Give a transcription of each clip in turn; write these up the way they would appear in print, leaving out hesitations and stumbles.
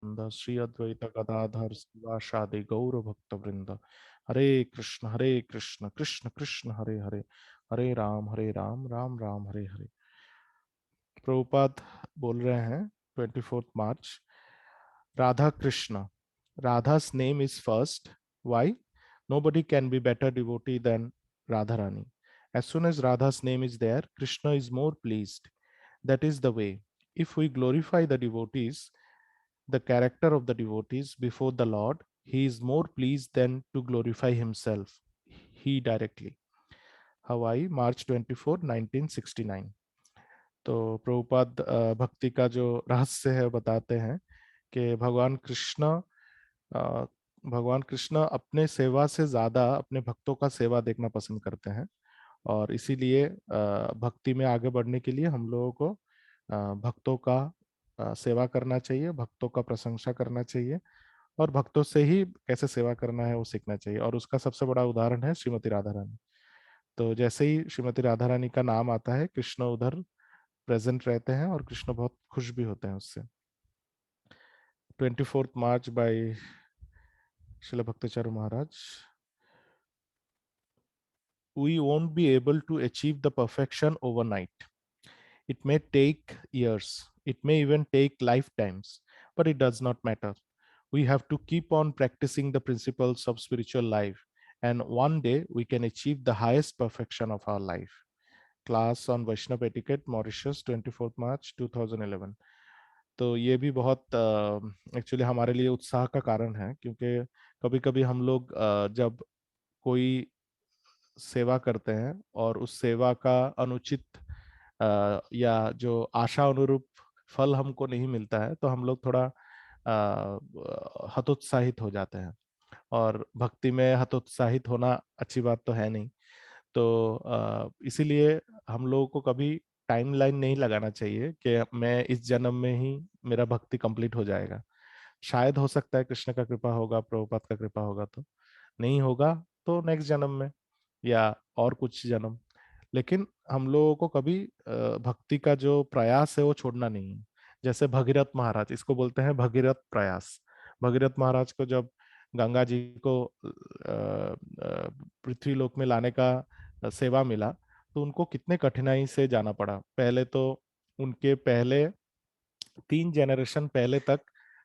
श्री अद्वैत गदाधर शिवासादि गौर भक्त वृंद। हरे कृष्ण कृष्ण कृष्ण हरे हरे, हरे राम राम राम हरे हरे। प्रभुपाद बोल रहे हैं 24 मार्च, Radha Krishna, Radha's name is first. Why? Nobody can be better devotee than Radharani. As soon as Radha's name is there, Krishna is more pleased. That is the way. If we glorify the devotees, the character of the devotees before the Lord, he is more pleased than to glorify himself, he directly. Hawaii, March 24, 1969। तो प्रभुपाद भक्ति का जो रहस्य है बताते हैं कि अ, भगवान कृष्ण अपने सेवा से ज्यादा अपने भक्तों का सेवा देखना पसंद करते हैं। और इसीलिए भक्ति में आगे बढ़ने के लिए हम लोगों को भक्तों का सेवा करना चाहिए, भक्तों का प्रशंसा करना चाहिए, और भक्तों से ही कैसे सेवा करना है वो सीखना चाहिए। और उसका सबसे बड़ा उदाहरण है श्रीमती राधा रानी। तो जैसे ही श्रीमती राधा रानी का नाम आता है, कृष्ण उधर प्रेजेंट रहते हैं और कृष्ण बहुत खुश भी होते हैं उससे। 24 March by Srila Bhakticharya Maharaj. We won't be able to achieve the perfection overnight. It may take years, it may even take lifetimes, but it does not matter. We have to keep on practicing the principles of spiritual life, and one day we can achieve the highest perfection of our life. Class on Vaishnav Etiquette, Mauritius, 24 March 2011। तो ये भी बहुत actually हमारे लिए उत्साह का कारण है, क्योंकि कभी कभी हम लोग जब कोई सेवा करते हैं और उस सेवा का अनुचित या जो आशा अनुरूप फल हमको नहीं मिलता है, तो हम लोग थोड़ा हतोत्साहित हो जाते हैं। और भक्ति में हतोत्साहित होना अच्छी बात तो है नहीं। तो इसीलिए हम लोगों को कभी टाइमलाइन नहीं लगाना चाहिए कि मैं इस जन्म में ही मेरा भक्ति कंप्लीट हो जाएगा। शायद हो सकता है कृष्ण का कृपा होगा, प्रभुपाद का कृपा होगा, तो नहीं होगा तो नेक्स्ट जन्म में या और कुछ जन्म। लेकिन हम लोगों को कभी भक्ति का जो प्रयास है वो छोड़ना नहीं है। जैसे भगीरथ महाराज, इसको बोलते हैं भगीरथ प्रयास। भगीरथ महाराज को जब गंगा जी को पृथ्वी लोक में लाने का सेवा मिला, तो उनको कितने कठिनाई से जाना पड़ा। पहले तो उनके पहले 3 जनरेशन पहले तक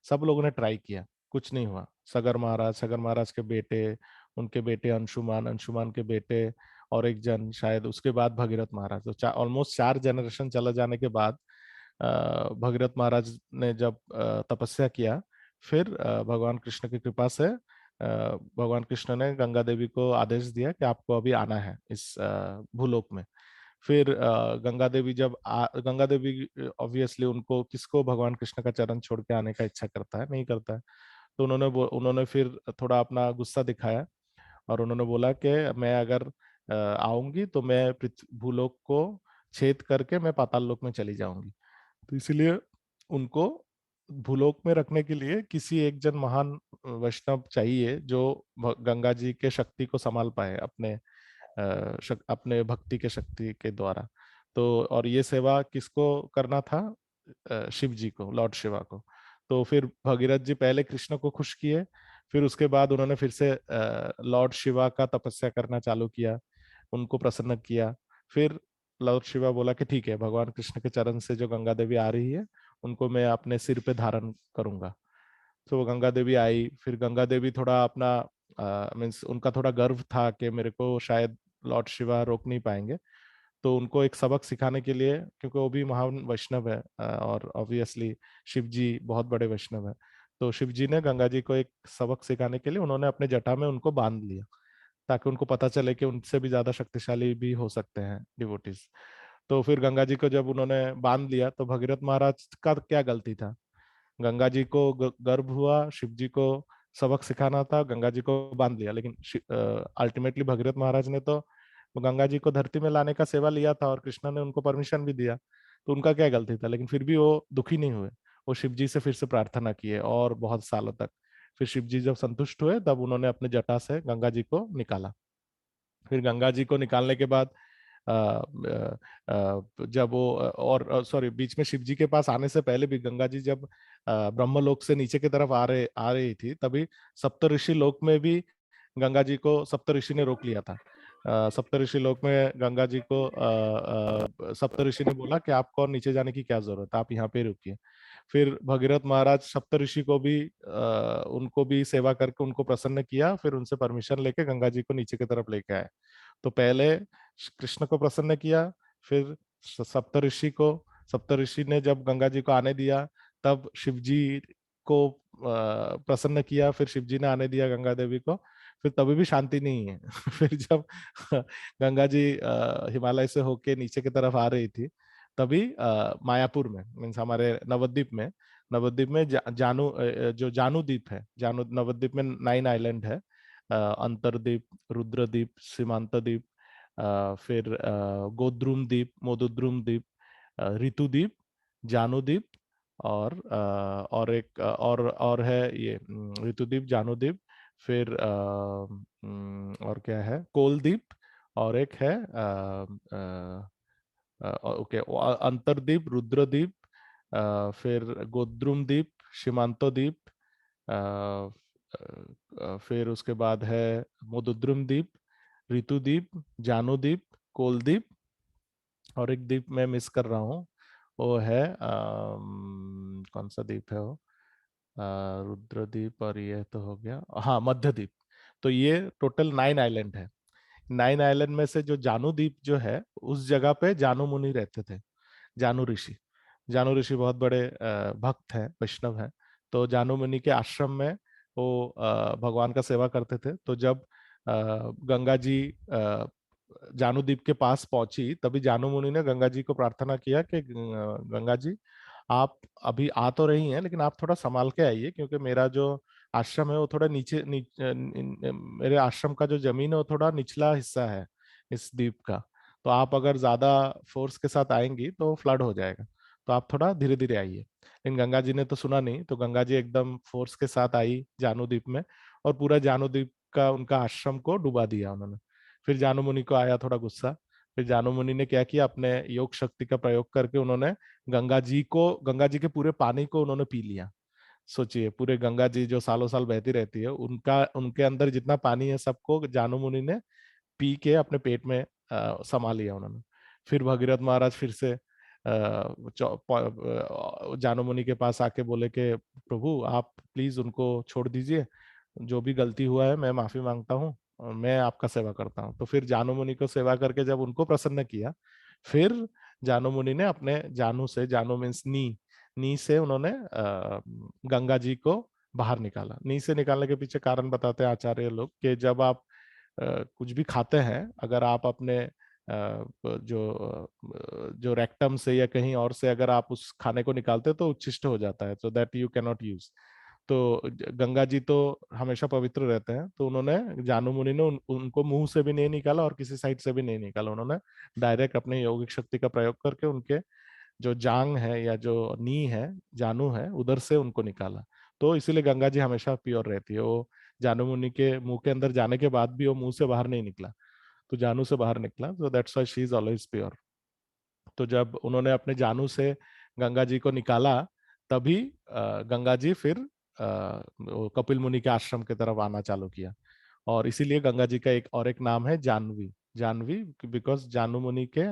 सब लोगों ने ट्राई किया, कुछ नहीं हुआ। सगर महाराज के बेटे, उनके बेटे अंशुमान, अंशुमान के बेटे और एक जन, शायद उसके बाद भगीरथ महाराज। तो ऑलमोस्ट 4 जनरेशन चला जाने के बाद भगीरथ महाराज ने जब तपस्या किया, फिर भगवान कृष्ण की कृपा से भगवान कृष्ण ने गंगा देवी को आदेश दिया कि आपको अभी आना है इस भूलोक में। फिर गंगा देवी ऑब्वियसली उनको, किसको भगवान कृष्ण का चरण छोड़ के आने का इच्छा करता है, नहीं करता है। तो उन्होंने फिर थोड़ा अपना गुस्सा दिखाया और उन्होंने बोला कि मैं अगर आऊंगी तो मैं भूलोक को छेद करके मैं पाताल लोक में चली जाऊंगी। तो इसलिए उनको भूलोक में रखने के लिए किसी एक जन महान वैष्णव चाहिए जो गंगा जी के शक्ति को संभाल पाए अपने अपने भक्ति के शक्ति के द्वारा। तो और ये सेवा किसको करना था? शिव जी को, लॉर्ड शिवा को। तो फिर भगीरथ जी पहले कृष्ण को खुश किए, फिर उसके बाद उन्होंने फिर से लॉर्ड शिवा का तपस्या करना चालू किया, उनको प्रसन्न किया। फिर लॉर्ड शिवा बोला कि ठीक है, भगवान कृष्ण के चरण से जो गंगा देवी आ रही है उनको मैं अपने सिर पे धारण करूंगा। तो वो गंगा देवी आई। फिर गंगा देवी थोड़ा अपना मीन्स उनका थोड़ा गर्व था कि मेरे को शायद लॉर्ड शिवा रोक नहीं पाएंगे। तो उनको एक सबक सिखाने के लिए, क्योंकि वो भी महान वैष्णव है और ऑब्वियसली शिव जी बहुत बड़े वैष्णव है, तो शिव जी ने गंगा जी को एक सबक सिखाने के लिए उन्होंने अपने जटा में उनको बांध लिया, ताकि उनको पता चले कि उनसे भी ज्यादा शक्तिशाली भी हो सकते हैं डिवोटीज। तो फिर गंगा जी को जब उन्होंने बांध लिया, तो भगीरथ महाराज का क्या गलती था? गंगा जी को गर्व हुआ, शिव जी को सबक सिखाना था, गंगा जी को बांध लिया। लेकिन अल्टीमेटली भगीरथ महाराज ने तो गंगा जी को धरती में लाने का सेवा लिया था और कृष्ण ने उनको परमिशन भी दिया, तो उनका क्या गलती था? लेकिन फिर भी वो दुखी नहीं हुए, वो शिव जी से फिर से प्रार्थना किए और बहुत सालों तक। फिर शिव जी जब संतुष्ट हुए, तब उन्होंने अपने जटा से गंगा जी को निकाला। फिर गंगा जी को निकालने के बाद जब वो और सॉरी, बीच में शिव जी के पास आने से पहले भी गंगा जी जब ब्रह्मलोक से नीचे की तरफ आ रही थी, तभी सप्तऋषि लोक में भी गंगा जी को सप्तऋषि ने रोक लिया था। सप्तऋषि लोक में गंगा जी को सप्तऋषि ने बोला कि आपको और नीचे जाने की क्या जरूरत है, आप यहाँ पे रुकिए। फिर भगीरथ महाराज सप्तऋषि को भी उनको भी सेवा करके उनको प्रसन्न किया, फिर उनसे परमिशन लेके गंगा जी को नीचे की तरफ लेके आए। तो पहले कृष्ण को प्रसन्न किया, फिर सप्तऋषि ने जब गंगा जी को आने दिया, तब शिव जी को प्रसन्न किया, फिर शिव जी ने आने दिया गंगा देवी को। फिर तभी भी शांति नहीं है। फिर जब गंगा जी हिमालय से होके नीचे की तरफ आ रही थी, तभी मायापुर में, मीन्स हमारे नवद्वीप में जो जानू द्वीप है, जानू नवद्वीप में 9 आइलैंड है। अंतरद्वीप, रुद्रद्वीप, सीमांत द्वीप, फिर गोद्रुम द्वीप, मोदुद्रुम द्वीप, ऋतुद्वीप, जानू द्वीप, और एक और है ये ऋतुद्वीप, जानू द्वीप, फिर और क्या है, कोलद्वीप, और एक है ओके, अंतरद्वीप, रुद्रद्वीप, फिर गोद्रुम द्वीप, सीमांतो द्वीप, फिर उसके बाद है मोदुद्रुम द्वीप, ऋतुद्वीप, जानू द्वीप, कोलद्वीप, और एक द्वीप मैं मिस कर रहा हूँ, वो है कौन सा द्वीप है वो, रुद्रद्वीप, और ये तो हो गया, हाँ, मध्यद्वीप। तो ये टोटल 9 आइलैंड है। 9 आइलैंड में से जो जानू द्वीप जो है, उस जगह पे जानू मुनि रहते थे, जानू ऋषि। जानू ऋषि बहुत बड़े भक्त हैं, वैष्णव हैं। तो जानू मुनि के आश्रम में वो भगवान का सेवा करते थे। तो जब गंगा जी जानू द्वीप के पास पहुंची, तभी जानू मुनि ने गंगा जी को प्रार्थना किया कि गंगा जी, आप अभी आ तो रही हैं, लेकिन आप थोड़ा संभाल के आइए, क्योंकि मेरा जो आश्रम है वो थोड़ा मेरे आश्रम का जो जमीन है वो थोड़ा निचला हिस्सा है इस द्वीप का। तो आप अगर ज्यादा फोर्स के साथ आएंगी तो फ्लड हो जाएगा, तो आप थोड़ा धीरे धीरे आइए। लेकिन गंगा जी ने तो सुना नहीं, तो गंगा जी एकदम फोर्स के साथ आई जानू द्वीप में, और पूरा जानू द्वीप का उनका आश्रम को डुबा दिया उन्होंने। फिर जानू मुनि को आया थोड़ा गुस्सा। फिर जानू मुनि ने क्या किया, अपने योग शक्ति का प्रयोग करके उन्होंने गंगा जी के पूरे पानी को उन्होंने पी लिया। सोचिए, पूरे गंगा जी जो सालों साल बहती रहती है, उनका उनके अंदर जितना पानी है सबको जानू मुनि ने पी के अपने पेट में समा लिया उन्होंने। फिर भगीरथ महाराज फिर से जानू मुनि के पास आके बोले कि प्रभु, आप प्लीज उनको छोड़ दीजिए, जो भी गलती हुआ है मैं माफी मांगता हूँ, और मैं आपका सेवा करता हूँ। तो फिर जानू मुनि को सेवा करके जब उनको प्रसन्न किया, फिर जानू मुनि ने अपने जानू से, जानू मीन्स नी से उन्होंने गंगा जी को बाहर निकाला। नी से निकालने के पीछे कारण बताते हैं आचार्य लोग, कि जब आप कुछ भी खाते हैं, अगर आप अपने जो रेक्टम से या कहीं और से अगर आप उस खाने को निकालते हो तो उच्छिष्ट हो जाता है, so that you can not use. तो गंगा जी तो हमेशा पवित्र रहते हैं, तो उन्होंने, जानू मुनि ने उनको मुंह से भी नहीं निकाला और किसी साइड से भी नहीं निकाला, उन्होंने डायरेक्ट अपने यौगिक शक्ति का प्रयोग करके उनके जो जांग है या जो नी है, जानू है, उधर से उनको निकाला। तो इसीलिए गंगा जी हमेशा प्योर रहती है। वो जानू मुनि के मुंह के अंदर जाने के बाद भी वो मुंह से बाहर नहीं निकला, तो जानू से बाहर निकला, तो that's why she is always pure. तो जब उन्होंने अपने जानू से गंगा जी को निकाला, तभी गंगा जी फिर वो कपिल मुनि के आश्रम की तरफ आना चालू किया। और इसीलिए गंगा जी का एक नाम है जानवी। जानवी, बिकॉज जानू मुनि के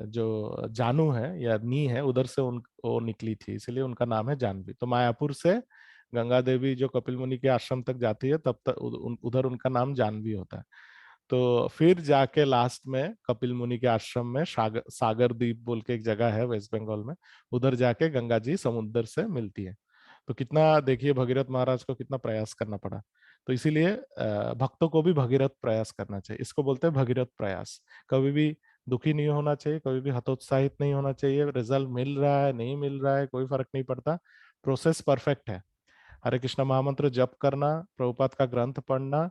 जो जानू है या नी है, उधर से वो निकली थी, इसलिए उनका नाम है जानवी। तो मायापुर से गंगा देवी जो कपिल मुनि के आश्रम तक जाती है, तब तक उधर उनका नाम जानवी होता है। तो फिर जाके लास्ट में कपिल मुनि के आश्रम में सागर द्वीप बोल के एक जगह है वेस्ट बंगाल में, उधर जाके गंगा जी समुद्र से मिलती है। तो कितना, देखिए भगीरथ महाराज को कितना प्रयास करना पड़ा। तो इसीलिए भक्तों को भी भगीरथ प्रयास करना चाहिए, इसको बोलते हैं भगीरथ प्रयास। कभी भी दुखी नहीं होना चाहिए, कभी भी हतोत्साहित नहीं होना चाहिए। रिजल्ट मिल रहा है नहीं मिल रहा है कोई फर्क नहीं पड़ता, प्रोसेस परफेक्ट है। हरे कृष्ण महामंत्र जप करना, प्रभुपाद का ग्रंथ पढ़ना,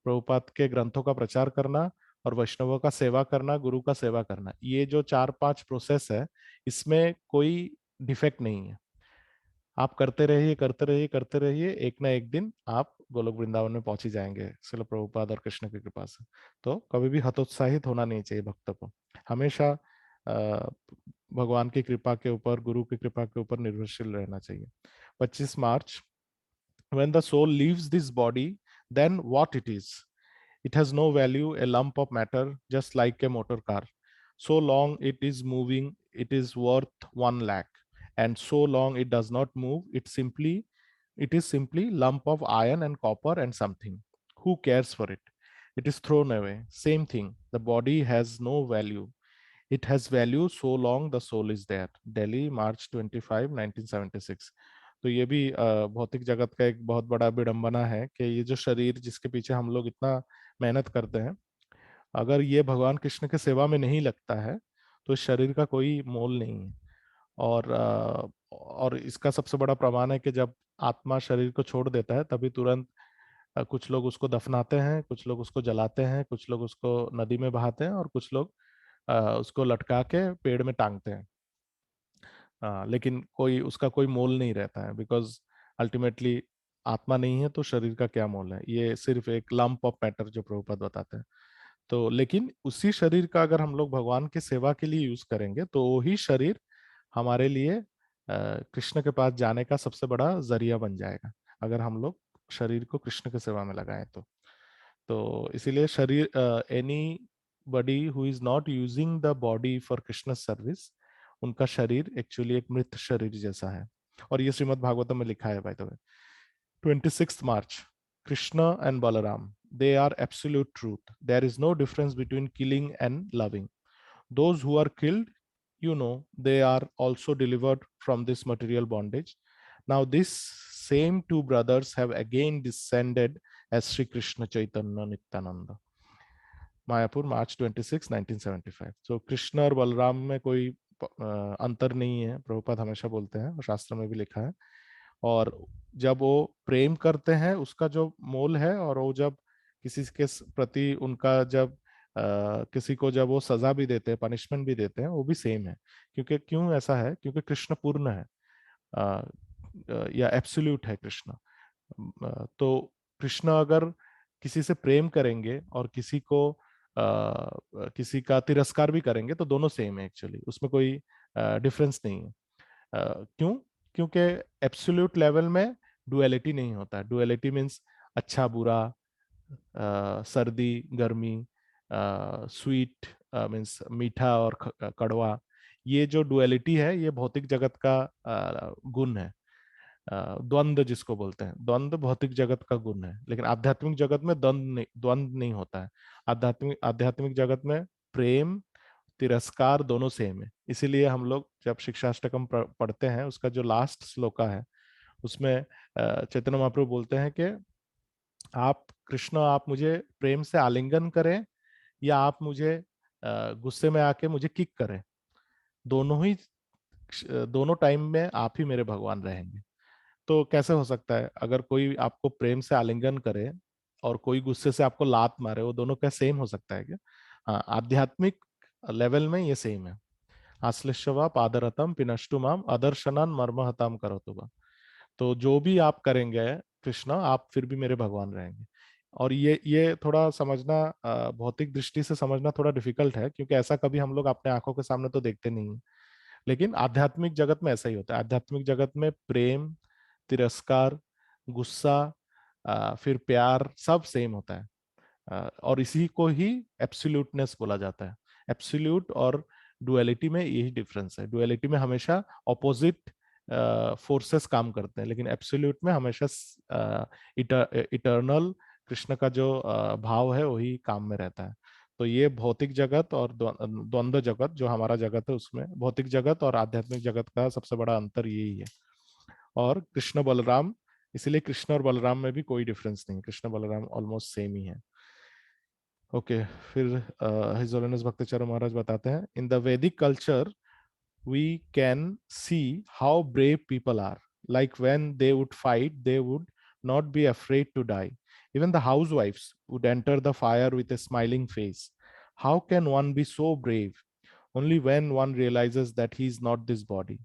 प्रभुपाद के ग्रंथों का प्रचार करना, और वैष्णवों का सेवा करना, गुरु का सेवा करना, ये जो 4-5 प्रोसेस है, इसमें कोई डिफेक्ट नहीं है। आप करते रहिए करते रहिए करते रहिए, एक ना एक दिन आप गोलोक वृंदावन में पहुंच ही जाएंगे श्रील प्रभुपाद और कृष्ण की कृपा से। तो कभी भी हतोत्साहित होना नहीं चाहिए भक्त को, हमेशा भगवान की कृपा के ऊपर, गुरु की कृपा के ऊपर निर्भरशील रहना चाहिए। 25 मार्च, when the soul leaves this body, then what it is? It has no value, a lump of matter, just like a motor car. So long it is moving, it is worth 1 lakh. And so long it does not move, it is simply lump of iron and copper and something. Who cares for it? It is thrown away. Same thing. The body has no value. It has value so long the soul is there. Delhi March 25, 1976। तो ये भी भौतिक जगत का एक बहुत बड़ा विडंबना है कि ये जो शरीर जिसके पीछे हम लोग इतना मेहनत करते हैं, अगर ये भगवान कृष्ण के सेवा में नहीं लगता है तो इस शरीर का कोई मोल नहीं है। और इसका सबसे बड़ा प्रमाण है कि जब आत्मा शरीर को छोड़ देता है तभी तुरंत कुछ लोग उसको दफनाते हैं, कुछ लोग उसको जलाते हैं, कुछ लोग उसको नदी में बहाते हैं, और कुछ लोग उसको लटका के पेड़ में टांगते हैं। लेकिन कोई उसका कोई मोल नहीं रहता है, बिकॉज अल्टीमेटली आत्मा नहीं है तो शरीर का क्या मोल है, ये सिर्फ एक लंप ऑफ मैटर जो प्रभुपाद बताते हैं। तो लेकिन उसी शरीर का अगर हम लोग भगवान की सेवा के लिए यूज करेंगे तो वही शरीर हमारे लिए कृष्ण के पास जाने का सबसे बड़ा जरिया बन जाएगा, अगर हम लोग शरीर को कृष्ण की सेवा में लगाएं तो इसीलिए शरीर, any buddy who is not using the body for Krishna service, उनका शरीर एक्चुअली एक मृत शरीर जैसा है। और ये श्रीमद् भागवतम में लिखा है by the way. 26 March, Krishna and Balram, they are absolute truth. There is no difference between killing and loving. Those who are killed, they are also delivered from this material bondage. Now these same two brothers have again descended as Sri Krishna Chaitanya Nityananda. Mayapur March 26, 1975। तो कृष्ण और बलराम में कोई अंतर नहीं है, प्रभुपाद हमेशा बोलते हैं और शास्त्र में भी लिखा है। और जब वो प्रेम करते हैं उसका जो मोल है, और वो जब किसी के प्रति उनका जब किसी को जब वो सजा भी देते हैं, पनिशमेंट भी देते हैं, वो भी सेम है। क्योंकि क्यों ऐसा है? क्योंकि कृष्ण पूर्ण है, या एब्सोल्यूट है कृष्ण। तो कृष्ण अगर किसी से प्रेम करेंगे और किसी का तिरस्कार भी करेंगे तो दोनों सेम है एक्चुअली, उसमें कोई डिफरेंस नहीं है। क्यों? क्योंकि एब्सोल्यूट लेवल में डुअलिटी नहीं होता है। डुअलिटी मीन्स अच्छा बुरा, सर्दी गर्मी, स्वीट मीन्स मीठा और कड़वा। ये जो डुअलिटी है ये भौतिक जगत का गुण है। द्वंद्व जिसको बोलते हैं, द्वंद्व भौतिक जगत का गुण है, लेकिन आध्यात्मिक जगत में द्वंद्व नहीं होता है। आध्यात्मिक आध्यात्मिक जगत में प्रेम तिरस्कार दोनों सेम है। इसीलिए हम लोग जब शिक्षाष्टकम पढ़ते हैं, उसका जो लास्ट श्लोका है उसमें चैतन्य महाप्रभु बोलते हैं कि आप कृष्ण, आप मुझे प्रेम से आलिंगन करें या आप मुझे गुस्से में आके मुझे किक करें, दोनों ही दोनों टाइम में आप ही मेरे भगवान रहेंगे। तो कैसे हो सकता है? अगर कोई आपको प्रेम से आलिंगन करे और कोई गुस्से से आपको लात मारे, वो दोनों क्या सेम हो सकता है क्या? हाँ, आध्यात्मिक लेवल में ये सेम है। आश्लिष्यवा पादरतम पिनष्टु माम अदर्शनान मर्महताम करोतुबा। तो जो भी आप करेंगे कृष्ण, आप फिर भी मेरे भगवान रहेंगे। और ये थोड़ा समझना, भौतिक दृष्टि से समझना थोड़ा डिफिकल्ट है, क्योंकि ऐसा कभी हम लोग अपने आंखों के सामने तो देखते नहीं है। लेकिन आध्यात्मिक जगत में ऐसा ही होता है। आध्यात्मिक जगत में प्रेम, तिरस्कार, गुस्सा, फिर प्यार, सब सेम होता है। और इसी को ही एब्सोल्यूटनेस बोला जाता है। एब्सोल्यूट और डुअलिटी में यही डिफरेंस है। डुअलिटी में हमेशा ऑपोजिट फोर्सेस काम करते हैं, लेकिन एब्सोल्यूट में हमेशा इटर्नल कृष्ण का जो भाव है वही काम में रहता है। तो ये भौतिक जगत और द्वंद्व जगत जो हमारा जगत है, उसमें भौतिक जगत और आध्यात्मिक जगत का सबसे बड़ा अंतर यही है। और कृष्ण बलराम, इसलिए कृष्ण और बलराम में भी कोई डिफरेंस नहीं, कृष्ण बलराम ऑलमोस्ट सेम ही है। ओके, फिर हिज होलीनेस भक्तिचरण महाराज बताते हैं, इन द वैदिक culture we can see how brave people are. Like when they would fight, they would not be afraid to die. Even the housewives would enter the fire with a smiling face. How can one be so brave? Only when one realizes that he is not this body.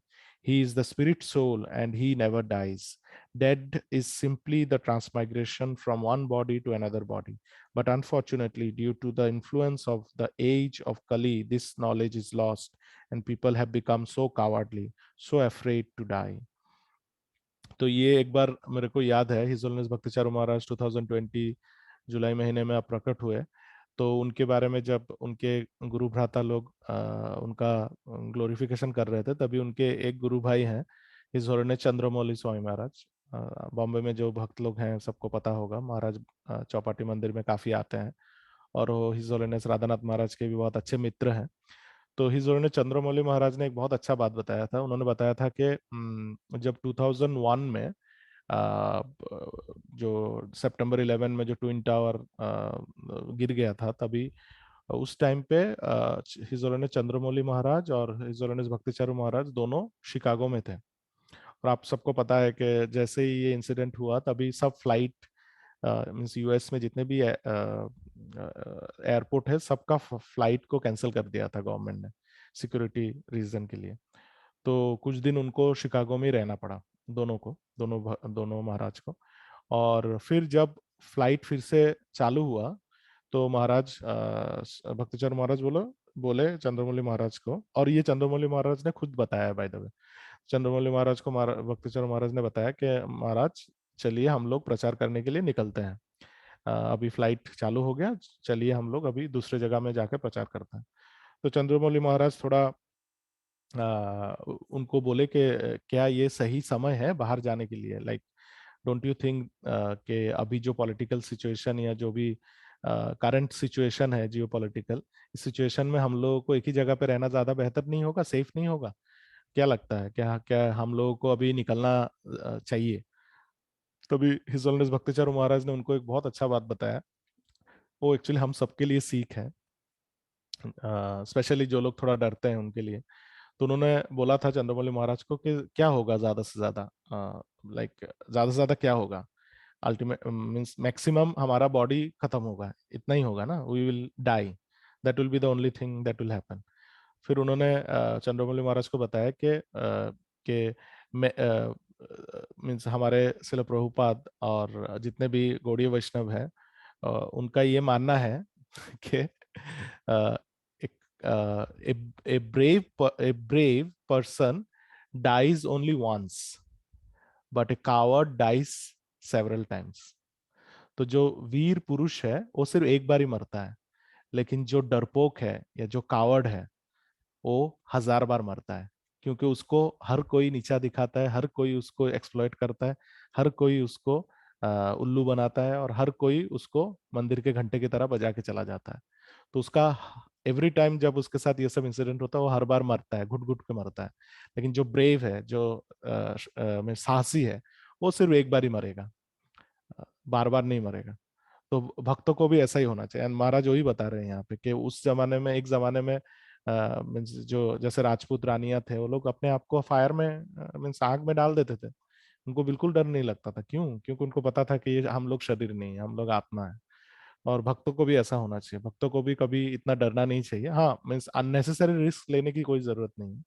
He is the spirit soul and he never dies. Dead is simply the transmigration from one body to another body. But unfortunately, due to the influence of the age of Kali, this knowledge is lost and people have become so cowardly, so afraid to die. तो ये एक बार मेरे को याद है, his holiness भक्तिचारू महाराज 2020 जुलाई महीने में आप प्रकट हुए, तो उनके बारे में जब उनके गुरु भ्राता लोग उनका ग्लोरिफिकेशन कर रहे थे, तभी उनके एक गुरु भाई हैं हिज होलीनेस चंद्रमौली स्वामी महाराज। बॉम्बे में जो भक्त लोग हैं सबको पता होगा, महाराज चौपाटी मंदिर में काफी आते हैं, और वो हिज होलीनेस राधानाथ महाराज के भी बहुत अच्छे मित्र हैं। तो हिज होलीनेस चंद्रमौली महाराज ने एक बहुत अच्छा बात बताया था। उन्होंने बताया था कि जब 2001 में जो सितंबर 11 में जो ट्विन टावर गिर गया था, तभी उस टाइम पे हिज होलीनेस चंद्रमौली महाराज और हिज होलीनेस भक्तिचारू महाराज दोनों शिकागो में थे। और आप सबको पता है कि जैसे ही ये इंसिडेंट हुआ, तभी सब फ्लाइट मीन्स यूएस में जितने भी एयरपोर्ट है, सबका फ्लाइट को कैंसिल कर दिया था गवर्नमेंट ने, सिक्योरिटी रीजन के लिए। तो कुछ दिन उनको शिकागो में ही रहना पड़ा, दोनों को, दोनों महाराज को। और फिर जब फ्लाइट फिर से चालू हुआ, तो महाराज भक्तिचरण महाराज बोले चंद्रमौली महाराज को, और ये चंद्रमौली महाराज ने खुद बताया बाय द वे। चंद्रमौली महाराज को भक्तिचरण महाराज ने बताया कि महाराज चलिए हम लोग प्रचार करने के लिए निकलते हैं, अभी फ्लाइट चालू हो गया, चलिए हम लोग अभी दूसरे जगह में जाकर प्रचार करते हैं। तो चंद्रमौली महाराज थोड़ा उनको बोले कि क्या ये सही समय है बाहर जाने के लिए, लाइक डोंट यू थिंक कि अभी जो पॉलिटिकल सिचुएशन या जो भी करंट सिचुएशन है जियो पॉलिटिकल, इस सिचुएशन में हम लोगों को एक ही जगह पे रहना ज्यादा बेहतर नहीं होगा, सेफ नहीं होगा? क्या लगता है, क्या क्या हम लोगों को अभी निकलना चाहिए? तभी हिज होलीनेस भक्तिचारू महाराज ने उनको एक बहुत अच्छा बात बताया। वो एक्चुअली हम सबके लिए सीख है, स्पेशली जो लोग थोड़ा डरते हैं उनके लिए। तो उन्होंने बोला था चंद्रमौली महाराज को कि क्या होगा ज्यादा से ज्यादा, लाइक ज्यादा से ज्यादा क्या होगा, अल्टीमेट मीन्स मैक्सिमम हमारा बॉडी खत्म होगा, इतना ही होगा ना, we will die, that will be the only thing that will happen. फिर उन्होंने चंद्रमौली महाराज को बताया कि मीन्स हमारे शिल प्रभुपाद और जितने भी गौड़ीय वैष्णव है, उनका ये मानना है कि एक a brave person dies only once, but a coward dies several times. तो जो वीर पुरुष है वो सिर्फ एक बार ही मरता है, लेकिन जो डरपोक है या जो कावर्ड है वो 1000 बार मरता है, क्योंकि उसको हर कोई नीचा दिखाता है, हर कोई उसको एक्सप्लॉइट करता है, हर कोई उसको उल्लू बनाता है, और हर कोई उसको मंदिर के घंटे की तरह बजा के चला जाता है। तो उसका एवरी टाइम जब उसके साथ ये सब इंसिडेंट होता है, वो हर बार मरता है, घुट घुट के मरता है। लेकिन जो ब्रेव है, जो में साहसी है, वो सिर्फ एक बार ही मरेगा, बार बार नहीं मरेगा। तो भक्तों को भी ऐसा ही होना चाहिए। महाराज वही बता रहे हैं यहाँ पे कि उस जमाने में, एक जमाने में मीन्स जो जैसे राजपूत रानियां थे, वो लोग अपने आप को फायर में मीन्स आग में डाल देते थे, उनको बिल्कुल डर नहीं लगता था। क्यों? क्योंकि उनको पता था कि ये हम लोग शरीर नहीं है, हम लोग आत्मा है। और भक्तों को भी ऐसा होना चाहिए, भक्तों को भी कभी इतना डरना नहीं चाहिए। हाँ, मीन्स अननेसेसरी रिस्क लेने की कोई जरूरत नहीं है,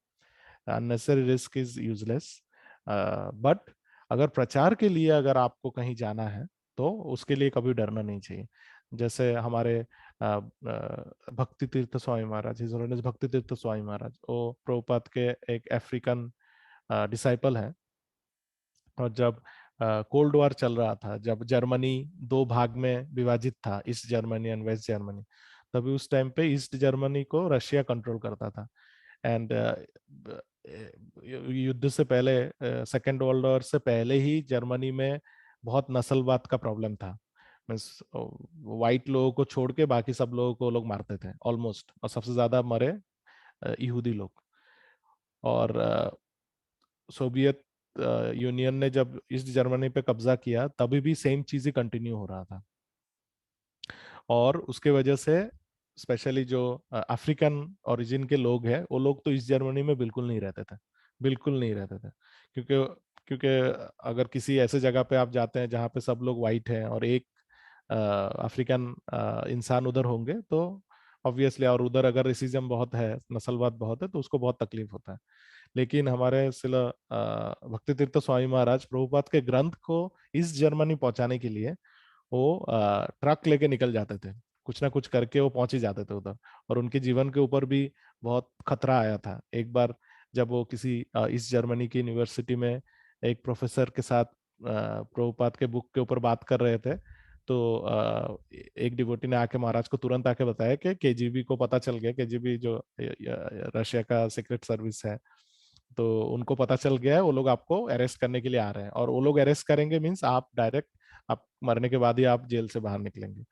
unnecessary risk is useless. But अगर प्रचार के लिए अगर आपको कहीं जाना है, तो उसके लिए कभी डरना नहीं चाहिए। जैसे हमारे भक्ति तीर्थ स्वामी महाराज, हिज होलीनेस भक्ति तीर्थ स्वामी महाराज, वो प्रभुपाद के एक अफ्रीकन डिसाइपल है। और जब कोल्ड वॉर चल रहा था, जब जर्मनी दो भाग में विभाजित था, east Germany and west Germany, तभी उस टाइम पे ईस्ट जर्मनी को रशिया कंट्रोल करता था। एंड युद्ध से पहले, सेकेंड वर्ल्ड वॉर से पहले ही जर्मनी में बहुत नस्लवाद का प्रॉब्लम था। मीन्स वाइट लोगों को छोड़ के बाकी सब लोगों को लोग मारते थे ऑलमोस्ट, और सबसे ज्यादा मरे यहूदी लोग। और सोवियत यूनियन ने जब ईस्ट जर्मनी पे कब्जा किया, तभी भी सेम चीज ही कंटिन्यू हो रहा था। और उसके वजह से स्पेशली जो अफ्रीकन ओरिजिन के लोग हैं, वो लोग तो ईस्ट जर्मनी में बिल्कुल नहीं रहते थे, बिल्कुल नहीं रहते थे। क्योंकि क्योंकि अगर किसी ऐसे जगह पे आप जाते हैं जहाँ पे सब लोग वाइट हैं और एक अफ्रीकन इंसान उधर होंगे, तो ऑब्वियसली, और उधर अगर रेसिज्म बहुत है, नस्लवाद बहुत है, तो उसको बहुत तकलीफ होता है। लेकिन हमारे शिला भक्ति तीर्थ स्वामी महाराज प्रभुपाद के ग्रंथ को इस जर्मनी पहुंचाने के लिए वो ट्रक लेके निकल जाते थे, कुछ ना कुछ करके वो पहुंच ही जाते थे उधर। और उनके जीवन के ऊपर भी बहुत खतरा आया था एक बार, जब वो किसी इस जर्मनी की यूनिवर्सिटी में एक प्रोफेसर के साथ प्रभुपाद के बुक के ऊपर बात कर रहे थे। तो एक डिवोटी ने आके महाराज को तुरंत आके बताया कि केजीबी को पता चल गया, केजीबी जो रशिया का सीक्रेट सर्विस है, तो उनको पता चल गया है, वो लोग आपको अरेस्ट करने के लिए आ रहे हैं। और वो लोग अरेस्ट करेंगे मीन्स आप डायरेक्ट, आप मरने के बाद ही आप जेल से बाहर निकलेंगे।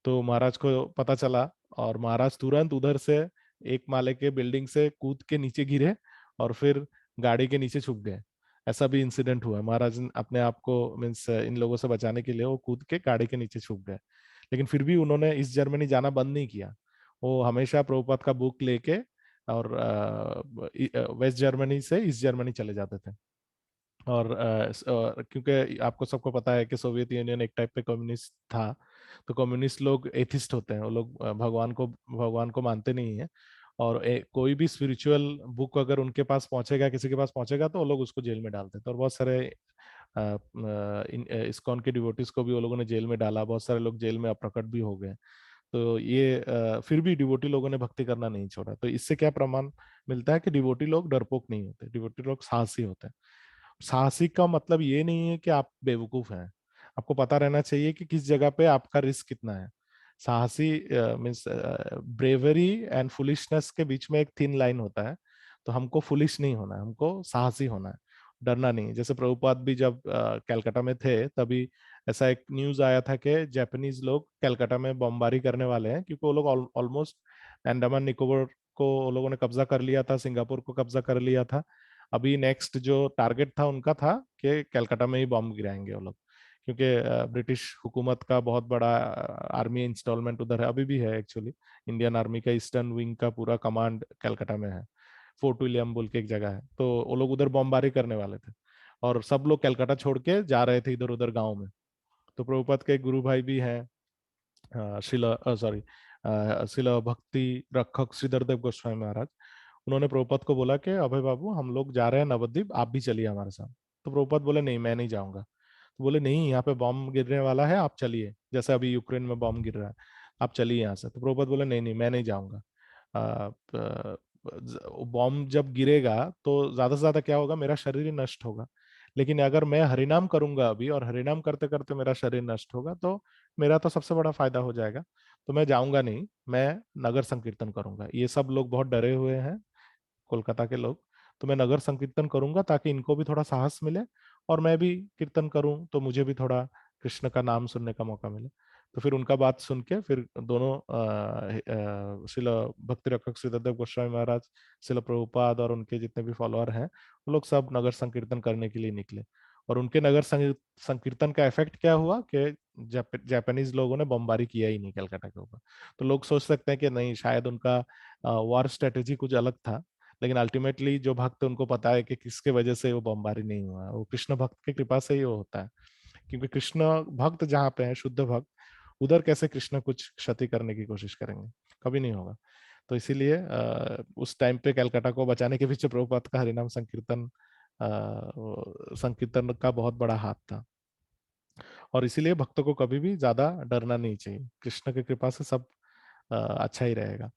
तो महाराज को पता चला, और महाराज तुरंत उधर से एक माले के बिल्डिंग से कूद के नीचे गिरे और फिर गाड़ी के नीचे छुप गए। ऐसा भी इंसिडेंट हुआ, महाराज ने अपने आप को मीन्स इन लोगों से बचाने के लिए वो कूद के गाड़ी के नीचे छुप गए। लेकिन फिर भी उन्होंने इस जर्मनी जाना बंद नहीं किया। वो हमेशा प्रभुपाद का बुक लेके और वेस्ट जर्मनी से ईस्ट जर्मनी चले जाते थे। और क्योंकि आपको सबको पता है कि सोवियत यूनियन एक टाइप पे कम्युनिस्ट था, तो कम्युनिस्ट लोग एथिस्ट होते हैं, वो लोग भगवान को मानते नहीं है। और कोई भी स्पिरिचुअल बुक अगर उनके पास पहुंचेगा, किसी के पास पहुंचेगा, तो वो लोग उसको जेल में डालते थे। और बहुत सारे इस्कॉन के डिवोटीज को भी वो लोगों ने जेल में डाला, बहुत सारे लोग जेल में अप्रकट भी हो गए। तो ये फिर भी डिवोटी लोगों ने भक्ति करना नहीं छोड़ा। तो इससे क्या प्रमाण मिलता है कि डिवोटी लोग डरपोक नहीं होते, डिवोटी लोग साहसी होते हैं। साहसी का मतलब ये नहीं है कि आप बेवकूफ हैं, आपको पता रहना चाहिए कि किस जगह पे आपका रिस्क कितना है। साहसी मीन्स ब्रेवरी एंड फुलिशनेस के बीच में एक थिन लाइन होता है। तो हमको फुलिश नहीं होना है, हमको साहसी होना है, डरना नहीं। जैसे प्रभुपाद भी जब कलकत्ता में थे, तभी ऐसा एक न्यूज आया था कि जापानीज लोग कलकत्ता में बमबारी करने वाले हैं, क्योंकि वो लोग ऑलमोस्ट अंडमान निकोबार को वो लोगों ने कब्जा कर लिया था, सिंगापुर को कब्जा कर लिया था। अभी नेक्स्ट जो टारगेट था उनका था कि कलकत्ता में ही बॉम्ब गिराएंगे वो लोग, क्योंकि ब्रिटिश हुकूमत का बहुत बड़ा आर्मी इंस्टॉलमेंट उधर है, अभी भी है एक्चुअली। इंडियन आर्मी का ईस्टर्न विंग का पूरा कमांड कलकत्ता में है। फोर्ट विलियम बोल के एक जगह है, तो वो लोग उधर बमबारी करने वाले थे। और सब लोग कलकत्ता छोड़ के जा रहे थे इधर उधर गाँव में। तो प्रभुपाद के एक गुरु भाई भी हैं, शिला सॉरी शिला भक्ति रक्षक श्रीधर देव गोस्वामी महाराज। उन्होंने प्रभुपाद को बोला कि अभय बाबू, हम लोग जा रहे हैं नवद्वीप, आप भी चलिए हमारे साथ। तो प्रभुपाद बोले नहीं, मैं नहीं जाऊंगा। तो बोले नहीं, यहाँ पे बॉम्ब गिरने वाला है, आप चलिए, जैसे अभी यूक्रेन में बॉम्ब गिर रहा है, आप चलिए यहाँ से। तो प्रभुपाद बोले नहीं नहीं, मैं नहीं जाऊंगा। बॉम्ब जब गिरेगा तो ज्यादा से ज्यादा क्या होगा, मेरा शरीर ही नष्ट होगा। लेकिन अगर मैं हरिनाम करूंगा अभी, और हरिनाम करते करते मेरा शरीर नष्ट होगा, तो मेरा तो सबसे बड़ा फायदा हो जाएगा। तो मैं जाऊंगा नहीं, मैं नगर संकीर्तन करूंगा। ये सब लोग बहुत डरे हुए हैं, कोलकाता के लोग। तो मैं नगर संकीर्तन करूंगा ताकि इनको भी थोड़ा साहस मिले, और मैं भी कीर्तन करूं तो मुझे भी थोड़ा कृष्ण का नाम सुनने का मौका मिले। तो फिर उनका बात सुन के फिर दोनों शिला भक्ति रक्षक श्रीधरदेव गोस्वामी महाराज, शिला प्रभुपाद और उनके जितने भी फॉलोअर हैं, वो लोग सब नगर संकीर्तन करने के लिए निकले। और उनके नगर संकीर्तन का इफेक्ट क्या हुआ कि जापानीज लोगों ने बमबारी किया ही नहीं कलकत्ता के ऊपर। तो लोग सोच सकते हैं कि नहीं, शायद उनका वॉर स्ट्रेटेजी कुछ अलग था। लेकिन अल्टीमेटली जो भक्त, उनको पता है कि किसके वजह से वो बमबारी नहीं हुआ, वो कृष्ण भक्त की कृपा से ही वो होता है। क्योंकि कृष्ण भक्त जहाँ पे है, शुद्ध भक्त, उधर कैसे कृष्ण कुछ क्षति करने की कोशिश करेंगे, कभी नहीं होगा। तो इसीलिए उस टाइम पे कलकत्ता को बचाने के पीछे प्रभुपाद का हरिनाम संकीर्तन संकीर्तन का बहुत बड़ा हाथ था। और इसीलिए भक्तों को कभी भी ज्यादा डरना नहीं चाहिए, कृष्ण की कृपा से सब अच्छा ही रहेगा।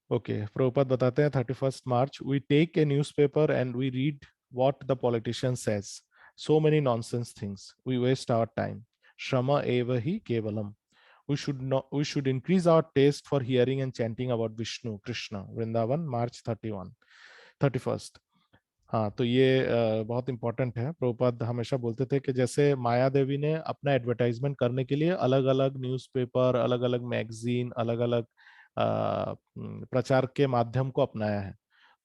ओके, प्रभुपाद बताते हैं 31 March, we take a newspaper and we read what the politician says, so many nonsense things, we waste our time, श्रम एव ही केवलम, we should increase our taste for hearing and chanting about Vishnu Krishna Vrindavan, March 31st। हाँ, तो ये बहुत important है। प्रभुपाद हमेशा बोलते थे कि जैसे माया देवी ने अपना एडवर्टाइजमेंट करने के लिए अलग अलग न्यूज़पेपर, अलग अलग मैगजीन, अलग अलग प्रचार के माध्यम को अपनाया है।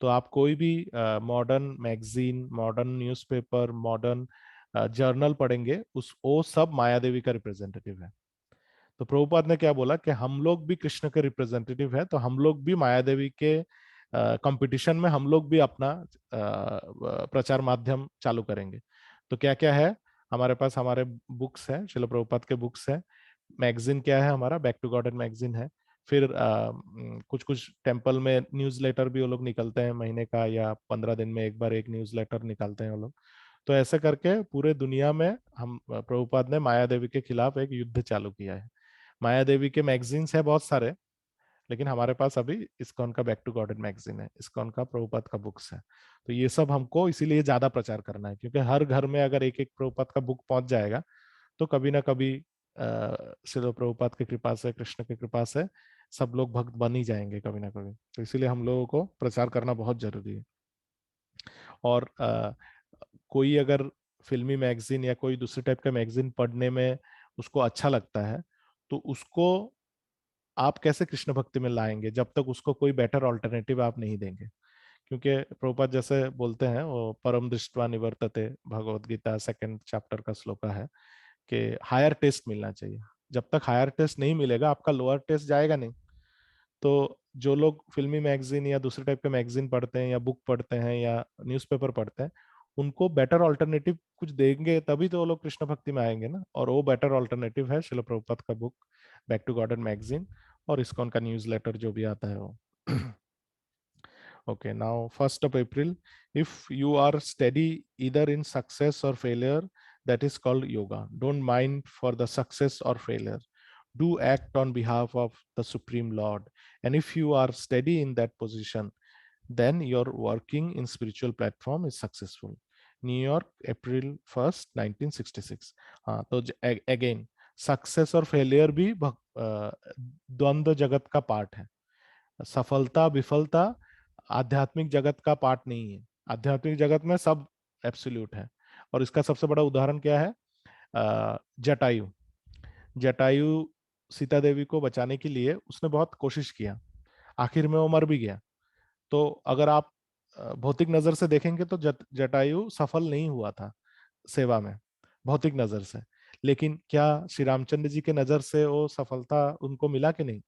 तो आप कोई भी modern magazine, modern newspaper, modern journal पढ़ेंगे, उस वो सब माया देवी का रिप्रेजेंटेटिव है। तो प्रभुपाद ने क्या बोला कि हम लोग भी कृष्ण के रिप्रेजेंटेटिव है, तो हम लोग भी माया देवी के कंपटीशन में हम लोग भी अपना प्रचार माध्यम चालू करेंगे। तो क्या क्या है हमारे पास, हमारे बुक्स है, शिल प्रभुपाद के बुक्स है। मैगजीन क्या है हमारा, back to God and magazine है। फिर कुछ कुछ टेम्पल में न्यूज़लेटर भी वो लोग निकलते हैं, महीने का या 15 दिन में एक बार एक न्यूज़लेटर निकालते हैं वो लोग। तो ऐसे करके पूरे दुनिया में हम प्रभुपाद ने माया देवी के खिलाफ एक युद्ध चालू किया है। माया देवी के मैगजीन्स है बहुत सारे, लेकिन हमारे पास अभी इस्कॉन का बैक टू गॉड मैगजीन है, इस्कॉन का प्रभुपाद का बुक्स है। तो ये सब हमको इसीलिए ज्यादा प्रचार करना है, क्योंकि हर घर में अगर एक एक प्रभुपाद का बुक पहुंच जाएगा तो कभी ना कभी श्रील प्रभुपाद की कृपा से, कृष्ण की कृपा से सब लोग भक्त बन ही जाएंगे कभी ना कभी। तो इसीलिए हम लोगों को प्रचार करना बहुत जरूरी है। और कोई अगर फिल्मी मैगजीन या कोई दूसरे टाइप का मैगजीन पढ़ने में उसको अच्छा लगता है, तो उसको आप कैसे कृष्ण भक्ति में लाएंगे जब तक उसको कोई बेटर ऑल्टरनेटिव आप नहीं देंगे। क्योंकि प्रभुपाद जैसे बोलते हैं, वो परम दृष्टवा निवर्तते, भगवत गीता 2nd चैप्टर का श्लोका है कि हायर टेस्ट मिलना चाहिए। जब तक हायर टेस्ट नहीं मिलेगा आपका लोअर टेस्ट जाएगा नहीं। तो जो लोग फिल्मी मैगजीन या दूसरे टाइप के मैगजीन पढ़ते हैं या बुक पढ़ते हैं या न्यूज़पेपर पढ़ते हैं, उनको बेटर ऑल्टरनेटिव कुछ देंगे तभी तो वो लोग कृष्ण भक्ति में आएंगे ना। और वो बेटर ऑल्टरनेटिव है शिल प्रभुपाद का book back to God magazine, और इस्कॉन का न्यूज़ लेटर जो भी आता है वो। Okay, now 1st of April, if you are steady either in success or failure, that is called yoga. Don't mind for the success or failure. Do act on behalf of the Supreme Lord. And if you are steady in that position, then your working in spiritual platform is successful. New York, April 1st, 1966. हाँ, तो again success और failure भी द्वंद्व जगत का part है। सफलता विफलता आध्यात्मिक जगत का पार्ट नहीं है। आध्यात्मिक जगत में सब एब्सोल्यूट है। और इसका सबसे बड़ा उदाहरण क्या है? जटायु। जटायु सीता देवी को बचाने के लिए उसने बहुत कोशिश किया, आखिर में वो मर भी गया। तो अगर आप भौतिक नजर से देखेंगे तो जटायु सफल नहीं हुआ था सेवा में, भौतिक नजर से। लेकिन क्या श्री रामचंद्र जी के नजर से वो सफलता उनको मिला कि नहीं?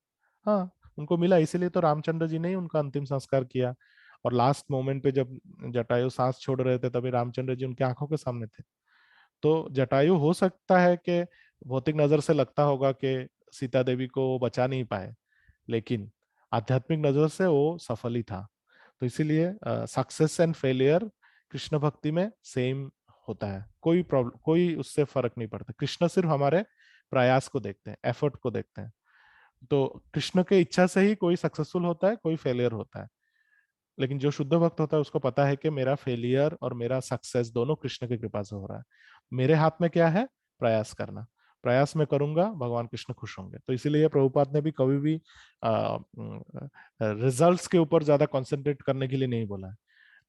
हाँ, उनको मिला। इसीलिए तो रामचंद्र जी ने ही उनका अंतिम संस्कार किया। और लास्ट मोमेंट पे जब जटायु सांस छोड़ रहे थे तभी रामचंद्र जी उनकी आंखों के सामने थे। तो जटायु हो सकता है कि भौतिक नजर से लगता होगा कि सीता देवी को वो बचा नहीं पाए, लेकिन आध्यात्मिक नजर से वो सफल ही था। तो इसीलिए सक्सेस एंड फेलियर कृष्ण भक्ति में सेम होता है, कोई प्रॉब्लम, कोई उससे फर्क नहीं पड़ता। कृष्ण सिर्फ हमारे प्रयास को देखते हैं, एफर्ट को देखते हैं। तो कृष्ण के इच्छा से ही कोई सक्सेसफुल होता है, कोई फेलियर होता है। लेकिन जो शुद्ध भक्त होता है उसको पता है कि मेरा फेलियर और मेरा सक्सेस दोनों कृष्ण की कृपा से हो रहा है। मेरे हाथ में क्या है? प्रयास करना। प्रयास में करूंगा, भगवान कृष्ण खुश होंगे। तो इसीलिए प्रभुपाद ने भी कभी भी रिजल्ट्स के ऊपर ज्यादा कंसंट्रेट करने के लिए नहीं बोला है,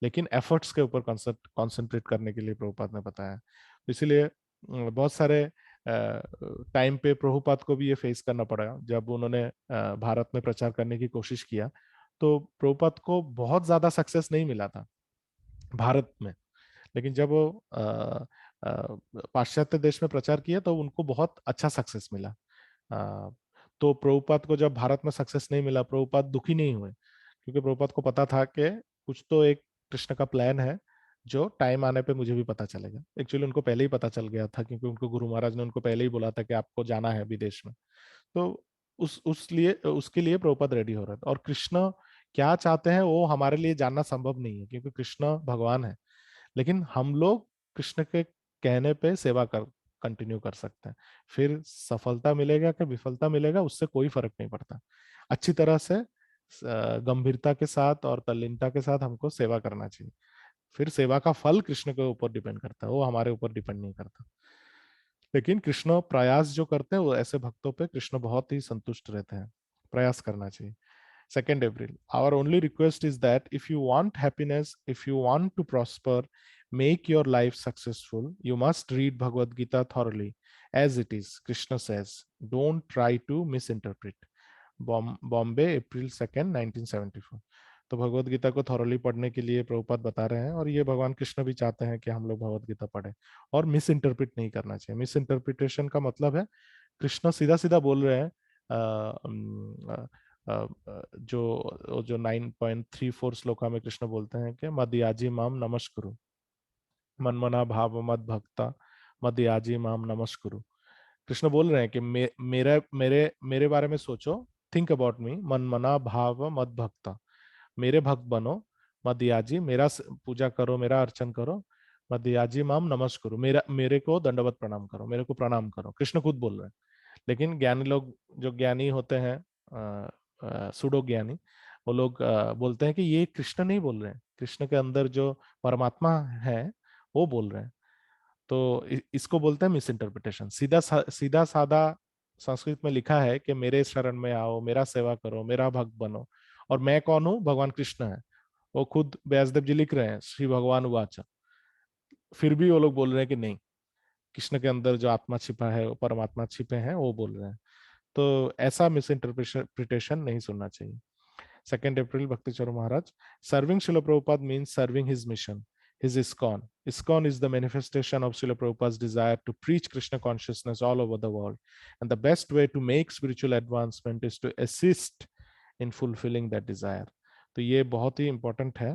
लेकिन एफर्ट्स के ऊपर कंसंट्रेट करने के लिए प्रभुपाद ने बताया। तो इसीलिए बहुत सारे टाइम पे प्रभुपाद को भी ये फेस करना पड़ा। जब उन्होंने भारत में प्रचार करने की कोशिश किया तो प्रभुपाद को बहुत ज्यादा सक्सेस नहीं मिला था भारत में। लेकिन जब वो पाश्चात्य देश में प्रचार किया तो उनको बहुत अच्छा सक्सेस मिला। अ, तो प्रभुपाद को जब भारत में सक्सेस नहीं मिला, प्रभुपाद दुखी नहीं हुए, क्योंकि प्रभुपाद को पता था कि कुछ तो एक कृष्ण का प्लान है जो टाइम आने पे मुझे भी पता चलेगा। एक्चुअली उनको पहले ही पता चल गया था, क्योंकि उनको गुरु महाराज ने उनको पहले ही बोला था कि आपको जाना है विदेश में। तो उस लिए उसके लिए प्रभुपाद रेडी हो रहे थे। और कृष्ण क्या चाहते हैं वो हमारे लिए जानना संभव नहीं है, क्योंकि कृष्ण भगवान है। लेकिन हम लोग कृष्ण के कहने पे सेवा कर कंटिन्यू कर सकते हैं। फिर सफलता मिलेगा कि विफलता मिलेगा उससे कोई फर्क नहीं पड़ता। अच्छी तरह से गंभीरता के साथ और तल्लीनता के साथ हमको सेवा करना चाहिए। फिर सेवा का फल कृष्ण के ऊपर डिपेंड करता है, वो हमारे ऊपर डिपेंड नहीं करता। लेकिन कृष्ण प्रयास जो करते हैं वो ऐसे भक्तों पे कृष्ण बहुत ही संतुष्ट रहते हैं। प्रयास करना चाहिए। 2nd April, our only request is that if you want happiness, if you want to prosper, make your life successful, you must read Bhagavad Gita thoroughly as it is. Krishna says, don't try to misinterpret. Bombay, April 2nd, 1974। तो भगवत गीता को thoroughly पढ़ने के लिए प्रभुपाद बता रहे हैं, और ये भगवान कृष्ण भी चाहते हैं कि हम लोग भगवत गीता पढ़ें। और मिस इंटरप्रिट नहीं करना चाहिए। मिस इंटरप्रिटेशन का मतलब है कृष्ण सीधा सीधा बोल रहे हैं। जो 9.34 श्लोका में कृष्ण बोलते हैं कि मदयाजी माम नमस्कुरु, मनमना भाव मद भक्ता मदयाजी माम नमस्कुरु। कृष्ण बोल रहे हैं कि मेरे मेरे मेरे बारे में सोचो, थिंक अबाउट मी, मन मना भाव मद भक्ता, मेरे भक्त बनो, मदयाजी मेरा पूजा करो, मेरा अर्चन करो, मदयाजी माम नमस्कुरु, मेरे को दंडवत प्रणाम करो, मेरे को प्रणाम करो। कृष्ण खुद बोल रहे हैं। लेकिन ज्ञानी लोग, जो ज्ञानी होते हैं, सुडो ज्ञानी, वो लोग बोलते हैं कि ये कृष्ण नहीं बोल रहे हैं, कृष्ण के अंदर जो परमात्मा है वो बोल रहे हैं। तो इसको बोलते हैं मिस इंटरप्रिटेशन। सीधा सादा संस्कृत में लिखा है कि मेरे शरण में आओ, मेरा सेवा करो, मेरा भक्त बनो, और मैं कौन हूँ? भगवान कृष्ण है। वो खुद व्यासदेव जी लिख रहे हैं, श्री भगवान उवाच। फिर भी वो लोग बोल रहे हैं कि नहीं, कृष्ण के अंदर जो आत्मा छिपा है, वो परमात्मा छिपे हैं, वो बोल रहे हैं। तो ऐसा मिस इंटरप्रिटेशन नहीं सुनना चाहिए। 2 अप्रैल Bhakti Charu Maharaj. Serving Srila Prabhupada means serving his mission, his ISKCON. ISKCON is the manifestation of Srila Prabhupada's desire to preach Krishna consciousness all over the world. And the best way to make spiritual advancement is to assist in fulfilling that desire. तो ये बहुत ही important है।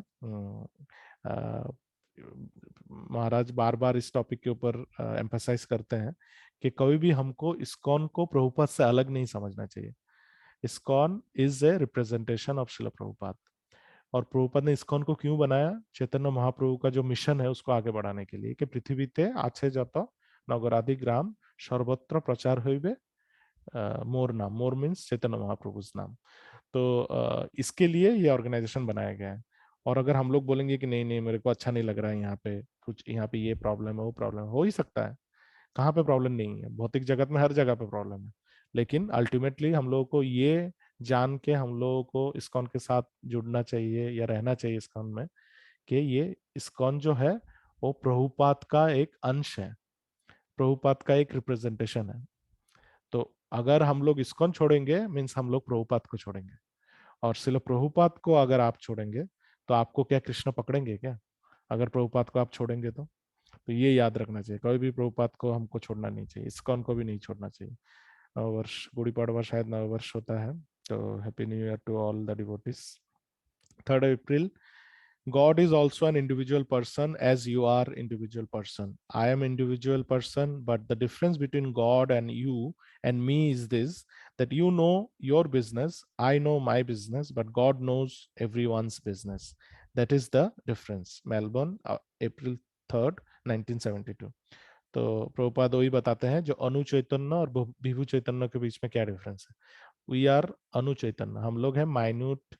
महाराज बार बार इस topic के ऊपर emphasise करते हैं कि कभी भी हमको इस्कॉन को प्रभुपाद से अलग नहीं समझना चाहिए। ISKCON is a representation of शिला प्रभुपाद। और प्रभुपाद ने इस्कॉन को क्यों बनाया? चैतन्य महाप्रभु का जो मिशन है उसको आगे बढ़ाने के लिए, कि पृथ्वीते आछे जत नगरादि ग्राम सर्वत्र प्रचार होइबे मोर नाम। मोर मीन्स चैतन्य महाप्रभु नाम। तो इसके लिए ये ऑर्गेनाइजेशन बनाया गया है। और अगर हम लोग बोलेंगे कि नहीं नहीं, मेरे को अच्छा नहीं लग रहा है यहाँ पे कुछ, यहाँ पे ये प्रॉब्लम है, वो प्रॉब्लम है, हो ही सकता है। कहाँ पे प्रॉब्लम नहीं है? भौतिक जगत में हर जगह पे प्रॉब्लम है। लेकिन अल्टीमेटली हम लोगों को ये जान के हम लोगों को इस्कॉन के साथ जुड़ना चाहिए या रहना चाहिए इस्कॉन में, कि ये इस्कॉन जो है वो प्रभुपाद का एक अंश है, प्रभुपाद का एक रिप्रेजेंटेशन है। तो अगर हम लोग इस्कॉन छोड़ेंगे मीन्स हम लोग प्रभुपाद को छोड़ेंगे। और सिर्फ प्रभुपाद को अगर आप छोड़ेंगे तो आपको क्या कृष्ण पकड़ेंगे क्या? अगर प्रभुपाद को आप छोड़ेंगे तो ये याद रखना चाहिए, कभी भी प्रभुपाद को हमको छोड़ना नहीं चाहिए, इस्कॉन को भी नहीं छोड़ना चाहिए। नववर्ष, गुड़ी पड़वा शायद नववर्ष होता है, तो happy new year to all the devotees. 3 April, God is also an individual person as you are individual person. I am individual person, but the difference between God and you and me is this, that you know your business, I know my business, but God knows everyone's business. That is the difference. Melbourne, April 3rd, 1972. तो प्रभुपाद वही बताते हैं जो अनु चैतन्य और विभु चैतन्य के बीच में क्या difference है। वी आर अनु चैतन्य, हम लोग हैं minute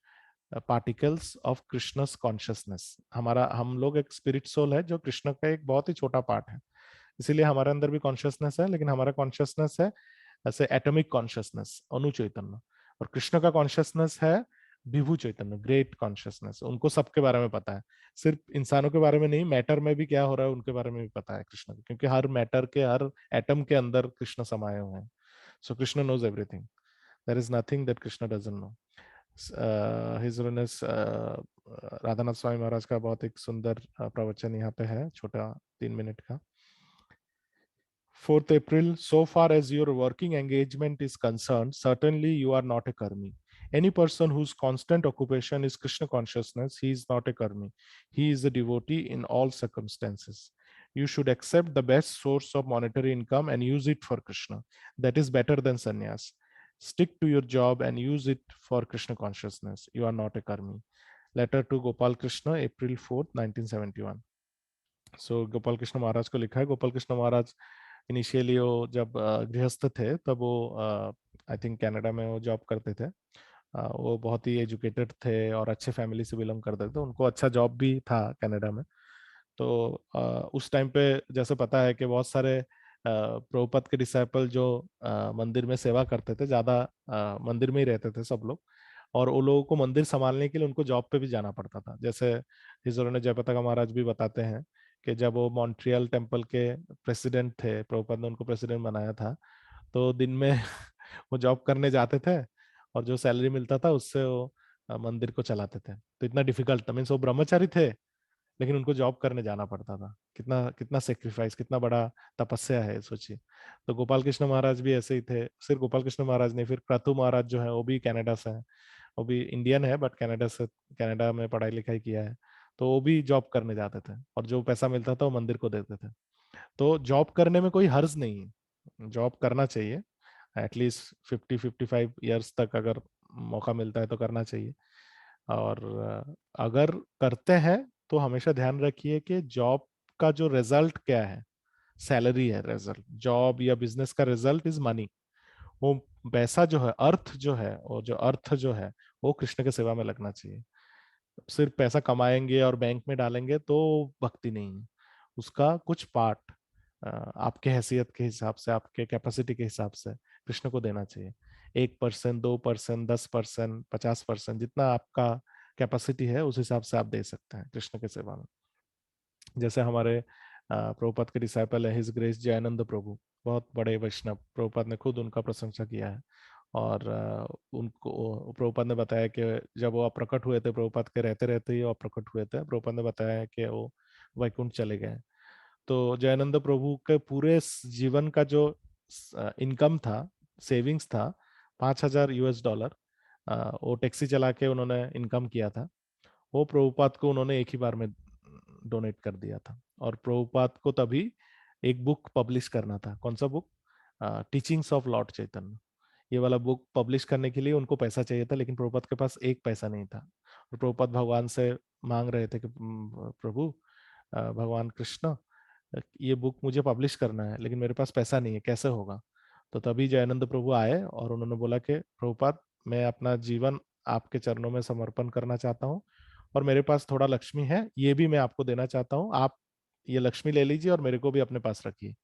particles of Krishna's consciousness. हम लोग एक स्पिरिट सोल है जो कृष्ण का एक बहुत ही छोटा पार्ट है। इसीलिए हमारे अंदर भी कॉन्शियसनेस है, लेकिन हमारा कॉन्शियसनेस है ऐसे एटॉमिक कॉन्शियसनेस, अणु चैतन्य। और कृष्ण का कॉन्शियसनेस है विभू चैतन्य, ग्रेट कॉन्शियसनेस। उनको सबके बारे में पता है, सिर्फ इंसानों के बारे में नहीं, मैटर में भी क्या हो रहा है उनके बारे में भी पता है कृष्ण को, क्योंकि हर मैटर के, हर एटम के अंदर कृष्ण समाये हुए हैं। So Krishna knows everything, there is nothing that Krishna doesn't know. His holiness Radhanath Swami Maharaj का बहुत एक सुंदर प्रवचन यहाँ पे है, छोटा 3 मिनट का। 4 April, so far as your working engagement is concerned, certainly you are not a karmi. Any person whose constant occupation is Krishna consciousness, he is not a karmi. He is a devotee in all circumstances. You should accept the best source of monetary income and use it for Krishna. That is better than sannyas. Stick to your job and use it for Krishna consciousness. You are not a karmi. Letter to Gopal Krishna, April 4th, 1971. सो गोपाल कृष्ण महाराज को लिखा है। गोपाल कृष्ण महाराज initially वो जब गृहस्थ थे तब वो I think Canada में वो जॉब करते थे। वो बहुत ही एजुकेटेड थे और अच्छे फैमिली से बिलोंग करते थे, उनको अच्छा जॉब भी था कनाडा में। तो उस टाइम पे जैसे पता है कि बहुत सारे प्रभुपाद के डिसाइपल जो मंदिर में सेवा करते थे, ज्यादा मंदिर में ही रहते थे सब लोग, और वो लोगों को मंदिर संभालने के लिए उनको जॉब पे भी जाना पड़ता था। जैसे हिज होलीनेस जयपताका महाराज भी बताते हैं कि जब वो मॉन्ट्रियल टेम्पल के प्रेसिडेंट थे, प्रभुपाद ने उनको प्रेसिडेंट बनाया था, तो दिन में वो जॉब करने जाते थे और जो सैलरी मिलता था उससे वो मंदिर को चलाते थे। तो इतना डिफिकल्ट था, मीन्स वो ब्रह्मचारी थे लेकिन उनको जॉब करने जाना पड़ता था। कितना कितना सेक्रीफाइस, कितना बड़ा तपस्या है, सोचिए। तो गोपाल कृष्ण महाराज भी ऐसे ही थे। सिर्फ गोपाल कृष्ण महाराज नहीं, फिर क्रतु महाराज जो है वो भी कनाडा से है, वो भी इंडियन है बट कनाडा में पढ़ाई लिखाई किया है। तो वो भी जॉब करने जाते थे और जो पैसा मिलता था वो मंदिर को देते थे। तो जॉब करने में कोई हर्ज नहीं है, जॉब करना चाहिए एटलीस्ट 50-55 ईयर्स तक। अगर मौका मिलता है तो करना चाहिए। और अगर करते हैं तो हमेशा ध्यान रखिए कि जॉब का जो रिजल्ट क्या है, सैलरी है रिजल्ट, जॉब या बिजनेस का रिजल्ट इज मनी। वो पैसा जो है, अर्थ जो है, और जो अर्थ जो है वो कृष्ण की सेवा में लगना चाहिए। सिर्फ पैसा कमाएंगे और बैंक में डालेंगे तो भक्ति नहीं है। उसका कुछ पार्ट आपके हैसियत के हिसाब से, आपके कैपेसिटी के हिसाब से कृष्ण को देना चाहिए। 1%, 2%, 10%, 50%, जितना आपका कैपेसिटी है उस हिसाब से आप दे सकते हैं कृष्ण की सेवा में। जैसे हमारे प्रभुपाद के डिसाइपल है हिज ग्रेस जयानंद प्रभु, बहुत बड़े वैष्णव, प्रभुपाद ने खुद उनका प्रशंसा किया है। और उनको प्रभुपाद ने बताया कि जब वो प्रकट हुए थे, प्रभुपाद के रहते रहते ही वो प्रकट हुए थे, प्रभुपाद ने बताया कि वो वैकुंठ चले गए। तो जयानंद प्रभु के पूरे जीवन का जो इनकम था, सेविंग्स था, $5,000, वो टैक्सी चला के उन्होंने इनकम किया था। वो प्रभुपाद को उन्होंने एक ही बार में डोनेट कर दिया था। और प्रभुपाद को तभी एक बुक पब्लिश करना था। कौन सा बुक? टीचिंग्स ऑफ लॉर्ड चैतन्य। ये वाला बुक पब्लिश करने के लिए उनको पैसा चाहिए था, लेकिन प्रभुपाद के पास एक पैसा नहीं था। और प्रभुपाद भगवान से मांग रहे थे कि प्रभु, भगवान कृष्ण, ये बुक मुझे पब्लिश करना है लेकिन मेरे पास पैसा नहीं है, कैसे होगा? तो तभी जयानंद प्रभु आए और उन्होंने बोला कि प्रभुपाद, मैं अपना जीवन आपके चरणों में समर्पण करना चाहता हूँ, और मेरे पास थोड़ा लक्ष्मी है, ये भी मैं आपको देना चाहता हूँ। आप ये लक्ष्मी ले लीजिए और मेरे को भी अपने पास रखिए।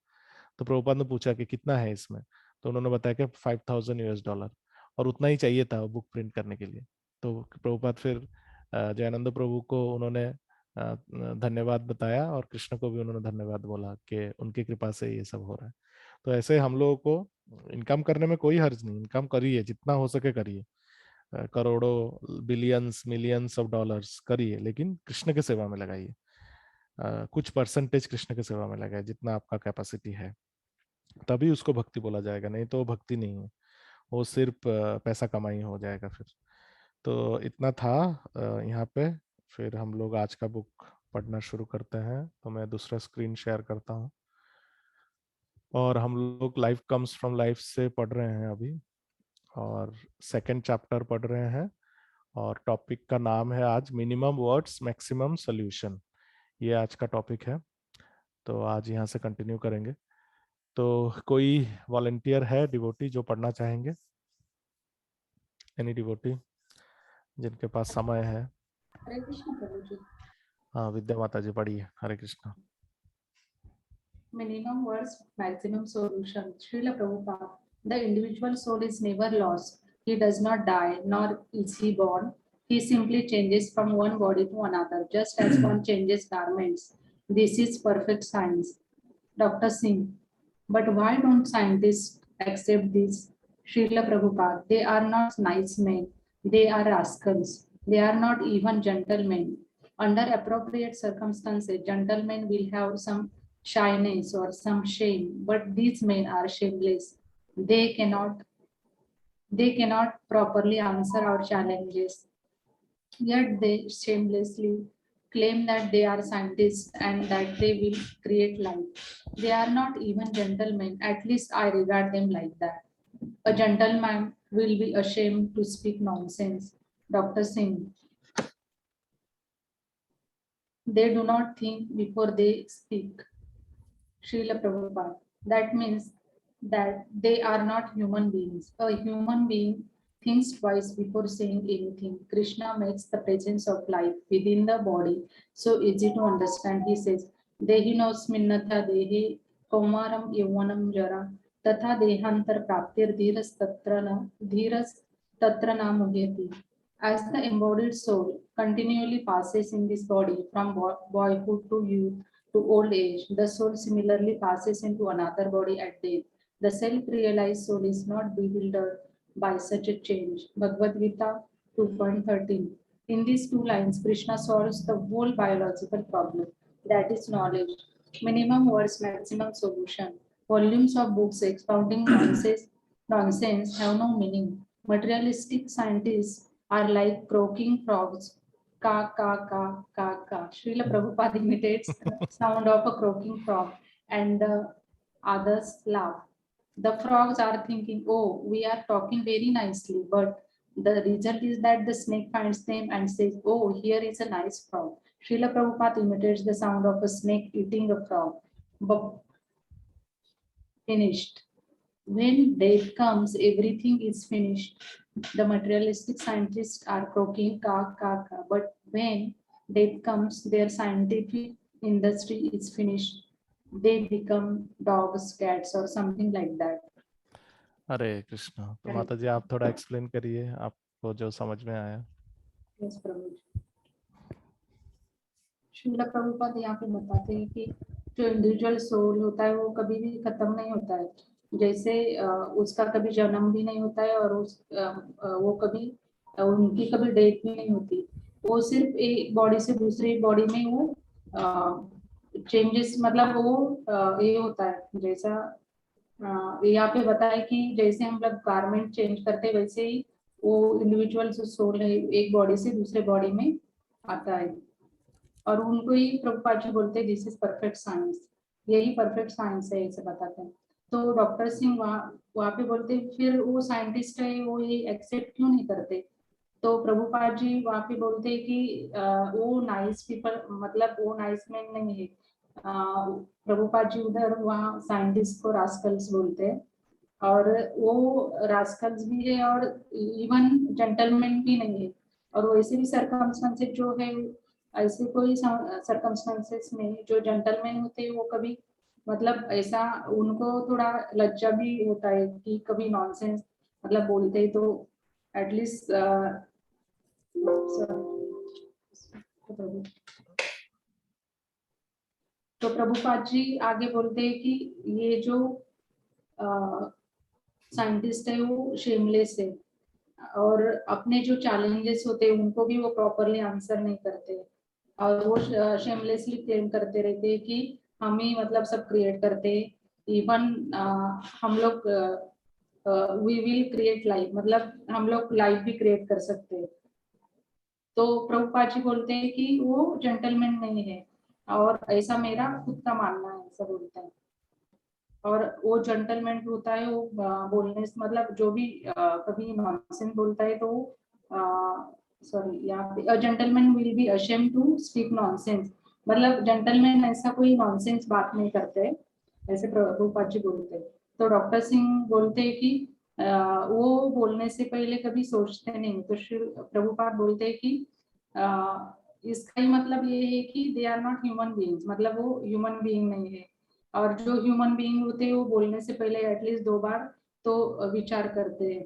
तो प्रभुपाद ने पूछा कि कितना है इसमें? तो उन्होंने बताया कि $5,000, और उतना ही चाहिए था बुक प्रिंट करने के लिए। तो प्रभुपाद फिर जयानंद प्रभु को उन्होंने धन्यवाद बताया, और कृष्ण को भी उन्होंने धन्यवाद बोला कि उनकी कृपा से ये सब हो रहा है। तो ऐसे हम लोगों को इनकम करने में कोई हर्ज नहीं, इनकम करिए, जितना हो सके करिए, करोड़ों, बिलियंस, मिलियंस ऑफ डॉलर्स करिए, लेकिन कृष्ण की सेवा में लगाइए। कुछ परसेंटेज कृष्ण की सेवा में लगाइए, जितना आपका कैपेसिटी है, तभी उसको भक्ति बोला जाएगा, नहीं तो भक्ति नहीं है, वो सिर्फ पैसा कमाई हो जाएगा फिर। तो इतना था यहाँ पे। फिर हम लोग आज का बुक पढ़ना शुरू करते हैं। तो मैं दूसरा स्क्रीन शेयर करता हूँ, और हम लोग लाइफ कम्स फ्रॉम लाइफ से पढ़ रहे हैं अभी, और सेकंड चैप्टर पढ़ रहे हैं। और टॉपिक का नाम है आज मिनिमम वर्ड्स मैक्सिमम सोल्यूशन। ये आज का टॉपिक है, तो आज यहाँ से कंटिन्यू करेंगे। तो कोई वॉलंटियर है, डिवोटी, जो पढ़ना चाहेंगे? एनी डिवोटी जिनके पास समय है? हरे कृष्ण प्रभु जी। हाँ, विद्या माता जी पढ़िए। हरे Krishna. Minimum words, maximum solution. Srila Prabhupada. The individual soul is never lost. He does not die, nor is he born. He simply changes from one body to another, just as one changes garments. This is perfect science. Dr. Singh. But why don't scientists accept this? Srila Prabhupada. They are not nice men. They are rascals. They are not even gentlemen. Under appropriate circumstances, gentlemen will have some shyness or some shame, but these men are shameless. They cannot they cannot properly answer our challenges. Yet they shamelessly claim that they are scientists and that they will create life. They are not even gentlemen, at least I regard them like that. A gentleman will be ashamed to speak nonsense. Dr. Singh, they do not think before they speak. Srila Prabhupada. That means that they are not human beings. A human being thinks twice before saying anything. Krishna makes the presence of life within the body so easy to understand. He says, Dehinosminnatha dehi kaumaram yavanam jara tatha dehantar praptir dhiras tatra na muhyati. As the embodied soul continually passes in this body from boyhood to youth, to old age, the soul similarly passes into another body at death. The self-realized soul is not bewildered by such a change. Bhagavad Gita 2.13. In these two lines, Krishna solves the whole biological problem, that is knowledge. Minimum words, maximum solution. Volumes of books expounding nonsense have no meaning. Materialistic scientists are like croaking frogs. Ka ka ka ka ka. Srila Prabhupada imitates the sound of a croaking frog, and the others laugh. The frogs are thinking, oh, we are talking very nicely, but The result is that the snake finds them and says, "Oh, here is a nice frog." Srila Prabhupada imitates the sound of a snake eating a frog. But finished. When death comes, everything is finished. The materialistic scientists are croaking ka ka ka. But when death comes, their scientific industry is finished. They become dogs, cats, or something like that. हरे कृष्णा। तो हरे माता जी आप थोड़ा explain करिए आपको जो समझ में आया। Yes, प्रभु। श्रील प्रभुपाद यहाँ पे बताते हैं कि जो इंडिविजुअल सोल होता है वो कभी भी खत्म नहीं होता है। जैसे उसका कभी जन्म भी नहीं होता है और वो कभी उनकी कभी डेथ भी नहीं होती। वो सिर्फ एक बॉडी से दूसरी बॉडी में वो चेंजेस मतलब वो ये होता है। जैसा यहाँ पे बताया कि जैसे हम लोग गारमेंट चेंज करते हैं वैसे ही वो इंडिविजुअल जो सोल है एक बॉडी से दूसरे बॉडी में आता है। और उनको ही प्रभुपाद जी बोलते हैं दिस इज परफेक्ट साइंस, यही परफेक्ट साइंस है ऐसे बताते हैं। तो डॉक्टर सिंह वहाँ पे बोलते फिर वो साइंटिस्ट है वो ये एक्सेप्ट क्यों नहीं करते। तो प्रभुपाद जी वहाँ पे बोलते हैं कि वो नाइस पीपल मतलब वो नाइस मैन नहीं है। प्रभुपाद जी उधर वहाँ साइंटिस्ट को रास्कल्स बोलते हैं और वो रास्कल्स भी है और इवन जेंटलमैन भी नहीं है। और वैसे भी सर्कमस्टेंसेस जो है ऐसे कोई सर्कमस्टेंसेस में जो जेंटलमैन होते हैं वो कभी मतलब ऐसा उनको थोड़ा लज्जा भी होता है कि कभी नॉनसेंस मतलब बोलते हैं तो एटलीस्ट तो प्रभुपाद जी आगे बोलते हैं कि ये जो साइंटिस्ट है वो शेमलेस है और अपने जो चैलेंजेस होते हैं उनको भी वो प्रॉपरली आंसर नहीं करते और वो शेमलेसली क्लेम करते रहते हैं कि हम ही मतलब सब क्रिएट करते हैं। इवन हम लोग वी विल क्रिएट लाइफ मतलब हम लोग लाइफ भी क्रिएट कर सकते हैं। तो प्रभुपाद जी बोलते हैं कि वो जेंटलमैन नहीं है और ऐसा मेरा खुद का मानना है ऐसा बोलते हैं। और वो जेंटलमैन होता है वो बोलने से मतलब जो भी कभी नॉनसेंस बोलता है तो सॉरी यहाँ पे gentleman will be ashamed to speak nonsense मतलब जेंटलमैन ऐसा कोई नॉनसेंस बात नहीं करते ऐसे प्रभुपाद जी बोलते हैं। तो डॉक्टर सिंह बोलते हैं कि वो बोलने से पहले कभी सोचते नहीं। तो श्री प्रभुपाद बोलते हैं कि इसका ही मतलब ये है कि they are not human beings मतलब वो ह्यूमन बीइंग नहीं है। और जो ह्यूमन बीइंग होते हैं वो बोलने से पहले एटलीस्ट 2 बार तो विचार करते हैं।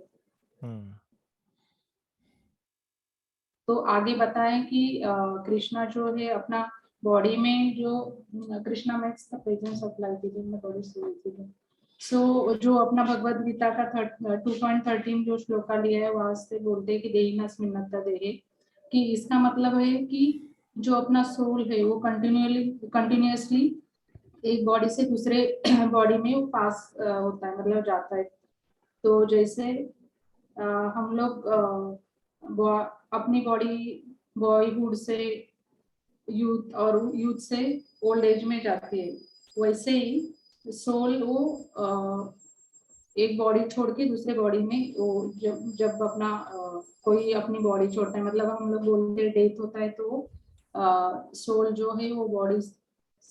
तो आगे बताएं कि कृष्णा जो है अपना बॉडी में जो Krishna makes the presence of life with in the body so जो अपना भगवद गीता का 2.13 जो श्लोका लिया है वहां से बोलते हैं कि देहिनस्मिन्नता देहे कि इसका मतलब है कि जो अपना सोल है वो कंटिन्यूअसली एक बॉडी से दूसरे बॉडी में वो पास होता है मतलब जाता है। तो जैसे हम लोग अपनी बॉडी बॉयहुड से यूथ और यूथ से ओल्ड एज में जाती है वैसे ही सोल वो एक बॉडी छोड़ के दूसरे बॉडी में वो जब अपना कोई अपनी बॉडी छोड़ता है मतलब हम लोग बोलते हैं डेथ होता है तो सोल जो है वो बॉडी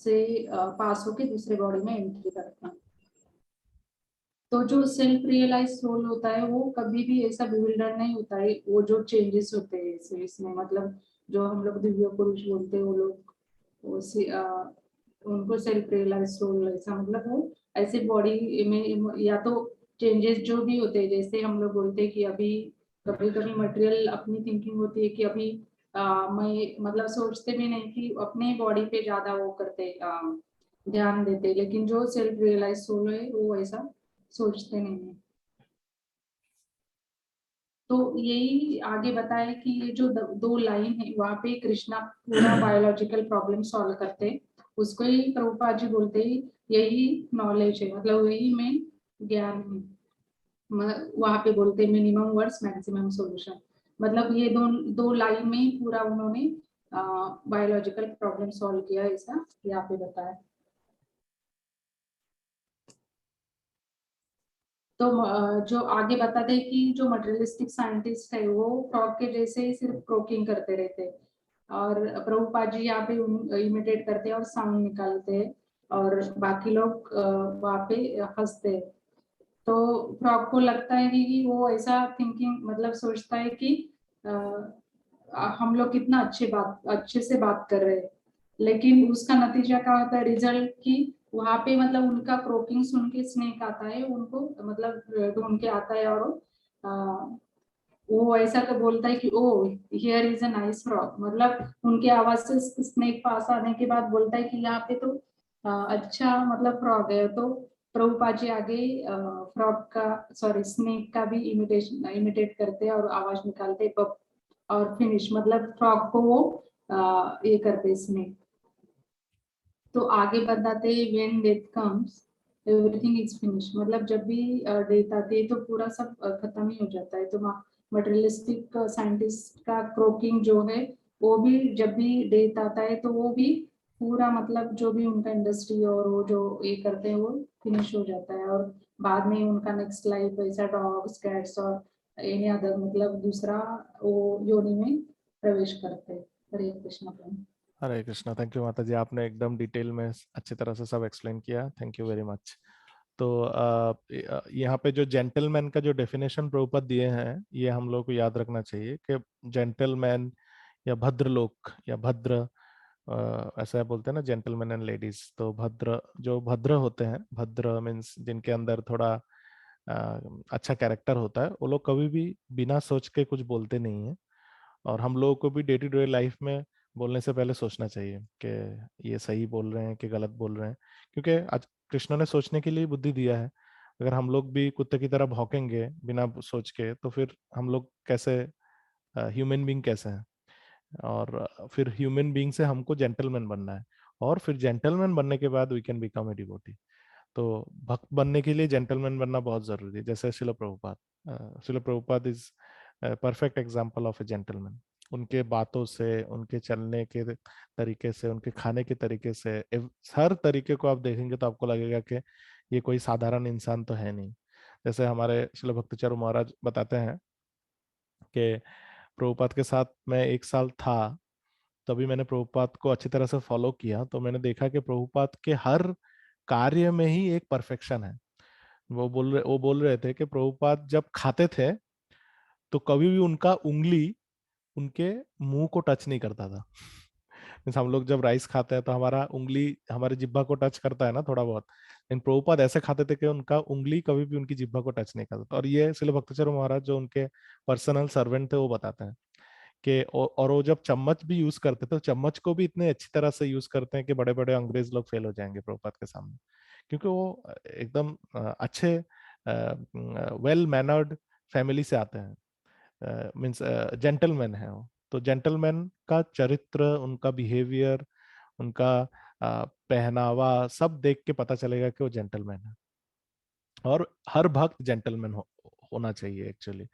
से पास होके दूसरे बॉडी में एंट्री करता है। तो जो सेल्फ रियलाइज सोल होता है वो कभी भी ऐसा बिविल्डर नहीं होता है। वो जो चेंजेस होते हैं इसमें मतलब जो हम लोग दिव्य पुरुष बोलते हैं वो लोग उनको सेल्फ रियलाइज सोल ऐसा मतलब वो ऐसे बॉडी में या तो चेंजेस जो भी होते हैं जैसे हम लोग बोलते हैं कि अभी कभी कभी मटेरियल अपनी थिंकिंग होती है कि अभी मैं मतलब सोचते भी नहीं कि अपने बॉडी पे ज्यादा वो करते ध्यान देते लेकिन जो सेल्फ रियलाइज सोल है वो ऐसा सोचते नहीं है। तो यही आगे बताया कि ये जो दो लाइन है वहां पे कृष्णा पूरा बायोलॉजिकल प्रॉब्लम सॉल्व करते हैं उसको ही प्रभुपाद जी बोलते हैं यही नॉलेज है मतलब यही में ज्ञान है। वहां पे बोलते हैं मिनिमम वर्ड्स मैक्सिमम सॉल्यूशन मतलब ये दो लाइन में ही पूरा उन्होंने बायोलॉजिकल प्रॉब्लम सॉल्व किया ऐसा यहाँ पे बताया। तो जो आगे बताते हैं कि जो मटेरियलिस्टिक साइंटिस्ट है वो फ्रॉग के जैसे ही सिर्फ क्रोकिंग करते रहते हैं, और प्रभुपाद जी यहाँ पे इमिटेट करते हैं और साउंड निकालते हैं, और बाकी लोग वहाँ पे हंसते हैं। तो फ्रॉग को लगता है कि वो ऐसा थिंकिंग मतलब सोचता है कि हम लोग कितना अच्छे से बात कर रहे हैं, लेकिन उसका नतीजा क्या होता है, रिजल्ट की वहां पे मतलब उनका क्रोकिंग सुन के स्नेक आता है, उनको मतलब ढूंढ के आता है, और वो ऐसा तो बोलता है कि oh here is a nice frog, मतलब उनके आवाज से स्नेक पास आने के बाद बोलता है कि यहाँ पे तो अच्छा मतलब फ्रॉग है। तो प्रभुपाद जी आगे फ्रॉग का सॉरी स्नेक का भी इमिटेट करते हैं और आवाज निकालते हैं, और फिनिश मतलब फ्रॉग को वो ये करते स्नेक। तो आगे बताते हैं when death comes everything is finish, मतलब जब भी डेथ आती है तो पूरा सब खत्म ही हो जाता है। तो मटेरियलिस्टिक साइंटिस्ट का क्रोकिंग जो है वो भी जब भी डेथ आता है तो वो भी पूरा मतलब जो भी उनका इंडस्ट्री और वो जो ये करते हैं वो फिनिश हो जाता है, और बाद में उनका नेक्स्ट लाइफ ऐसा डॉग्स कैट्स और एनी अदर मतलब दूसरा वो योनि में प्रवेश करते हैं। हरे कृष्ण प्रभु। हरे कृष्णा। थैंक यू माता जी, आपने एकदम डिटेल में अच्छी तरह से सब एक्सप्लेन किया, थैंक यू वेरी मच। तो यहाँ पे जो जेंटलमैन का जो डेफिनेशन प्रभुपद दिए हैं, ये हम लोग को याद रखना चाहिए कि जेंटलमैन या भद्र लोग या भद्र, ऐसा बोलते हैं ना जेंटलमैन एंड लेडीज, तो भद्र जो भद्र होते हैं, भद्र मीन्स जिनके अंदर थोड़ा अच्छा कैरेक्टर होता है, वो लोग कभी भी बिना सोच के कुछ बोलते नहीं है। और हम लोगों को भी डे टू डे लाइफ में बोलने से पहले सोचना चाहिए कि ये सही बोल रहे हैं कि गलत बोल रहे हैं, क्योंकि आज कृष्ण ने सोचने के लिए बुद्धि दिया है। अगर हम लोग भी कुत्ते की तरह भौंकेंगे बिना सोच के, तो फिर हम लोग कैसे ह्यूमन बीइंग कैसे हैं। और फिर ह्यूमन बीइंग से हमको जेंटलमैन बनना है, और फिर जेंटलमैन बनने के बाद we can become a devotee. तो भक्त बनने के लिए जेंटलमैन बनना बहुत जरूरी है, जैसे शिल प्रभुपाद। शिल Prabhupada is perfect example of A gentleman. उनके बातों से, उनके चलने के तरीके से, उनके खाने के तरीके से, हर तरीके को आप देखेंगे तो आपको लगेगा कि ये कोई साधारण इंसान तो है नहीं। जैसे हमारे शिल भक्तिचार्य महाराज बताते हैं कि प्रभुपाद के साथ मैं एक साल था, तभी मैंने प्रभुपाद को अच्छी तरह से फॉलो किया, तो मैंने देखा कि प्रभुपाद के हर कार्य में ही एक परफेक्शन है। वो बोल रहे थे कि प्रभुपाद जब खाते थे तो कभी भी उनका उंगली उनके मुंह को टच नहीं करता था। मीन्स हम लोग जब राइस खाते हैं तो हमारा उंगली हमारे जिब्बा को टच करता है ना थोड़ा बहुत, लेकिन प्रभुपाद ऐसे खाते थे कि उनका उंगली कभी भी उनकी जिब्बा को टच नहीं करता था। और ये श्रील भक्तिचरण महाराज जो उनके पर्सनल सर्वेंट थे वो बताते हैं कि और वो जब चम्मच भी यूज करते थे तो चम्मच को भी इतने अच्छी तरह से यूज करते हैं कि बड़े बड़े अंग्रेज लोग फेल हो जाएंगे प्रभुपाद के सामने, क्योंकि वो एकदम अच्छे वेल मैनर्ड फैमिली से आते हैं, मीन्स जेंटलमैन है वो। तो जेंटलमैन का चरित्र, उनका बिहेवियर, उनका पहनावा सब देख के पता चलेगा कि वो जेंटलमैन है। और हर भक्त जेंटलमैन होना चाहिए एक्चुअली,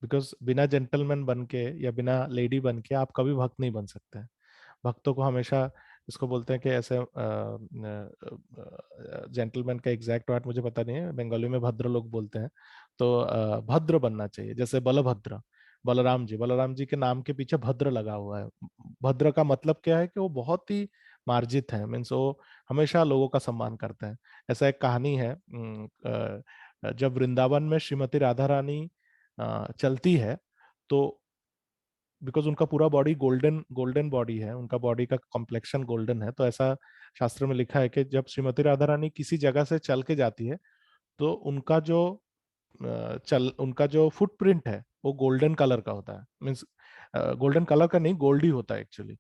बिकॉज बिना जेंटलमैन बन के या बिना लेडी बन के आप कभी भक्त नहीं बन सकते हैं। भक्तों को हमेशा, इसको बोलते हैं कि ऐसे जेंटलमैन का एग्जैक्ट वर्ड मुझे पता नहीं है, बंगाली में भद्र लोग बोलते हैं, तो भद्र बनना चाहिए। जैसे बलभद्र, बलराम जी के नाम के पीछे भद्र लगा हुआ है। भद्र का मतलब क्या है कि वो बहुत ही मार्जित है, मीन्स वो हमेशा लोगों का सम्मान करते हैं। ऐसा एक कहानी है, जब वृंदावन में श्रीमती राधा रानी चलती है, तो बिकॉज उनका पूरा बॉडी गोल्डन गोल्डन बॉडी है, उनका बॉडी का कॉम्प्लेक्शन गोल्डन है, तो ऐसा शास्त्र में लिखा है कि जब श्रीमती राधा रानी किसी जगह से चल के जाती है तो उनका जो फुटप्रिंट है वो गोल्डन कलर का होता है। मीन्स गोल्डन कलर का नहीं, गोल्डी होता है एक्चुअली।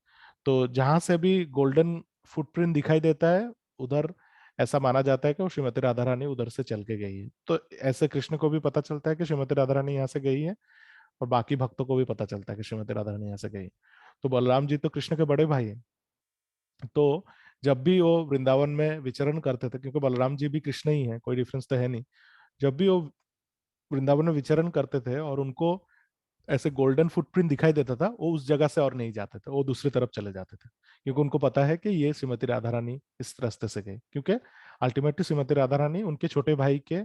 तो जहां से भी गोल्डन फुटप्रिंट दिखाई देता है, उधर ऐसा माना जाता है कि वो श्रीमती राधा रानी उधर से चल के गई है। तो ऐसे कृष्ण को भी पता चलता है कि श्रीमती राधा रानी यहाँ से गई है, और बाकी भक्तों को भी पता चलता है कि श्रीमती राधा रानी यहाँ से गई। तो बलराम जी तो कृष्ण के बड़े भाई हैं, तो जब भी वो वृंदावन में विचरण करते थे, क्योंकि बलराम जी भी कृष्ण ही है, कोई डिफरेंस तो है नहीं, जब भी वो वृंदावन में विचरण करते थे और उनको ऐसे गोल्डन फुटप्रिंट दिखाई देता था, वो उस जगह से और नहीं जाते थे, वो दूसरी तरफ चले जाते थे, क्योंकि उनको पता है कि ये श्रीमती राधा रानी इस रास्ते से गई, क्योंकि अल्टीमेटली श्रीमती राधा रानी उनके छोटे भाई के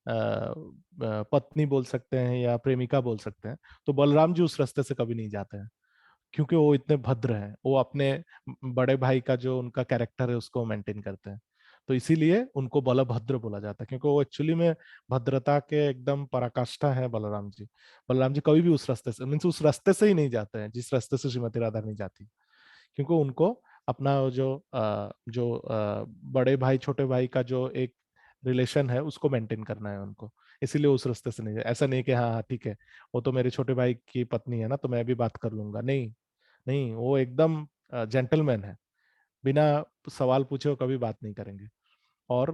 पत्नी बोल सकते हैं या प्रेमिका बोल सकते हैं, तो बलराम जी उस रास्ते से कभी नहीं जाते हैं, क्योंकि वो इतने भद्र हैं, वो अपने बड़े भाई का जो उनका कैरेक्टर है उसको मेंटेन करते हैं। तो इसीलिए उनको बलभद्र बोला जाता है, क्योंकि वो एक्चुअली में भद्रता के एकदम पराकाष्ठा है बलराम जी। बलराम जी कभी भी उस रास्ते से, मीन्स उस रास्ते से ही नहीं जाते हैं जिस रास्ते से श्रीमती राधा नहीं जाती, क्योंकि उनको अपना वो जो बड़े भाई छोटे भाई का जो एक रिलेशन है उसको मेंटेन करना है उनको। इसीलिए उस रास्ते से नहीं, ऐसा नहीं कि हाँ हाँ ठीक है, वो तो मेरे छोटे भाई की पत्नी है ना तो मैं भी बात कर लूंगा, नहीं। नहीं, वो एकदम जेंटलमैन है, बिना सवाल पूछे वो कभी बात नहीं करेंगे। और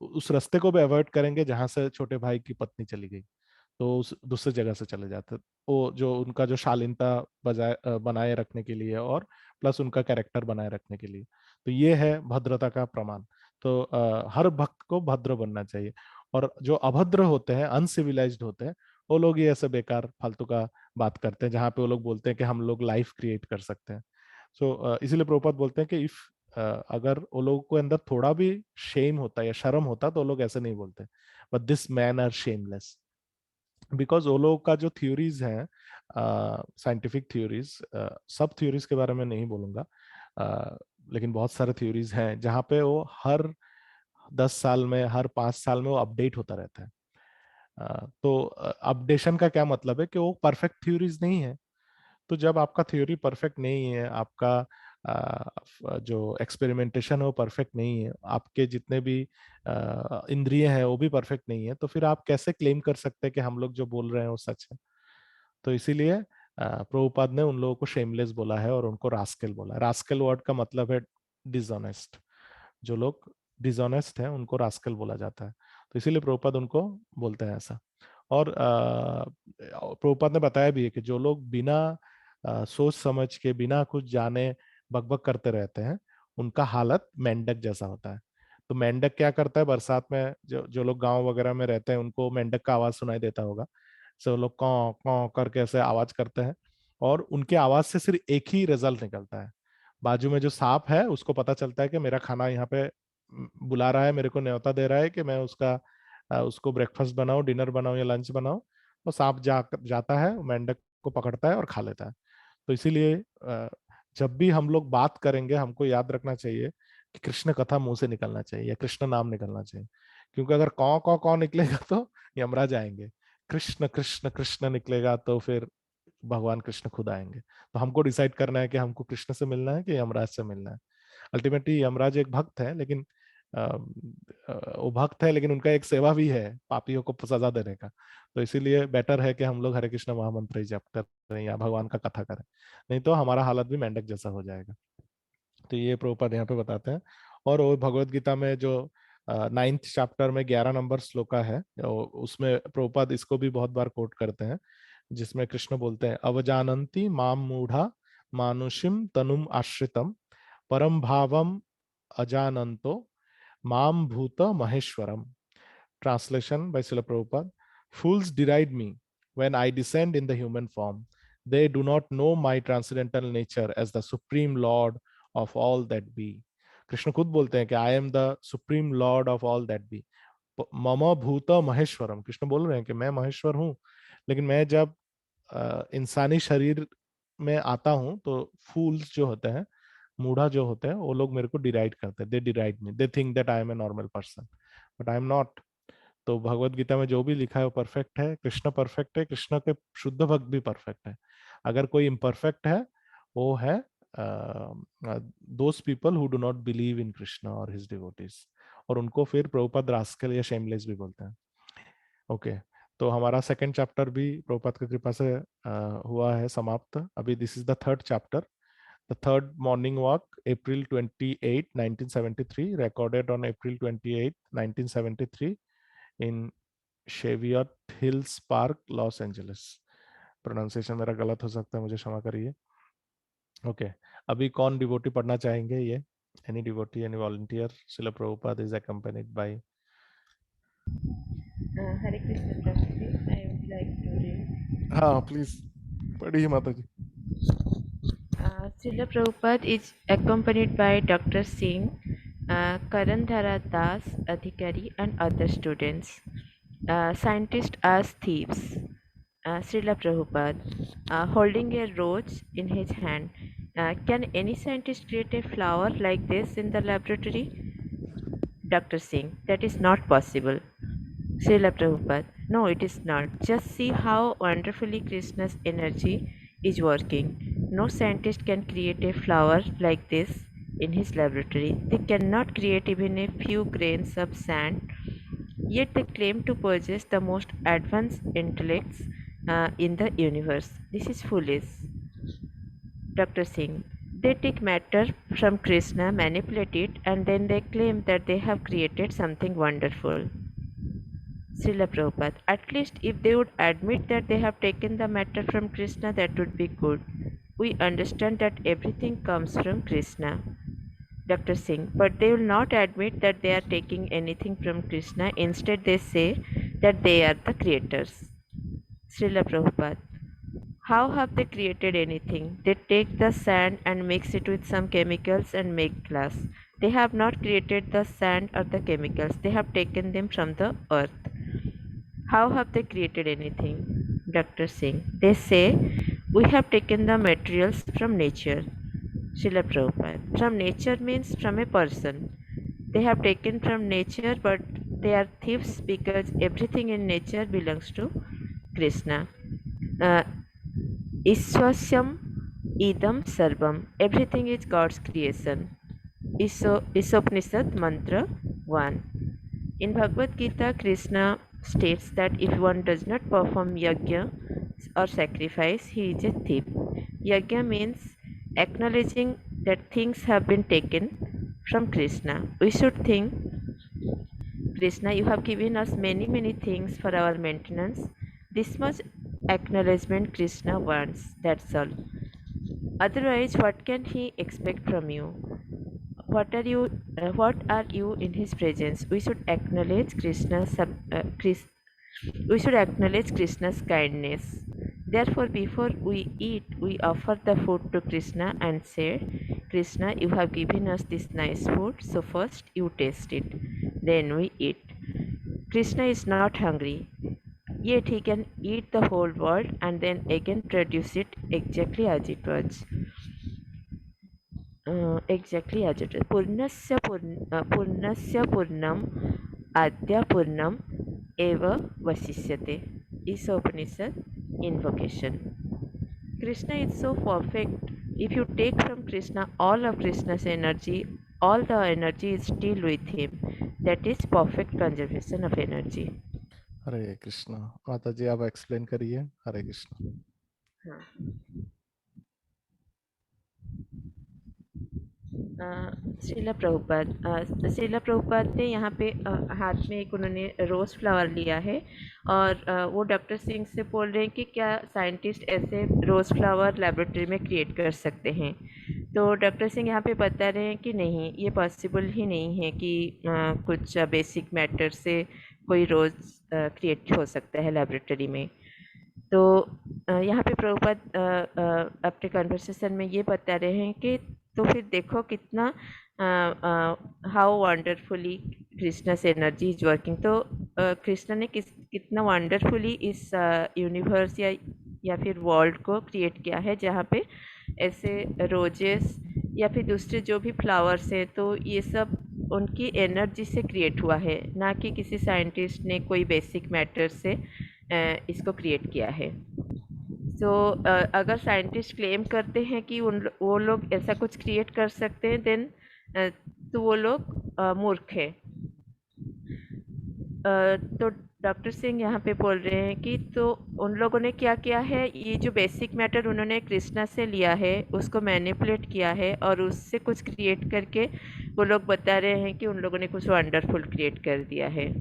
उस रास्ते को भी अवॉइड करेंगे जहां से छोटे भाई की पत्नी चली गई, तो उस दूसरे जगह से चले जाते। वो जो उनका जो शालीनता बजाय बनाए रखने के लिए, और प्लस उनका कैरेक्टर बनाए रखने के लिए, तो ये है भद्रता का प्रमाण। तो हर भक्त को भद्र बनना चाहिए। और जो अभद्र होते हैं, अनसिविलाइज्ड होते हैं, वो लोग ये ऐसे बेकार फालतू का बात करते हैं, जहाँ पे वो लोग बोलते हैं कि हम लोग लाइफ क्रिएट कर सकते हैं। सो इसीलिए प्रभुपाद बोलते हैं कि इफ अगर वो लोगों को अंदर थोड़ा भी शेम होता या शर्म होता तो वो लोग ऐसे नहीं बोलते, but this man are shameless. Because वो लोगों का जो थ्योरीज हैं, साइंटिफिक थ्योरीज, सब थ्योरीज के बारे में नहीं बोलूंगा, लेकिन बहुत सारे थ्योरीज हैं जहाँ पे वो हर 10 साल में, हर 5 साल में वो अपडेट होता रहता है। तो अपडेशन का क्या मतलब है कि वो परफेक्ट थ्योरीज नहीं है। तो जब आपका थ्योरी परफेक्ट नहीं है, आपका जो एक्सपेरिमेंटेशन है वो परफेक्ट नहीं है, आपके जितने भी इंद्रिय हैं वो भी परफेक्ट नहीं है, तो फिर आप कैसे क्लेम कर सकते हैं कि हम लोग जो बोल रहे हैं वो सच है। तो इसीलिए प्रभुपाद ने उन लोगों को शेमलेस बोला है और उनको रास्केल बोला है। रास्केल वर्ड का मतलब है डिसऑनेस्ट। जो लोग डिसऑनेस्ट हैं उनको रास्केल बोला जाता है, तो इसीलिए प्रभुपाद उनको बोलते हैं ऐसा। और प्रभुपाद ने बताया भी है कि जो लोग बिना सोच समझ के, बिना कुछ जाने बकबक करते रहते हैं, उनका हालत मेंढक जैसा होता है। तो मेंढक क्या करता है, बरसात में जो जो लोग गांव वगैरह में रहते हैं उनको मेंढक का आवाज सुनाई देता होगा। सब लोग कौ कौ करके ऐसे आवाज करते हैं, और उनके आवाज से सिर्फ एक ही रिजल्ट निकलता है। बाजू में जो सांप है उसको पता चलता है कि मेरा खाना यहाँ पे बुला रहा है, मेरे को न्योता दे रहा है कि मैं उसको ब्रेकफास्ट बनाऊं, डिनर बनाऊं या लंच बनाऊं। तो सांप जाता है, मेंढक को पकड़ता है और खा लेता है। तो इसीलिए जब भी हम लोग बात करेंगे हमको याद रखना चाहिए कि कृष्ण कथा मुंह से निकलना चाहिए या कृष्ण नाम निकलना चाहिए। क्योंकि अगर कौ निकलेगा तो यमराज आएंगे, कृष्ण कृष्ण कृष्ण निकलेगा तो फिर भगवान कृष्ण खुद आएंगे। तो हमको डिसाइड करना है कि हमको कृष्ण से मिलना है कि यमराज से मिलना है। अल्टीमेटली यमराज एक भक्त है, लेकिन वो भक्त है लेकिन उनका एक सेवा भी है पापियों को सजा देने का। तो इसीलिए बेटर है कि हम लोग हरे कृष्ण महामंत्र ही जप करें या भगवान का कथा करें, नहीं तो हमारा हालत भी मेंढक जैसा हो जाएगा। तो ये प्रभुपाद यहाँ पे बताते हैं। और वो भगवत गीता में जो 9th चैप्टर में 11 नंबर श्लोका है, उसमें प्रभुपाद इसको भी बहुत बार कोट करते हैं, जिसमें कृष्ण बोलते हैं, अवजानन्ति माम मूढ़ा मानुषिम तनुम आश्रितम परम भावम अजानन्तो माम भूत Maheshwaram. Translation by Srila Prabhupada. Fools deride me when I descend in the human form. They do not know my transcendental nature as the supreme lord of all that be. Krishna खुद बोलते हैं कि I am the supreme lord of all that be, मम भूत महेश्वरम। कृष्ण बोल रहे हैं कि मैं महेश्वर हूँ, लेकिन मैं जब इंसानी शरीर में आता हूँ तो फूल्स जो होते हैं, मूढ़ा जो होते हैं, वो लोग मेरे को डिराइड करते हैं, they deride me, they think that I am a normal person, but I am not. तो भगवत गीता में जो भी लिखा है वो परफेक्ट है, कृष्ण परफेक्ट है, कृष्ण के शुद्ध भक्त भी परफेक्ट है। अगर कोई इम्परफेक्ट है, वो है those people who do not believe in Krishna और हिज डिवोटीज, और उनको फिर प्रभुपद रास्कल या शेमलेस भी बोलते हैं। ओके, तो हमारा सेकंड चैप्टर भी प्रभुपद की कृपा से हुआ है समाप्त। अभी this is the third chapter, the third morning walk, April 28, 1973, recorded on April 28, 1973 in Cheviot Hills Park, Los Angeles. Pronunciation मेरा गलत हो सकता है, मुझे क्षमा करिए। ओके, अभी कौन डिवोटी पढ़ना चाहेंगे ये? Any devotee, any volunteer? Srila Prabhupada is accompanied by. Hare Krishna Prabhuji, I would like to read. हाँ प्लीज पढ़िए माता जी। Srila Prabhupada is accompanied by Dr. Singh, Karandhara Das Adhikari, and other students. Scientists as thieves. Srila Prabhupada, holding a rose in his hand. Can any scientist create a flower like this in the laboratory? Dr. Singh, that is not possible. Srila Prabhupada, no, it is not. Just see how wonderfully Krishna's energy is working. No scientist can create a flower like this in his laboratory. They cannot create even a few grains of sand, yet they claim to possess the most advanced intellects in the universe. This is foolish. Dr. Singh, they take matter from Krishna, manipulate it, and then they claim that they have created something wonderful. Srila Prabhupada, at least if they would admit that they have taken the matter from Krishna, that would be good. We understand that everything comes from Krishna. Dr. Singh, but they will not admit that they are taking anything from Krishna. Instead, they say that they are the creators. Srila Prabhupada, how have they created anything? They take the sand and mix it with some chemicals and make glass. They have not created the sand or the chemicals. They have taken them from the earth. How have they created anything? Dr. Singh, they say, we have taken the materials from nature. Srila Prabhupada, from nature means from a person. They have taken from nature, but they are thieves because everything in nature belongs to Krishna. Uh, Iswasyam idam sarvam. Everything is God's creation. Isopnisad mantra 1. In Bhagavad Gita, Krishna states that if one does not perform yajna or sacrifice, he is a thief. Yajna means acknowledging that things have been taken from Krishna. We should think, Krishna, you have given us many things for our maintenance. This much acknowledgement Krishna wants, that's all. Otherwise, what can he expect from you? What are you in his presence? We should acknowledge we should acknowledge Krishna's kindness. Therefore, before we eat, we offer the food to Krishna and say, Krishna, you have given us this nice food, so first you taste it, then we eat. Krishna is not hungry, yet he can eat the whole world and then again produce it exactly as it was. Exactly as it is. Purnasya purnam adya purnam eva vasishyate. Isopnisad invocation. Krishna is so perfect. If you take from Krishna all of Krishna's energy, all the energy is still with him. That is perfect conservation of energy. हरे कृष्णा। माता जी आप explain करिए। हरे कृष्णा। हाँ। श्रीला प्रभुपाद ने यहाँ पे हाथ में एक उन्होंने रोज़ फ्लावर लिया है और वो डॉक्टर सिंह से बोल रहे हैं कि क्या साइंटिस्ट ऐसे रोज़ फ्लावर लेबोरेटरी में क्रिएट कर सकते हैं। तो डॉक्टर सिंह यहाँ पे बता रहे हैं कि नहीं, ये पॉसिबल ही नहीं है कि कुछ बेसिक मैटर से कोई रोज़ क्रिएट हो सकता है लेबोरेटरी में। तो यहाँ पे प्रभुपाद अपने कन्वर्सेशन में ये बता रहे हैं कि तो फिर देखो कितना how wonderfully Krishna's energy is working. तो कृष्णा ने कितना वंडरफुली इस यूनिवर्स या फिर वर्ल्ड को क्रिएट किया है, जहाँ पे ऐसे रोजेस या फिर दूसरे जो भी फ्लावर्स हैं, तो ये सब उनकी एनर्जी से क्रिएट हुआ है, ना कि किसी साइंटिस्ट ने कोई बेसिक मैटर से इसको क्रिएट किया है। तो अगर साइंटिस्ट क्लेम करते हैं कि वो लोग ऐसा कुछ क्रिएट कर सकते हैं, देन तो वो लोग मूर्ख है। तो डॉक्टर सिंह यहाँ पे बोल रहे हैं कि तो उन लोगों ने क्या किया है, ये जो बेसिक मैटर उन्होंने कृष्णा से लिया है उसको मैनिपुलेट किया है और उससे कुछ क्रिएट करके वो लोग बता रहे हैं कि उन लोगों ने कुछ वंडरफुल क्रिएट कर दिया है।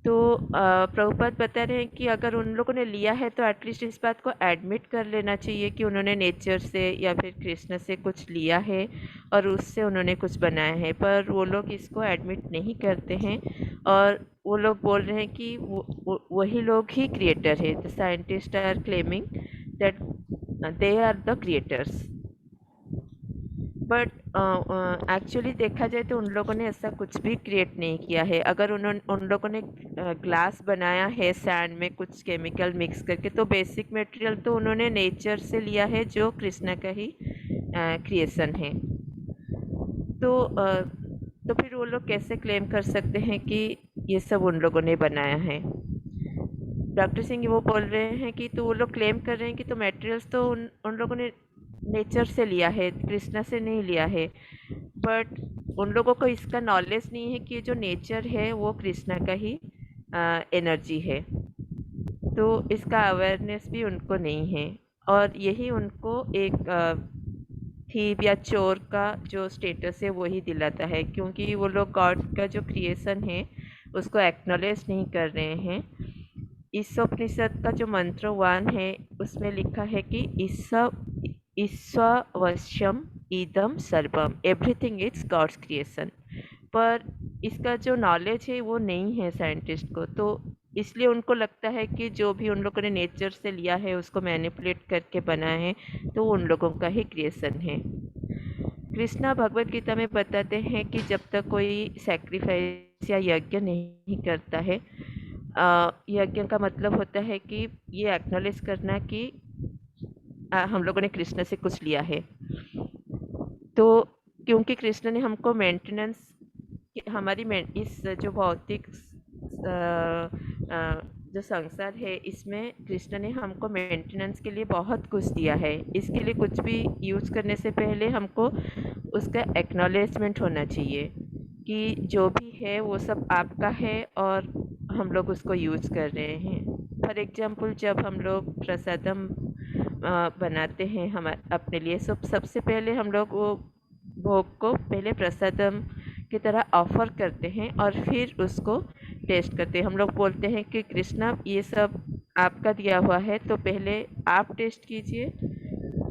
तो प्रभुपाद बता रहे हैं कि अगर उन लोगों ने लिया है तो एटलीस्ट इस बात को एडमिट कर लेना चाहिए कि उन्होंने नेचर से या फिर कृष्ण से कुछ लिया है और उससे उन्होंने कुछ बनाया है, पर वो लोग इसको एडमिट नहीं करते हैं और वो लोग बोल रहे हैं कि वही लोग ही क्रिएटर है। The scientists are claiming that they are the creators, but actually देखा जाए तो उन लोगों ने ऐसा कुछ भी क्रिएट नहीं किया है। अगर उन लोगों ने ग्लास बनाया है सैंड में कुछ केमिकल मिक्स करके, तो बेसिक मटेरियल तो उन्होंने नेचर से लिया है, जो कृष्णा का ही क्रिएशन है। तो फिर वो लोग कैसे क्लेम कर सकते हैं कि ये सब उन लोगों ने बनाया है? डॉक्टर सिंह वो बोल रहे हैं कि तो वो लोग क्लेम कर रहे हैं कि तो मटेरियल्स तो उन लोगों ने नेचर से लिया है, कृष्णा से नहीं लिया है। बट उन लोगों को इसका नॉलेज नहीं है कि जो नेचर है वो कृष्णा का ही एनर्जी है। तो इसका अवेयरनेस भी उनको नहीं है, और यही उनको एक थीव या चोर का जो स्टेटस है वही दिलाता है, क्योंकि वो लोग गॉड का जो क्रिएशन है उसको एक्नॉलेज नहीं कर रहे हैं। ईशोपनिषद का जो मंत्र 1 है उसमें लिखा है कि ईश्ववश्यम इदम सर्वम, एवरीथिंग इज गॉड्स क्रिएशन। पर इसका जो नॉलेज है वो नहीं है साइंटिस्ट को, तो इसलिए उनको लगता है कि जो भी उन लोगों ने नेचर से लिया है उसको मैनिपुलेट करके बनाया है, तो वो उन लोगों का ही क्रिएशन है। कृष्णा भगवत गीता में बताते हैं कि जब तक कोई सैक्रिफाइस या यज्ञ नहीं करता है, यज्ञ का मतलब होता है कि ये एक्नॉलेज करना कि हम लोगों ने कृष्ण से कुछ लिया है। तो क्योंकि कृष्ण ने हमको मेंटेनेंस, हमारी इस जो भौतिक जो संसार है इसमें कृष्ण ने हमको मेंटेनेंस के लिए बहुत कुछ दिया है। इसके लिए कुछ भी यूज़ करने से पहले हमको उसका एक्नॉलेजमेंट होना चाहिए कि जो भी है वो सब आपका है और हम लोग उसको यूज़ कर रहे हैं। फॉर एग्जांपल, जब हम लोग प्रसादम बनाते हैं हम अपने लिए, सबसे पहले हम लोग वो भोग को पहले प्रसादम की तरह ऑफर करते हैं और फिर उसको टेस्ट करते हैं। हम लोग बोलते हैं कि कृष्णा ये सब आपका दिया हुआ है, तो पहले आप टेस्ट कीजिए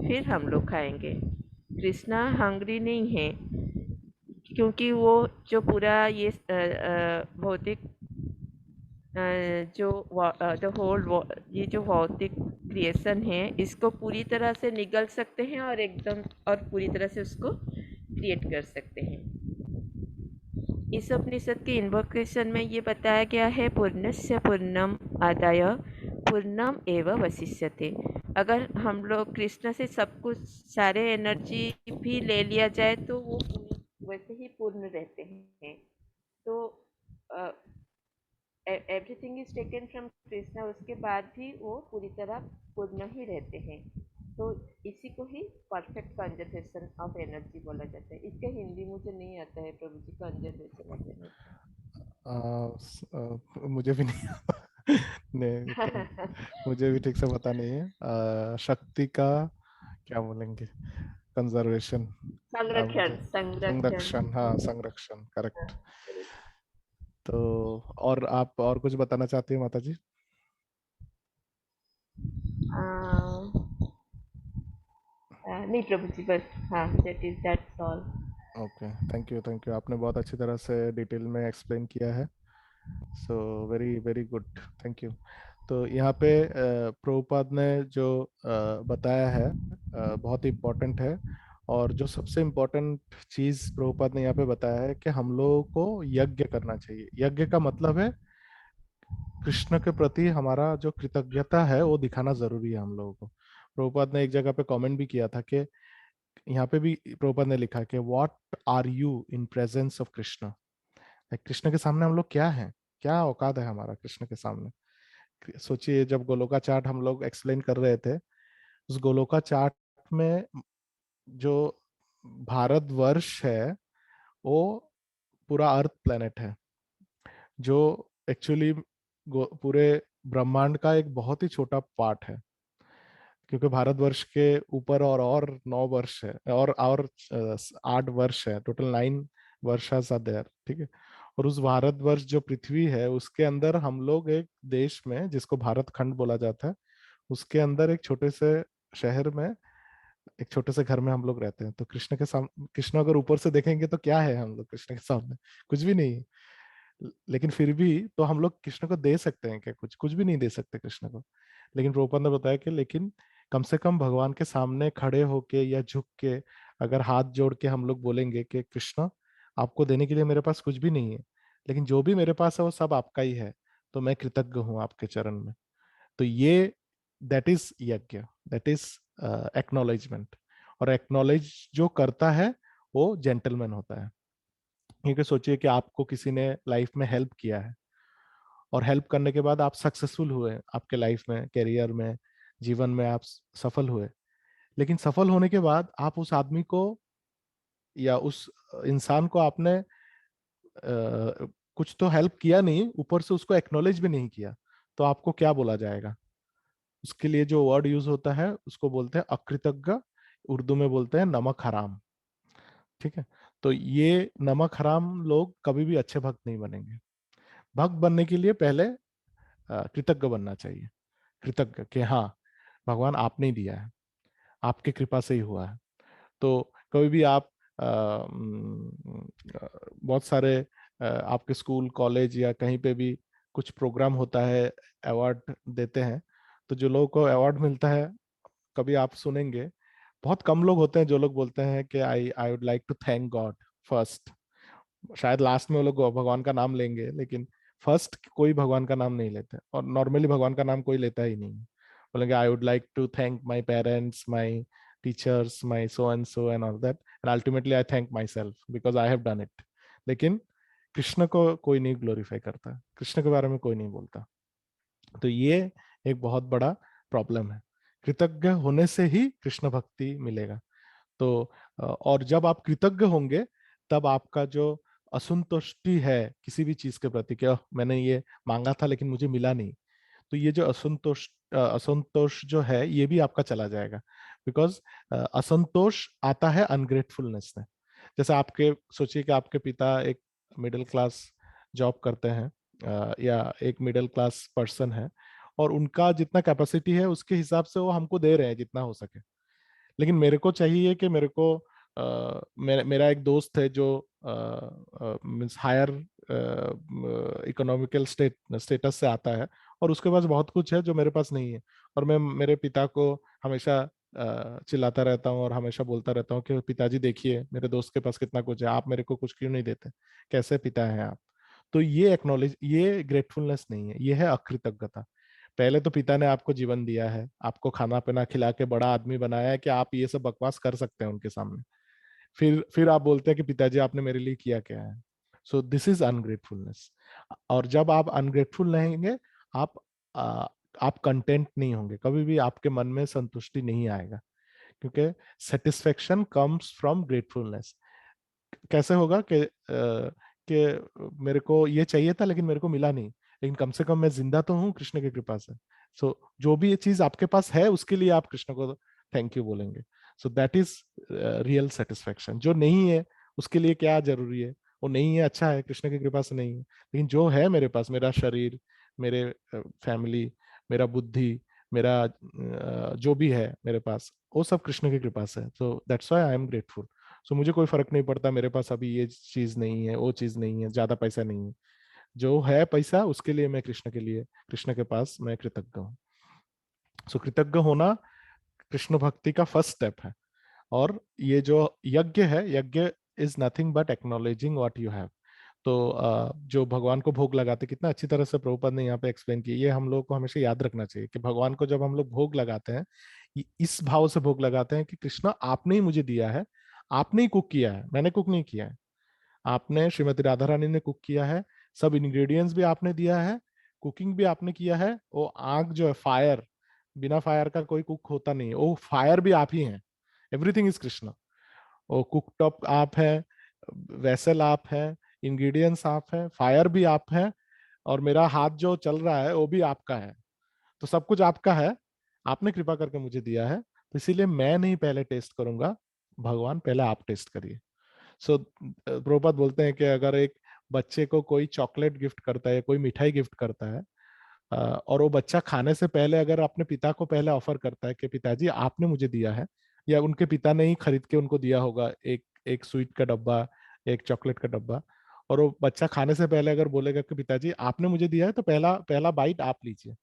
फिर हम लोग खाएंगे। कृष्णा हंग्री नहीं है, क्योंकि वो जो पूरा ये भौतिक जो द होल ये जो भौतिक क्रिएशन है इसको पूरी तरह से निगल सकते हैं और एकदम और पूरी तरह से उसको क्रिएट कर सकते हैं। इस उपनिषद के इन्वोकेशन में ये बताया गया है, पूर्णस्य पूर्णम आदाय पूर्णम एव वशिष्यते। अगर हम लोग कृष्ण से सब कुछ सारे एनर्जी भी ले लिया जाए तो वो वैसे ही पूर्ण रहते हैं। तो everything is taken from Krishna, उसके बाद भी वो पूरी तरह पूर्ण ही रहते हैं। तो इसी को ही परफेक्ट कंजर्वेशन ऑफ एनर्जी बोला जाता है। इसका हिंदी मुझे नहीं आता है प्रभु जी, कंजर्वेशन ऑफ एनर्जी। मुझे भी नहीं नहीं, तो मुझे भी ठीक से पता नहीं है। शक्ति का क्या बोलेंगे? कंजर्वेशन, संरक्षण, मुझे संरक्षण। संरक्षण, हाँ संरक्षण, करेक्ट। तो और आप और कुछ बताना चाहती हैं माता जी? नहीं प्रभु जी, बस हाँ, that's all. Okay, thank you, thank you. आपने बहुत अच्छी तरह से डिटेल में एक्सप्लेन किया है, so very very good, thank you. तो यहाँ पे प्रभुपाद ने जो बताया है बहुत ही इम्पोर्टेंट है, और जो सबसे इम्पोर्टेंट चीज प्रभुपाद ने यहाँ पे बताया है कि हम लोगों को यज्ञ करना चाहिए। यज्ञ का मतलब है कृष्ण के प्रति हमारा जो कृतज्ञता है वो दिखाना जरूरी है हम लोगों को। प्रभुपाद ने एक जगह पे कमेंट भी किया था कि यहाँ पे भी प्रभुपाद ने लिखा कि what are you in presence of Krishna. Krishna के सामने हम लोग क्या हैं, क्या औकात है हमारा कृष्ण के सामने। सोचिए, जब गोलोका चार्ट हम लोग एक्सप्लेन कर रहे थे, उस गोलोका चार्ट में जो भारतवर्ष है वो पूरा अर्थ प्लेनेट है, जो एक्चुअली पूरे ब्रह्मांड का एक बहुत ही छोटा पार्ट है, क्योंकि भारतवर्ष के ऊपर और 9 वर्ष है, और 8 वर्ष है, टोटल 9 वर्षास आर देयर, ठीक है। और उस भारतवर्ष जो पृथ्वी है उसके अंदर हम लोग एक देश में, जिसको भारत खंड बोला जाता है, उसके अंदर एक छोटे से शहर में, एक छोटे से घर में हम लोग रहते हैं। तो कृष्ण के सामने, कृष्ण अगर ऊपर से देखेंगे तो क्या है हम लोग कृष्ण के सामने? कुछ भी नहीं। लेकिन फिर भी तो हम लोग कृष्ण को दे सकते हैं क्या? कुछ कुछ भी नहीं दे सकते कृष्ण को। लेकिन प्रभुपाद ने बताया कि लेकिन कम से कम भगवान के सामने खड़े होके या झुक के अगर हाथ जोड़ के हम लोग बोलेंगे कि कृष्ण, आपको देने के लिए मेरे पास कुछ भी नहीं है, लेकिन जो भी मेरे पास है वो सब आपका ही है, तो मैं कृतज्ञ हूं आपके चरण में। तो ये, दैट इज यज्ञ, दैट इज एक्नॉलेजमेंट। और एक्नॉलेज जो करता है वो जेंटलमैन होता है। क्योंकि सोचिए कि आपको किसी ने लाइफ में हेल्प किया है, और हेल्प करने के बाद आप सक्सेसफुल हुए आपके लाइफ में, करियर में, जीवन में आप सफल हुए। लेकिन सफल होने के बाद आप उस आदमी को या उस इंसान को आपने कुछ तो हेल्प किया नहीं, ऊपर से उसको एक्नॉलेज भी नहीं किया, तो आपको क्या बोला जाएगा? उसके लिए जो वर्ड यूज होता है उसको बोलते हैं अकृतज्ञ, उर्दू में बोलते हैं नमक हराम। ठीक है? तो ये नमक हराम लोग कभी भी अच्छे भक्त नहीं बनेंगे। भक्त बनने के लिए पहले कृतज्ञ बनना चाहिए। कृतज्ञ कि हाँ, भगवान आपने ही दिया है, आपके कृपा से ही हुआ है। तो कभी भी आप बहुत सारे आपके स्कूल कॉलेज या कहीं पे भी कुछ प्रोग्राम होता है, अवार्ड देते हैं, तो जो लोगों को अवार्ड मिलता है, कभी आप सुनेंगे बहुत कम लोग होते हैं जो लोग बोलते हैं कि I I would like to thank God first. शायद लास्ट में वो लोग भगवान का नाम लेंगे, लेकिन फर्स्ट कोई भगवान का नाम नहीं लेते, और नॉर्मली भगवान का नाम कोई लेता ही नहीं। बोलेंगे I would like to thank my parents, my teachers, my so and all that, and ultimately I thank myself because I have done it. लेकिन कृष्ण को कोई नहीं ग्लोरीफाई करता, कृष्ण के बारे में कोई नहीं बोलता। तो ये एक बहुत बड़ा प्रॉब्लम है। कृतज्ञ होने से ही कृष्ण भक्ति मिलेगा। तो और जब आप कृतज्ञ होंगे, तब आपका जो असंतुष्टि है किसी भी चीज के प्रति, क्या मैंने ये मांगा था लेकिन मुझे मिला नहीं, तो ये जो असंतोष जो है ये भी आपका चला जाएगा। बिकॉज असंतोष आता है अनग्रेटफुलनेस में। जैसे आपके सोचिए कि आपके पिता एक मिडिल क्लास जॉब करते हैं, या एक मिडिल क्लास पर्सन है, और उनका जितना कैपेसिटी है उसके हिसाब से वो हमको दे रहे हैं जितना हो सके। लेकिन मेरे को चाहिए कि मेरे को मेरा एक दोस्त है जो मीन्स हायर इकोनॉमिकल स्टेटस से आता है, और उसके पास बहुत कुछ है जो मेरे पास नहीं है। और मैं मेरे पिता को हमेशा चिल्लाता रहता हूँ और हमेशा बोलता रहता हूँ कि पिताजी देखिए मेरे दोस्त के पास कितना कुछ है, आप मेरे को कुछ क्यों नहीं देते, कैसे पिता हैं आप? तो ये एक्नॉलेज, ये ग्रेटफुलनेस नहीं है, ये है अकृतज्ञता। पहले तो पिता ने आपको जीवन दिया है, आपको खाना पीना खिला के बड़ा आदमी बनाया है कि आप ये सब बकवास कर सकते हैं उनके सामने। फिर आप बोलते हैं कि पिताजी आपने मेरे लिए किया क्या है? So this is ungratefulness. और जब आप अनग्रेटफुल रहेंगे, आप आ, आप कंटेंट नहीं होंगे, कभी भी आपके मन में संतुष्टि नहीं आएगा, क्योंकि सेटिस्फेक्शन कम्स फ्रॉम ग्रेटफुलनेस। कैसे होगा कि मेरे को ये चाहिए था लेकिन मेरे को मिला नहीं, लेकिन कम से कम मैं जिंदा तो हूँ कृष्ण की कृपा से। सो जो भी ये चीज आपके पास है उसके लिए आप कृष्ण को थैंक यू बोलेंगे। सो दैट इज रियल सेटिस्फेक्शन। जो नहीं है उसके लिए क्या जरूरी है? वो नहीं है, अच्छा है, कृष्ण की कृपा से नहीं है, लेकिन जो है मेरे पास, मेरा शरीर, मेरे फैमिली, मेरा बुद्धि, मेरा जो भी है मेरे पास, वो सब कृष्ण की कृपा से है। So that's why I am grateful. So मुझे कोई फर्क नहीं पड़ता मेरे पास अभी ये चीज नहीं है, वो चीज नहीं है, ज्यादा पैसा नहीं है, जो है पैसा उसके लिए मैं कृष्ण के लिए, कृष्ण के पास मैं कृतज्ञ हूँ। सो कृतज्ञ होना कृष्ण भक्ति का फर्स्ट स्टेप है। और ये जो यज्ञ है, यज्ञ is nothing but acknowledging what you have. तो जो भगवान को भोग लगाते, कितना अच्छी तरह से प्रभुपाद ने यहाँ पे एक्सप्लेन किया, ये हम लोग को हमेशा याद रखना चाहिए कि भगवान को जब हम लोग भोग लगाते हैं, इस भाव से भोग लगाते हैं कि कृष्णा आपने ही मुझे दिया है, आपने ही कुक किया है, मैंने कुक नहीं किया है, आपने, श्रीमती राधा रानी ने कुक किया है, सब इंग्रेडिएंट्स भी आपने दिया है, कुकिंग भी आपने किया है। वो आग जो है, फायर, बिना फायर का कोई कुक होता नहीं है, वो फायर भी आप ही हैं। Everything is Krishna. वो कुकटॉप आप है, वेसल आप है, इंग्रेडिएंट्स आप है, फायर भी आप है, और मेरा हाथ जो चल रहा है वो भी आपका है। तो सब कुछ आपका है, आपने कृपा करके मुझे दिया है, तो इसीलिए मैं नहीं पहले टेस्ट करूंगा, भगवान पहले आप टेस्ट करिए। सो प्रभुपाद बोलते हैं कि अगर एक बच्चे को कोई चॉकलेट गिफ्ट करता है, कोई मिठाई गिफ्ट करता है, और वो बच्चा खाने से पहले अगर अपने पिता को पहले ऑफर करता है कि पिताजी आपने मुझे दिया है, या उनके पिता ने ही खरीद के उनको दिया होगा एक एक स्वीट का डब्बा, एक चॉकलेट का डब्बा, और वो बच्चा खाने से पहले अगर बोलेगा कि पिताजी आपने मुझे दिया है, तो पहला पहला बाइट आप लीजिए,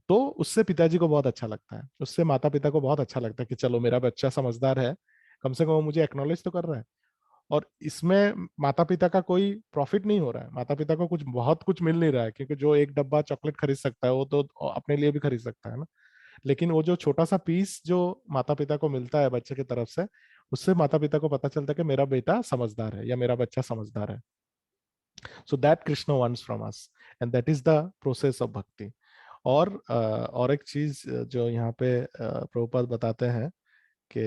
तो उससे पिताजी को बहुत अच्छा लगता है, उससे माता पिता को बहुत अच्छा लगता है कि चलो मेरा बच्चा समझदार है, कम से कम वो मुझे एक्नॉलेज तो कर रहा है। और इसमें माता पिता का कोई प्रॉफिट नहीं हो रहा है, माता पिता को कुछ बहुत कुछ मिल नहीं रहा है, क्योंकि जो एक डब्बा चॉकलेट खरीद सकता है वो तो अपने लिए भी खरीद सकता है ना। लेकिन वो जो छोटा सा पीस जो माता पिता को मिलता है बच्चे की तरफ से, उससे माता पिता को पता चलता है कि मेरा बेटा समझदार है या मेरा बच्चा समझदार है। So that Krishna wants from us, and that is the process of भक्ति। और एक चीज जो यहाँ पे प्रभुपाद बताते हैं कि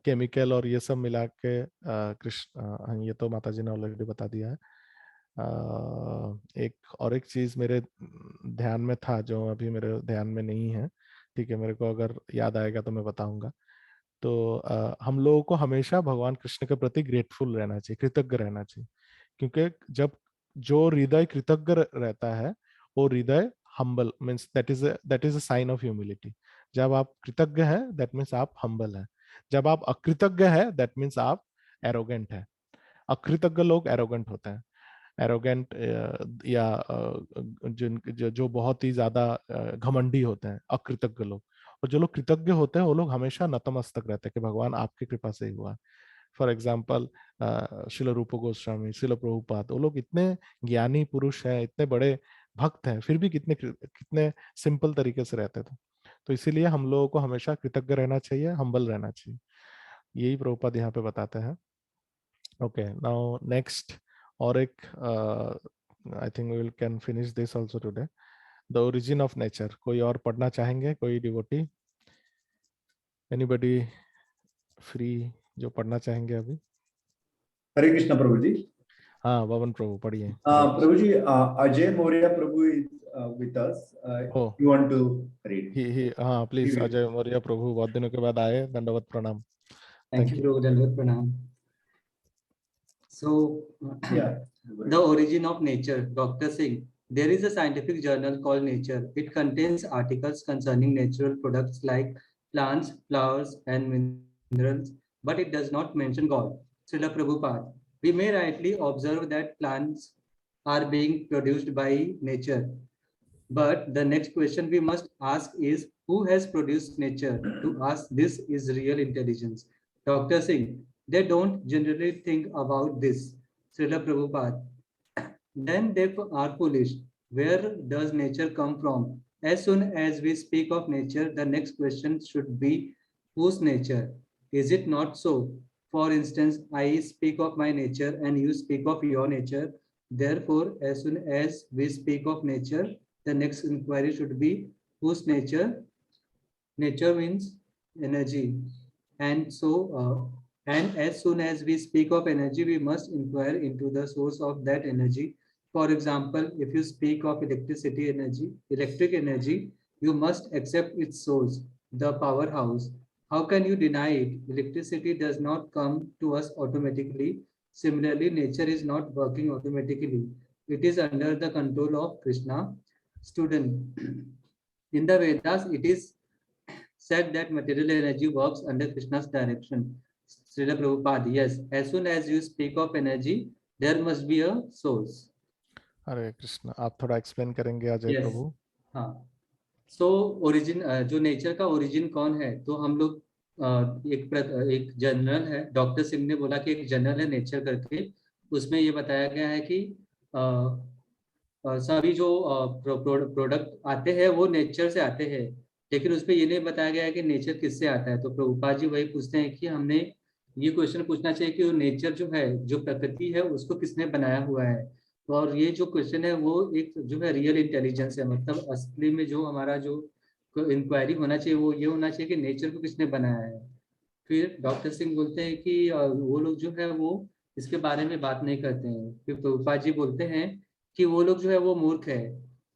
केमिकल और ये सब मिला के कृष्ण, ये तो माता जी ने ऑलरेडी बता दिया है। एक और एक चीज मेरे ध्यान में था जो अभी मेरे ध्यान में नहीं है, ठीक है, मेरे को अगर याद आएगा तो मैं बताऊंगा। तो हम लोगों को हमेशा भगवान कृष्ण के प्रति ग्रेटफुल रहना चाहिए, कृतज्ञ रहना चाहिए, क्योंकि जब जो हृदय कृतज्ञ रहता है वो हृदय humble means that is a sign of humility. जब आप कृतज्ञ हैं दैट मीन्स आप हम्बल हैं। जब आप अकृतज्ञ हैं दैट मीन्स आप एरोगेंट हैं। अकृतज्ञ लोग एरोगेंट होते हैं। एरोगेंट या जो बहुत ही ज्यादा घमंडी होते हैं, अकृतज्ञ लोग। और जो लोग कृतज्ञ होते हैं वो लोग हमेशा नतमस्तक रहते हैं कि भगवान आपकी कृपा से ही हुआ। फॉर एग्जाम्पल शिल रूप गोस्वामी, शिल प्रभुपाद, वो लोग इतने ज्ञानी पुरुष हैं, इतने बड़े भक्त हैं, फिर भी कितने कितने सिंपल तरीके से रहते थे। तो इसीलिए हम लोगों को हमेशा कृतज्ञ रहना चाहिए, हम्बल रहना चाहिए। यही प्रभुपाद यहाँ पे बताते हैं। Okay, now next. और एक I think we can finish this also today. The origin of nature. कोई और पढ़ना चाहेंगे? कोई डिवोटी, एनीबडी फ्री जो पढ़ना चाहेंगे अभी? हरे कृष्णा प्रभु जी। हाँ पवन प्रभु पढ़िए। प्रभु जी, अजय मौर्य प्रभु is with us. Oh, You want to read? ही हाँ प्लीज, अजय मौर्य प्रभु बहुत दिनों के बाद आए, दंडवत प्रणाम। Thank you, Prabhu. Dandavat Pranam. So, Yeah. the origin of nature, Dr. Singh. There is a scientific journal called Nature. It contains articles concerning natural products like plants, flowers, and minerals, but it does not mention God. Srila Prabhupada. We may rightly observe that plants are being produced by nature. But the next question we must ask is, who has produced nature? To us, this is real intelligence. Dr. Singh, they don't generally think about this. Srila Prabhupada, then they are foolish. Where does nature come from? As soon as we speak of nature, the next question should be, whose nature? Is it not so? For instance, I speak of my nature and you speak of your nature. Therefore, as soon as we speak of nature, the next inquiry should be, whose nature? Nature means energy. And as soon as we speak of energy, we must inquire into the source of that energy. For example, if you speak of electric energy, you must accept its source, the powerhouse. How can you deny it? Electricity does not come to us automatically. Similarly, nature is not working automatically. It is under the control of Krishna. Student, in the Vedas, it is said that material energy works under Krishna's direction. Srila Prabhupada, yes, as soon as you speak of energy, there must be a source. हरे कृष्ण, आप थोड़ा explain करेंगे Ajay Yes. प्रभु? हाँ, so origin, जो nature का origin कौन है, तो हम लोग एक जर्नल है, डॉक्टर सिंह ने बोला कि एक जर्नल है नेचर करके, उसमें ये बताया गया है कि सभी जो प्रोडक्ट आते हैं वो नेचर से आते हैं, लेकिन उसमें ये नहीं बताया गया है कि नेचर किससे आता है। तो प्रभुपाद जी वही पूछते हैं कि हमने ये क्वेश्चन पूछना चाहिए कि वो नेचर जो है, जो प्रकृति है, उसको किसने बनाया हुआ है। तो और ये जो क्वेश्चन है वो एक जो है रियल इंटेलिजेंस है, मतलब असली में जो हमारा जो इंक्वायरी होना चाहिए वो ये होना चाहिए कि नेचर को किसने बनाया है। फिर डॉक्टर सिंह बोलते हैं कि वो लोग जो है वो इसके बारे में बात नहीं करते हैं। फिर प्रभुपाद जी बोलते हैं कि वो लोग जो है वो मूर्ख है।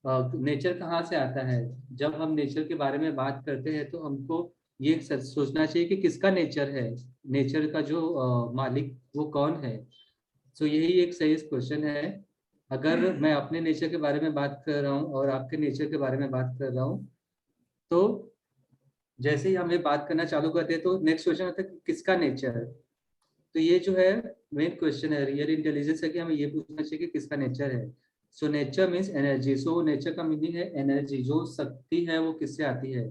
नेचर कहाँ से आता है? जब हम नेचर के बारे में बात करते हैं तो हमको ये सोचना चाहिए कि किसका नेचर है, नेचर का जो मालिक वो कौन है। सो यही एक सही क्वेश्चन है। अगर मैं अपने नेचर के बारे में बात कर रहा हूँ और आपके नेचर के बारे में बात कर रहा हूँ, तो जैसे ही हमें बात करना चालू करते हैं तो नेक्स्ट क्वेश्चन होता है कि किसका नेचर है। तो ये जो है मेन क्वेश्चन है, रियल इंटेलिजेंस है कि हमें ये पूछना चाहिए कि किसका नेचर है। So nature means energy. So nature का मीनिंग है एनर्जी, जो शक्ति है वो किससे आती है।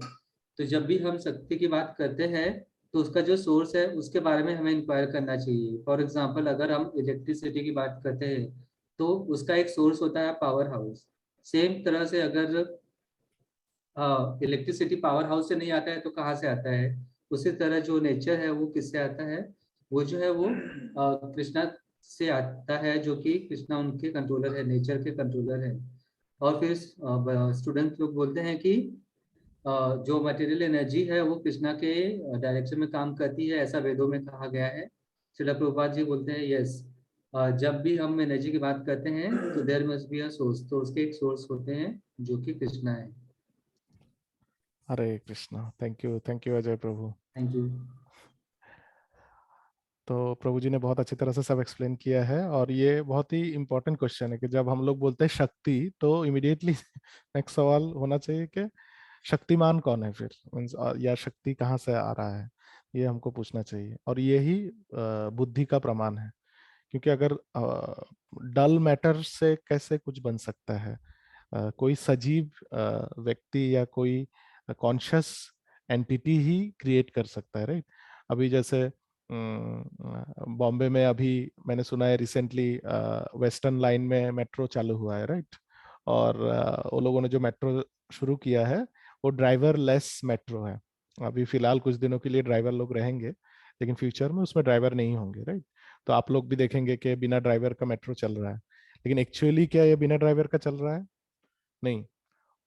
तो जब भी हम शक्ति की बात करते हैं तो उसका जो सोर्स है उसके बारे में हमें इंक्वायर करना चाहिए। फॉर एग्जांपल अगर हम इलेक्ट्रिसिटी की बात करते हैं तो उसका एक सोर्स होता है पावर हाउस। सेम तरह से अगर इलेक्ट्रिसिटी पावर हाउस से नहीं आता है तो कहाँ से आता है? उसी तरह जो नेचर है वो किससे आता है? वो जो है वो कृष्णा से आता है, जो कि कृष्णा उनके कंट्रोलर है, नेचर के कंट्रोलर है। और फिर स्टूडेंट लोग बोलते हैं कि जो मटेरियल एनर्जी है वो कृष्णा के डायरेक्शन में काम करती है, ऐसा वेदों में कहा गया है। श्रील प्रभुपाद जी बोलते हैं यस, जब भी हम एनर्जी की बात करते हैं तो there must be a source, तो उसके एक सोर्स होते हैं जो कि कृष्णा है। Hare Krishna. Thank you Ajay Prabhu. Thank you. तो प्रभु जी ने बहुत अच्छी तरह से सब एक्सप्लेन किया है, और ये बहुत ही इंपॉर्टेंट क्वेश्चन है कि जब हम लोग बोलते हैं शक्ति तो इमिडिएटली नेक्स्ट सवाल होना चाहिए कि शक्तिमान कौन है फिर, मीन्स या शक्ति कहाँ से आ रहा है, ये हमको पूछना चाहिए। और यही बुद्धि का प्रमाण है, क्योंकि अगर डल मैटर से कैसे कुछ बन सकता है? कोई सजीव व्यक्ति या कोई कॉन्शियस एंटिटी ही क्रिएट कर सकता है, राइट? अभी जैसे बॉम्बे में अभी मैंने सुना है रिसेंटली वेस्टर्न लाइन में मेट्रो चालू हुआ है, राइट? और वो लोगों ने जो मेट्रो शुरू किया है वो ड्राइवर लेस मेट्रो है। अभी फिलहाल कुछ दिनों के लिए ड्राइवर लोग रहेंगे, लेकिन फ्यूचर में उसमें ड्राइवर नहीं होंगे, राइट? तो आप लोग भी देखेंगे कि बिना ड्राइवर का मेट्रो चल रहा है, लेकिन एक्चुअली क्या ये बिना ड्राइवर का चल रहा है? नहीं।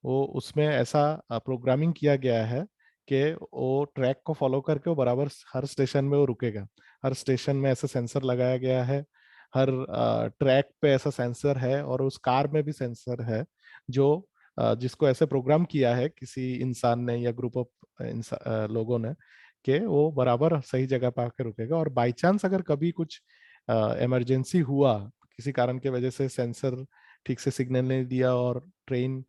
वो उसमें ऐसा प्रोग्रामिंग किया गया है कि वो ट्रैक को फॉलो करके वो बराबर हर स्टेशन में वो रुकेगा। हर स्टेशन में ऐसा सेंसर लगाया गया है, हर ट्रैक पे ऐसा सेंसर है, और उस कार में भी सेंसर है जो जिसको ऐसे प्रोग्राम किया है किसी इंसान ने या ग्रुप ऑफ लोगों ने, कि वो बराबर सही जगह पे आके रुकेगा। और बाई चांस अगर कभी कुछ इमरजेंसी हुआ, किसी कारण की वजह से सेंसर ठीक से सिग्नल नहीं दिया और ट्रेन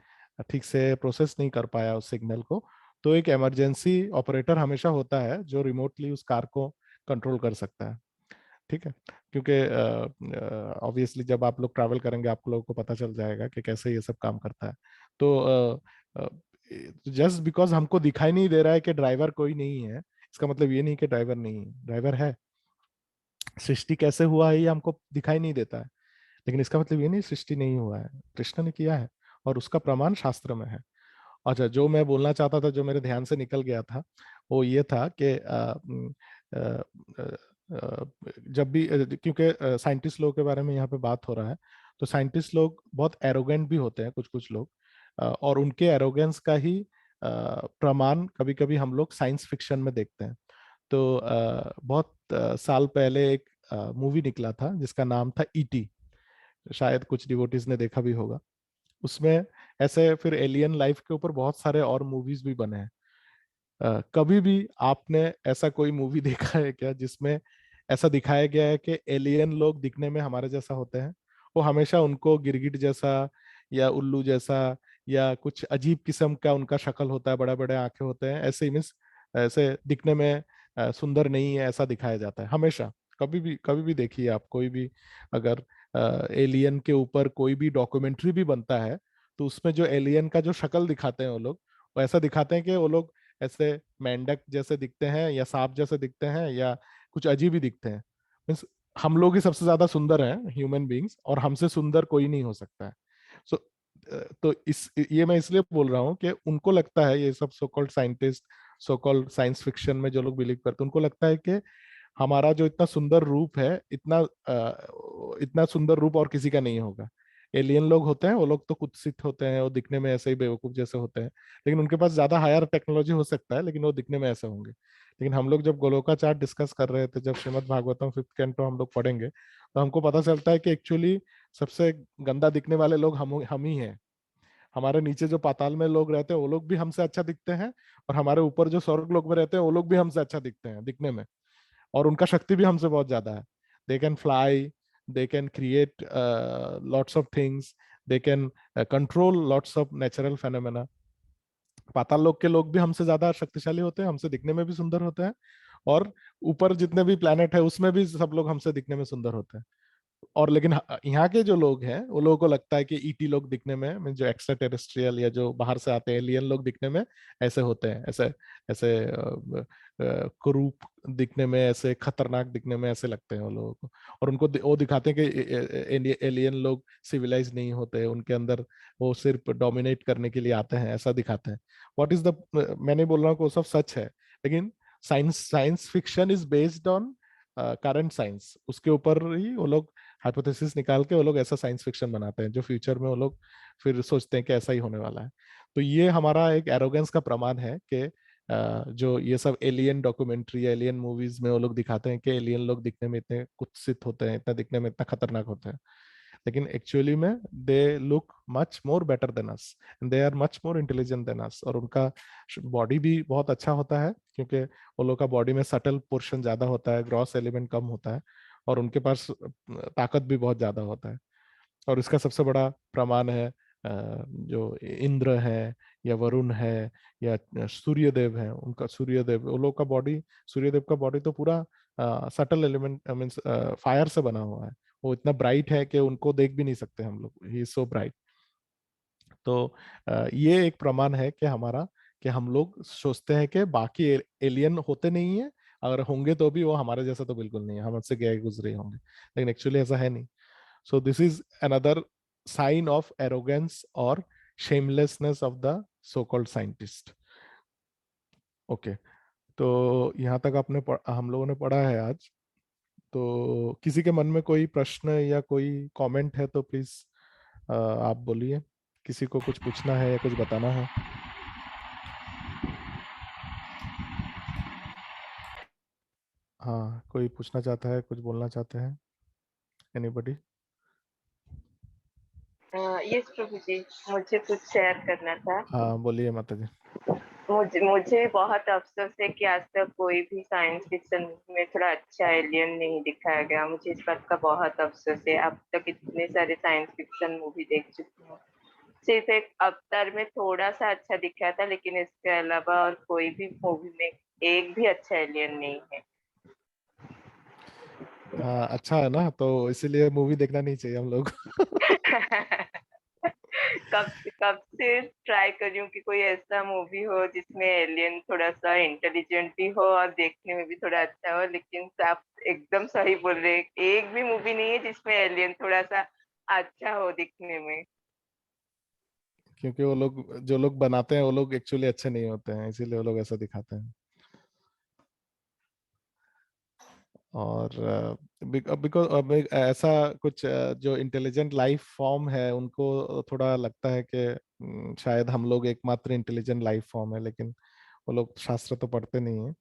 ठीक से प्रोसेस नहीं कर पाया उस सिग्नल को, तो एक इमरजेंसी ऑपरेटर हमेशा होता है जो रिमोटली उस कार को कंट्रोल कर सकता है, ठीक है? क्योंकि ऑब्वियसली जब आप लोग ट्रैवल करेंगे आप लोगों को पता चल जाएगा कि कैसे ये सब काम करता है। तो जस्ट बिकॉज हमको दिखाई नहीं दे रहा है कि ड्राइवर कोई नहीं है, इसका मतलब ये नहीं कि ड्राइवर नहीं है, ड्राइवर है। सृष्टि कैसे हुआ है ये हमको दिखाई नहीं देता है, लेकिन इसका मतलब ये नहीं सृष्टि नहीं हुआ है, कृष्ण ने किया है, और उसका प्रमाण शास्त्र में है। अच्छा, जो मैं बोलना चाहता था, जो मेरे ध्यान से निकल गया था, वो ये था कि जब भी क्योंकि साइंटिस्ट लोगों के बारे में यहाँ पे बात हो रहा है, तो साइंटिस्ट लोग बहुत एरोगेंट भी होते हैं, कुछ कुछ लोग, और उनके एरोगेंस का ही प्रमाण कभी कभी हम लोग साइंस फिक्शन में देखते हैं। तो बहुत साल पहले एक मूवी निकला था जिसका नाम था ईटी, शायद कुछ डिवोटीज ने देखा भी होगा। उसमें ऐसे फिर एलियन लाइफ के ऊपर बहुत सारे और मूवीज भी बने हैं। कभी भी आपने ऐसा कोई मूवी देखा है क्या जिसमें ऐसा दिखाया गया है कि एलियन लोग दिखने में हमारे जैसा होते हैं? वो हमेशा उनको गिरगिट जैसा या उल्लू जैसा या कुछ अजीब किस्म का उनका शक्ल होता है, बड़े बड़े आंखें होते हैं, ऐसे मीन्स ऐसे दिखने में सुंदर नहीं है ऐसा दिखाया जाता है हमेशा। कभी भी देखिए आप, कोई भी अगर एलियन के ऊपर कोई भी डॉक्यूमेंट्री भी बनता है तो उसमें जो एलियन का जो शक्ल दिखाते हैं वो लोग, वो ऐसा दिखाते हैं कि वो लोग ऐसे मेंढक जैसे दिखते हैं या सांप जैसे दिखते हैं या कुछ अजीब ही दिखते हैं। मीन्स हम लोग ही सबसे ज्यादा सुंदर हैं ह्यूमन बींग्स, और हमसे सुंदर कोई नहीं हो सकता है। सो तो इस ये मैं इसलिए बोल रहा हूँ कि उनको लगता है, ये सब so called scientist, so called science fiction में जो लोग बिलीव करते हैं, उनको लगता है कि हमारा जो इतना सुंदर रूप है, इतना सुंदर रूप और किसी का नहीं होगा। एलियन लोग होते हैं वो लोग तो कुत्सित होते हैं, वो दिखने में ऐसे ही बेवकूफ जैसे होते हैं, लेकिन उनके पास ज्यादा हायर टेक्नोलॉजी हो सकता है, लेकिन वो दिखने में ऐसे होंगे। लेकिन हम लोग जब गोलोकाचार डिस्कस कर रहे थे, जब श्रीमद् भागवतम 5th कैंटो हम लोग पढ़ेंगे, तो हमको पता चलता है कि एक्चुअली सबसे गंदा दिखने वाले लोग हम ही हैं। हमारे नीचे जो पाताल में लोग रहते हैं वो लोग भी हमसे अच्छा दिखते हैं, और हमारे ऊपर जो स्वर्ग लोग में रहते हैं वो लोग भी हमसे अच्छा दिखते हैं दिखने में, और उनका शक्ति भी हमसे बहुत ज्यादा है। They can fly, they can create lots of things, they can control lots of natural phenomena. Patal Lok के लोग भी हमसे ज्यादा शक्तिशाली होते हैं, हमसे दिखने में भी सुंदर होते हैं, और ऊपर जितने भी प्लेनेट है उसमें भी सब लोग हमसे दिखने में सुंदर होते हैं। और लेकिन यहाँ के जो लोग हैं वो लोगों को लगता है कि ईटी लोग दिखने में, जो एक्स्ट्रा टेरेस्ट्रियल या जो बाहर से आते हैं एलियन लोग दिखने में ऐसे होते हैं, ऐसे ऐसे कुरूप दिखने में, ऐसे खतरनाक दिखने में ऐसे लगते हैं वो लोगों को। और उनको वो दिखाते हैं कि एलियन लोग सिविलाइज नहीं होते, उनके अंदर वो सिर्फ डोमिनेट करने के लिए आते हैं, ऐसा दिखाते हैं। व्हाट इज द, मैं नहीं बोल रहा हूँ कि वो सब सच है, लेकिन science fiction is based on current science, उसके ऊपर ही वो लोग हाइपोथेसिस निकाल के वो लोग ऐसा साइंस फिक्शन बनाते हैं जो फ्यूचर में वो लोग फिर सोचते हैं कि ऐसा ही होने वाला है। तो ये हमारा एक एरोगेंस का प्रमाण है कि जो ये सब एलियन डॉक्यूमेंट्री, एलियन मूवीज में वो लोग दिखाते हैं कि एलियन लोग दिखने में इतने कुत्सित होते हैं, इतना दिखने में इतना खतरनाक होते हैं, लेकिन एक्चुअली में they look much more better than us, they are much more intelligent than us. और उनका बॉडी भी बहुत अच्छा होता है, क्योंकि वो लोग का बॉडी में सटल पोर्शन ज्यादा होता है, ग्रॉस एलिमेंट कम होता है, और उनके पास ताकत भी बहुत ज्यादा होता है। और इसका सबसे बड़ा प्रमाण है जो इंद्र है या वरुण है या सूर्यदेव है, उनका सूर्यदेव, वो लोग का बॉडी, सूर्यदेव का बॉडी तो पूरा सटल एलिमेंट मीन्स फायर से बना हुआ है। वो इतना ब्राइट है कि उनको देख भी नहीं सकते हम लोग, ही इज सो ब्राइट। तो ये एक प्रमाण है कि हमारा, कि हम लोग सोचते हैं कि बाकी एलियन होते नहीं है, अगर होंगे तो भी वो हमारे जैसा तो बिल्कुल नहीं है, हमसे गए गुजरे होंगे, लेकिन एक्चुअली ऐसा है नहीं। So this is another sign of arrogance or shamelessness of the so-called scientist. Okay, तो यहाँ तक हम लोगों ने पढ़ा है आज। तो किसी के मन में कोई प्रश्न या कोई कमेंट है तो प्लीज आप बोलिए, किसी को कुछ पूछना है या कुछ बताना है। हाँ, कोई पूछना चाहता है, कुछ बोलना चाहते हैं, एनीबॉडी? यस प्रभु जी, मुझे कुछ शेयर करना था। हाँ बोलिए माता जी। मुझे बहुत अफसोस है कि आज तक कोई भी साइंस फिक्शन में थोड़ा अच्छा एलियन नहीं दिखाया गया। मुझे इस बात का बहुत अफसोस है। अब तक इतने सारे साइंस फिक्शन मूवी देख चुकी हूँ, सिर्फ एक अवतार में थोड़ा सा अच्छा दिखा था, लेकिन इसके अलावा और कोई भी मूवी में एक भी अच्छा एलियन नहीं है। हाँ अच्छा है ना, तो इसीलिए मूवी देखना नहीं चाहिए हम लोग। कब से ट्राई कर रही हूँ कि कोई ऐसा मूवी हो जिसमें एलियन थोड़ा सा इंटेलिजेंट भी हो और देखने में भी थोड़ा अच्छा हो, लेकिन आप एकदम सही बोल रहे हैं, एक भी मूवी नहीं है जिसमें एलियन थोड़ा सा अच्छा हो दिखने में। क्योंकि वो लोग, जो लोग बनाते हैं वो लोग एक्चुअली अच्छे नहीं होते हैं, इसीलिए वो लोग ऐसा दिखाते हैं। और बिकॉज अब ऐसा कुछ जो इंटेलिजेंट लाइफ फॉर्म है उनको थोड़ा लगता है कि शायद हम लोग एकमात्र इंटेलिजेंट लाइफ फॉर्म है, लेकिन वो लोग शास्त्र तो पढ़ते नहीं है।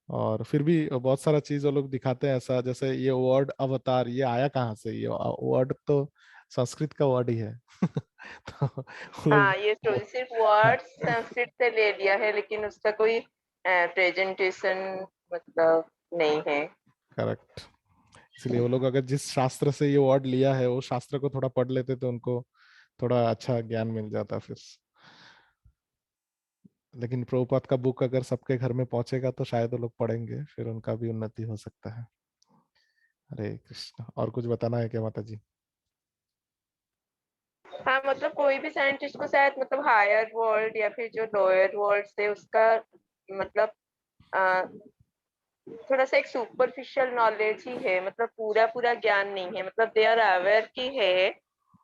और फिर भी बहुत सारा चीज वो लोग दिखाते हैं ऐसा, जैसे ये वर्ड अवतार, ये आया कहाँ से? ये वर्ड तो संस्कृत का वर्ड ही है। तो वो लोग, हाँ, ये तो सिर्फ वर्ड संस्कृत से ले लिया है, लेकिन उसका कोई प्रेजेंटेशन मतलब नहीं है। करेक्ट। इसलिए वो लोग अगर जिस शास्त्र से ये वर्ड लिया है वो शास्त्र को थोड़ा पढ़ लेते तो उनको थोड़ा अच्छा ज्ञान मिल जाता फिर। लेकिन प्रभुपाद का बुक अगर सबके घर में पहुंचेगा तो शायद वो लोग पढ़ेंगे, फिर उनका भी उन्नति हो सकता है। हरे कृष्ण। और कुछ बताना है क्या माता जी? हाँ, मतलब कोई भी साइंटिस्ट को शायद मतलब हायर वर्ल्ड या फिर जो लोअर वर्ल्ड से उसका मतलब आ, थोड़ा सा एक सुपरफिशियल नॉलेज ही है, मतलब पूरा पूरा ज्ञान नहीं है। मतलब दे आर अवेयर की है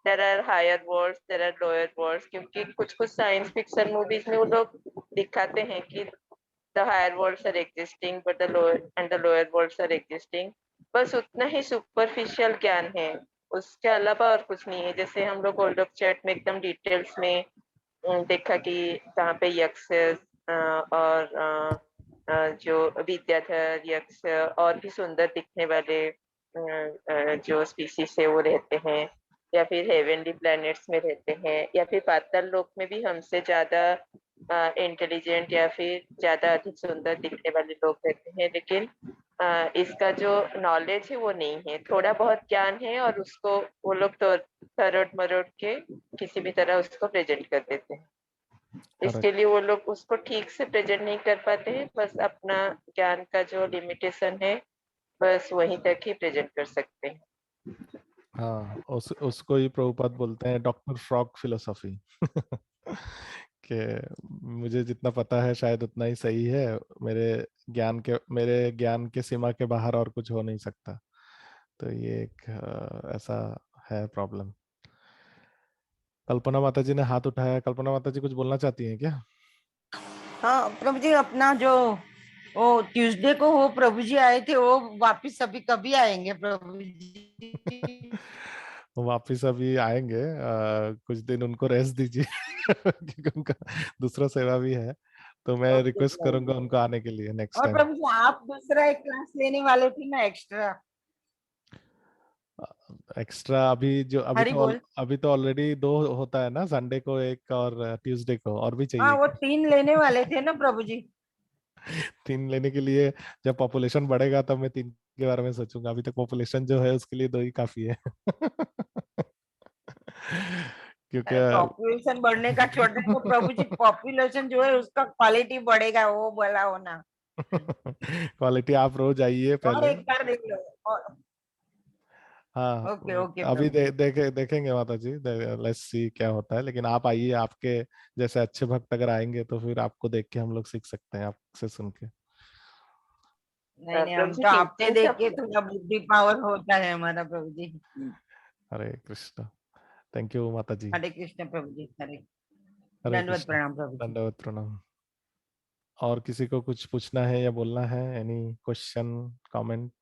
there are higher worlds, there are lower worlds, क्योंकि कुछ कुछ साइंस फिक्शन मूवीज में वो लोग दिखाते हैं कि the higher worlds are existing but the lower and the lower worlds are existing. बस उतना ही सुपरफिशियल ज्ञान है, उसके अलावा और कुछ नहीं है। जैसे हम लोग गोल्ड ऑफ चैट में एकदम डिटेल्स में देखा कि कहाँ पे यक्ष और जो विद्याधर यक्ष और भी सुंदर दिखने वाले जो स्पीसीज है वो रहते हैं, या फिर हेवनली प्लैनेट्स में रहते हैं, या फिर पाताल लोक में भी हमसे ज्यादा इंटेलिजेंट या फिर ज्यादा अधिक सुंदर दिखने वाले लोग रहते हैं। लेकिन इसका जो नॉलेज है वो नहीं है, थोड़ा बहुत ज्ञान है और उसको वो लोग तो तरोड़ मरोड़ के किसी भी तरह उसको प्रेजेंट कर देते हैं। करेक्ट। इसके लिए वो लोग उसको ठीक से प्रेजेंट नहीं कर पाते हैं, बस अपना ज्ञान का जो लिमिटेशन है बस वहीं तक ही प्रेजेंट कर सकते हैं। हाँ, उसको ही प्रभुपाद बोलते हैं डॉक्टर फ्रॉग फिलोसॉफी। कि मुझे जितना पता है शायद उतना ही सही है, मेरे ज्ञान के सीमा के बाहर और कुछ हो नहीं सकता। तो ये एक ऐसा है प्रॉब्लम। कल्पना माता जी ने हाथ उठाया। कल्पना माता जी कुछ बोलना चाहती हैं क्या? हाँ प्रभु जी, अपना जो वो ट्यूसडे को वो प्रभु जी आए थे, वो वापिस अभी कभी आएंगे प्रभु जी? वापिस अभी आएंगे, कुछ दिन उनको रेस्ट दीजिए। क्योंकि उनका दूसरा सेवा भी है, तो मैं ओके रिक्वेस्ट प्रभु करूंगा जी। उनको आने के लिए नेक्स्ट और टाइम। प्रभु जी, आप दूसरा एक क्लास लेने वाले थे ना एक्स्ट्रा? एक्स्ट्रा हरी बोल। अभी तो ऑलरेडी 2 होता है ना, संडे को एक और ट्यूसडे को, और भी हाँ, चाहिए वो क्या? 3 लेने वाले थे ना प्रभु जी। 3 लेने के लिए जब पॉपुलेशन बढ़ेगा तब मैं 3 के बारे में सोचूंगा। अभी तक पॉपुलेशन जो है उसके लिए 2 ही काफी है। क्योंकि पॉपुलेशन बढ़ने का छोड़ने को प्रभु जी, पॉपुलेशन जो है उसका क्वालिटी बढ़ेगा, वो बोला होना। क्वालिटी आप रोज आइए और पहले। एक बार देख लो। हाँ, ओके ओके अभी प्रभु जी। देखेंगे माता जी, लेट्स सी क्या होता है। लेकिन आप आइए, आपके जैसे अच्छे भक्त अगर आएंगे तो फिर आपको देख के हम लोग सीख सकते हैं, आपसे सुन के। नहीं नहीं, प्रभु हम जी तो आपसे टीचिंग देख सब के थोड़ा बुद्धि पावर होता है हमारा प्रभु जी। हरे कृष्ण। थैंक यू माता जी। हरे कृष्ण प्रभु जी, हरे। हरे दंडवत कृष्ण। प्रणाम प्रभु जी। दंडवत प्रणाम। और किसी को कुछ पूछना है या बोलना है? Any question, comment?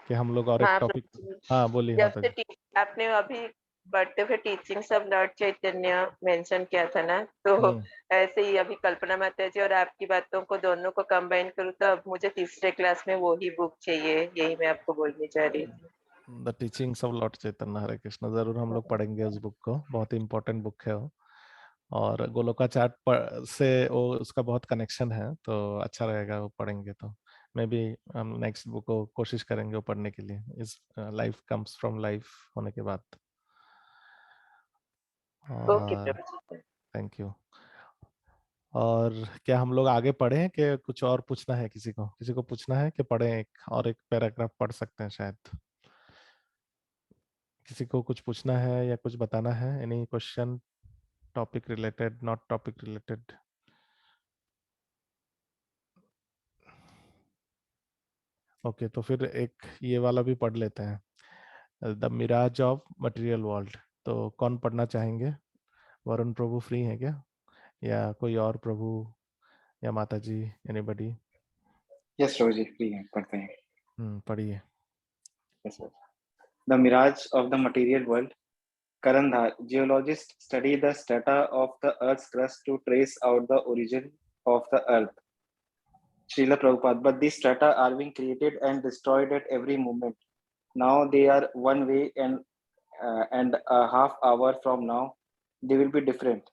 कि हम लोग और एक हाँ टॉपिक। प्रभु जी, हाँ, बोलिए जब माता से जी। आपने अभी बढ़ते हुए टीचिंग सब लॉर्ड चैतन्य मेंशन किया था ना, तो हम्म। ऐसे ही अभी कल्पना माता जी और आपकी बातों को दोनों को कंबाइन करूँ तो अब मुझे तीसरे क्लास में वो ही बुक चाहिए, यही मैं आपको बोलनी चाह रही थी। द टीचिंग्स ऑफ लॉर्ड चैतन्य हरे कृष्ण, जरूर हम लोग पढ़ेंगे उस बुक को। बहुत ही इंपॉर्टेंट बुक है वो। और गोलोका चार्ट से वो उसका बहुत कनेक्शन है, तो अच्छा रहेगा वो पढ़ेंगे तो। मे भी हम नेक्स्ट बुक को कोशिश करेंगे वो पढ़ने के लिए, इस लाइफ कम्स फ्रॉम लाइफ होने के बाद। ओके और प्रभु जी। Thank you. और क्या हम लोग आगे पढ़ें कि कुछ और पूछना है? किसी को पूछना है कि पढ़ें? एक और एक पैराग्राफ पढ़ सकते हैं शायद। किसी को कुछ पूछना है या कुछ बताना है? Any question, topic related, not topic related? Okay, तो फिर एक ये वाला भी पढ़ लेते हैं, the mirage of material world. तो कौन पढ़ना चाहेंगे? वरुण प्रभु फ्री है क्या, या कोई और प्रभु, या माता जी, एनीबडी? यस प्रभु जी, फ्री हैं, पढ़ते हैं। पढ़िए। Yes sir. The mirage of the material world. Karandhar, geologists study the strata of the Earth's crust to trace out the origin of the Earth. Srila Prabhupada, but these strata are being created and destroyed at every moment. Now they are one way, and a half hour from now they will be different.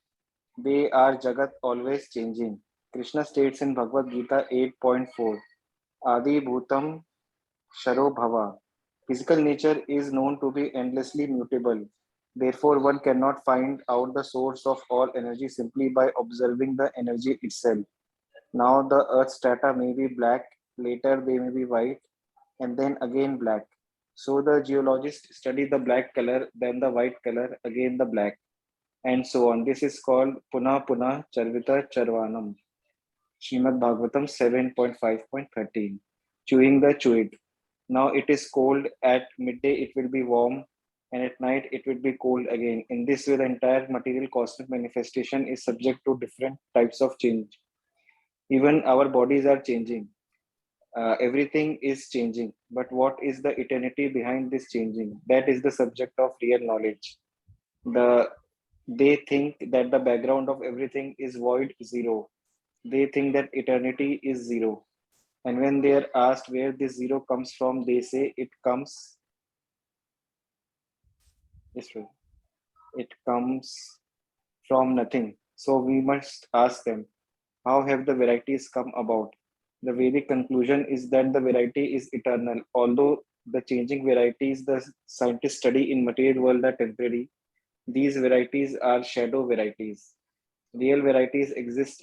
They are Jagat, always changing. Krishna states in Bhagavad Gita 8.4, Adi Bhutam Sharo Bhava. Physical nature is known to be endlessly mutable. Therefore, one cannot find out the source of all energy simply by observing the energy itself. Now, the Earth's strata may be black, later they may be white, and then again black. So, the geologists study the black color, then the white color, again the black, and so on. This is called Puna Puna Charvita Charvanam. Srimad Bhagavatam 7.5.13. Chewing the chewed. Now it is cold, at midday it will be warm, and at night it will be cold again. In this way, the entire material cosmic manifestation is subject to different types of change. Even our bodies are changing. Everything is changing. But what is the eternity behind this changing? That is the subject of real knowledge. They think that the background of everything is void, zero. They think that eternity is zero. And when they are asked where this zero comes from, they say it comes from nothing. So we must ask them, how have the varieties come about? The Vedic conclusion is that the variety is eternal. Although the changing varieties the scientists study in material world are temporary, these varieties are shadow varieties. Real varieties exist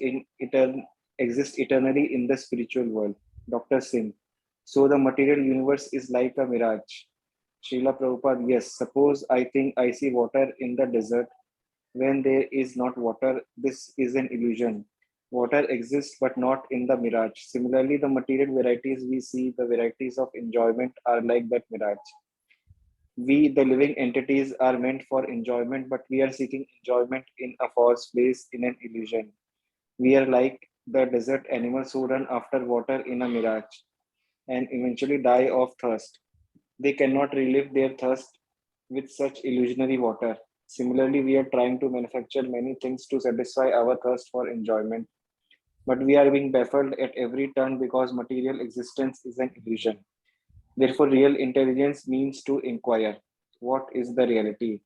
eternally in the spiritual world. Dr. Singh. So the material universe is like a mirage. Srila Prabhupada, yes, suppose I think I see water in the desert when there is not water. This is an illusion. Water exists but not in the mirage. Similarly, the material varieties we see, the varieties of enjoyment are like that mirage. We, the living entities, are meant for enjoyment, but we are seeking enjoyment in a false place, in an illusion. We are like the desert animals who run after water in a mirage and eventually die of thirst. They cannot relieve their thirst with such illusionary water. Similarly, we are trying to manufacture many things to satisfy our thirst for enjoyment, but we are being baffled at every turn because material existence is an illusion. Therefore, real intelligence means to inquire what is the reality?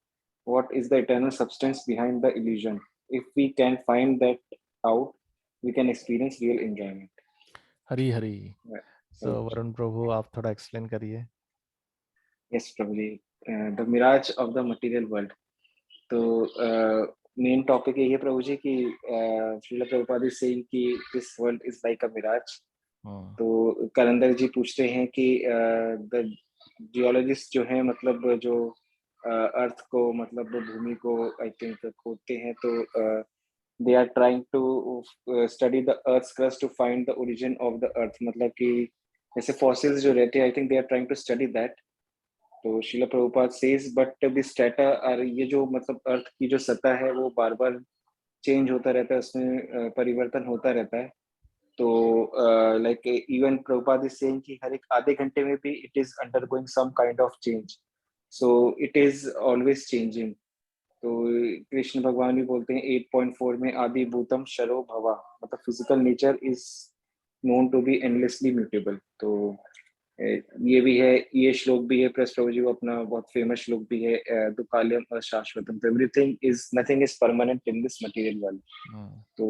What is the eternal substance behind the illusion? If we can find that out, we can experience real enjoyment. Hari Hari. So So, Varun Prabhu आप थोड़ा explain करिए. yes, probably the mirage of the material world. तो main topic यही है प्रभु जी कि Srila Prabhupada is saying कि this world is like a mirage. तो करंदर जी पूछते हैं कि द जियोलॉजिस्ट जो है मतलब जो अर्थ को मतलब भूमि को आई थिंक खोदते हैं तो they are trying to study the earth crust to find the origin of the earth. मतलब कि जैसे फॉसिल्स जो रहते हैं I think they are trying to study that. तो Srila Prabhupada says but this data और ये जो मतलब अर्थ की जो सतह है वो बार बार चेंज होता रहता है, उसमें परिवर्तन होता रहता है. तो like even Prabhupada is saying कि हर एक आधे घंटे में भी it is undergoing some kind of change. So it is always changing. तो कृष्ण भगवान भी बोलते हैं 8.4 में आदि भूतम शरो भवा, मतलब physical nature is known to be endlessly mutable. तो ये भी है, ये श्लोक भी है प्लस प्रभु जी को अपना बहुत फेमस श्लोक भी है दुकाल्यम अशाश्वतम. तो everything is nothing is permanent in this material world. तो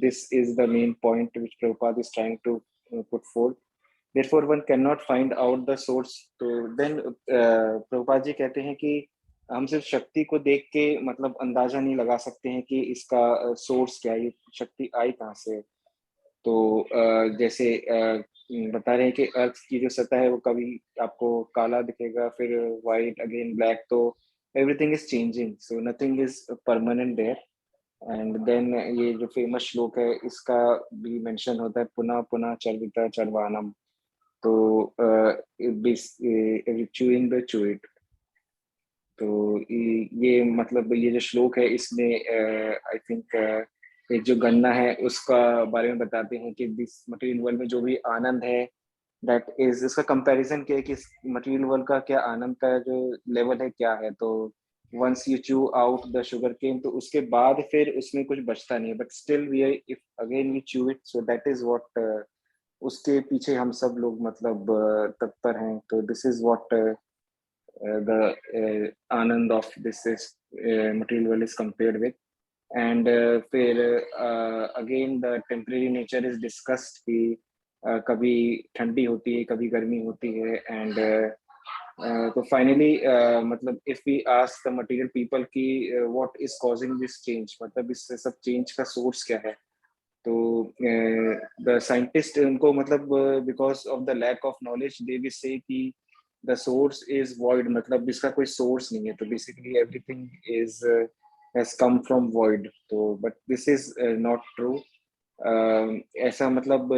this is the main point which Prabhupada is trying to put forth. therefore one cannot find out the source. तो then प्रभुपाद जी कहते हैं कि हम सिर्फ शक्ति को देख के मतलब अंदाजा नहीं लगा सकते हैं कि इसका सोर्स क्या है, ये शक्ति आई कहाँ से. तो जैसे बता रहे हैं कि अर्थ की जो सतह है वो कभी आपको काला दिखेगा, फिर वाइट, अगेन ब्लैक. तो everything is changing, so nothing is permanent there. And then ये जो फेमस श्लोक है इसका भी मेंशन होता है, पुनः पुनः चर्विता चर्वाणम. तो चूइंग द चूइट. तो ये मतलब ये जो श्लोक है इसमें आई थिंक एक जो गन्ना है उसका बारे में बताते हैं कि दिस मटेरियल वर्ल्ड में जो भी आनंद है दैट इज, इसका कंपैरिजन क्या है कि मटेरियल वर्ल्ड का क्या आनंद का जो लेवल है क्या है. तो once you chew out the sugar cane तो उसके बाद फिर उसमें कुछ बचता नहीं है, but still we if again you chew it, so that is what उसके पीछे हम सब लोग मतलब तत्पर हैं. तो this is what the ananda of this is material world is compared with. And फिर again the temporary nature is discussed कि कभी ठंडी होती है, कभी गर्मी होती है. And तो finally मतलब if we ask the material people कि what is causing this change, मतलब इस सब change का source क्या है. तो the scientist उनको मतलब because of the lack of knowledge they will say कि the source is void, मतलब इसका कोई source नहीं है. तो basically everything is has come from void. तो but this is not true. ऐसा मतलब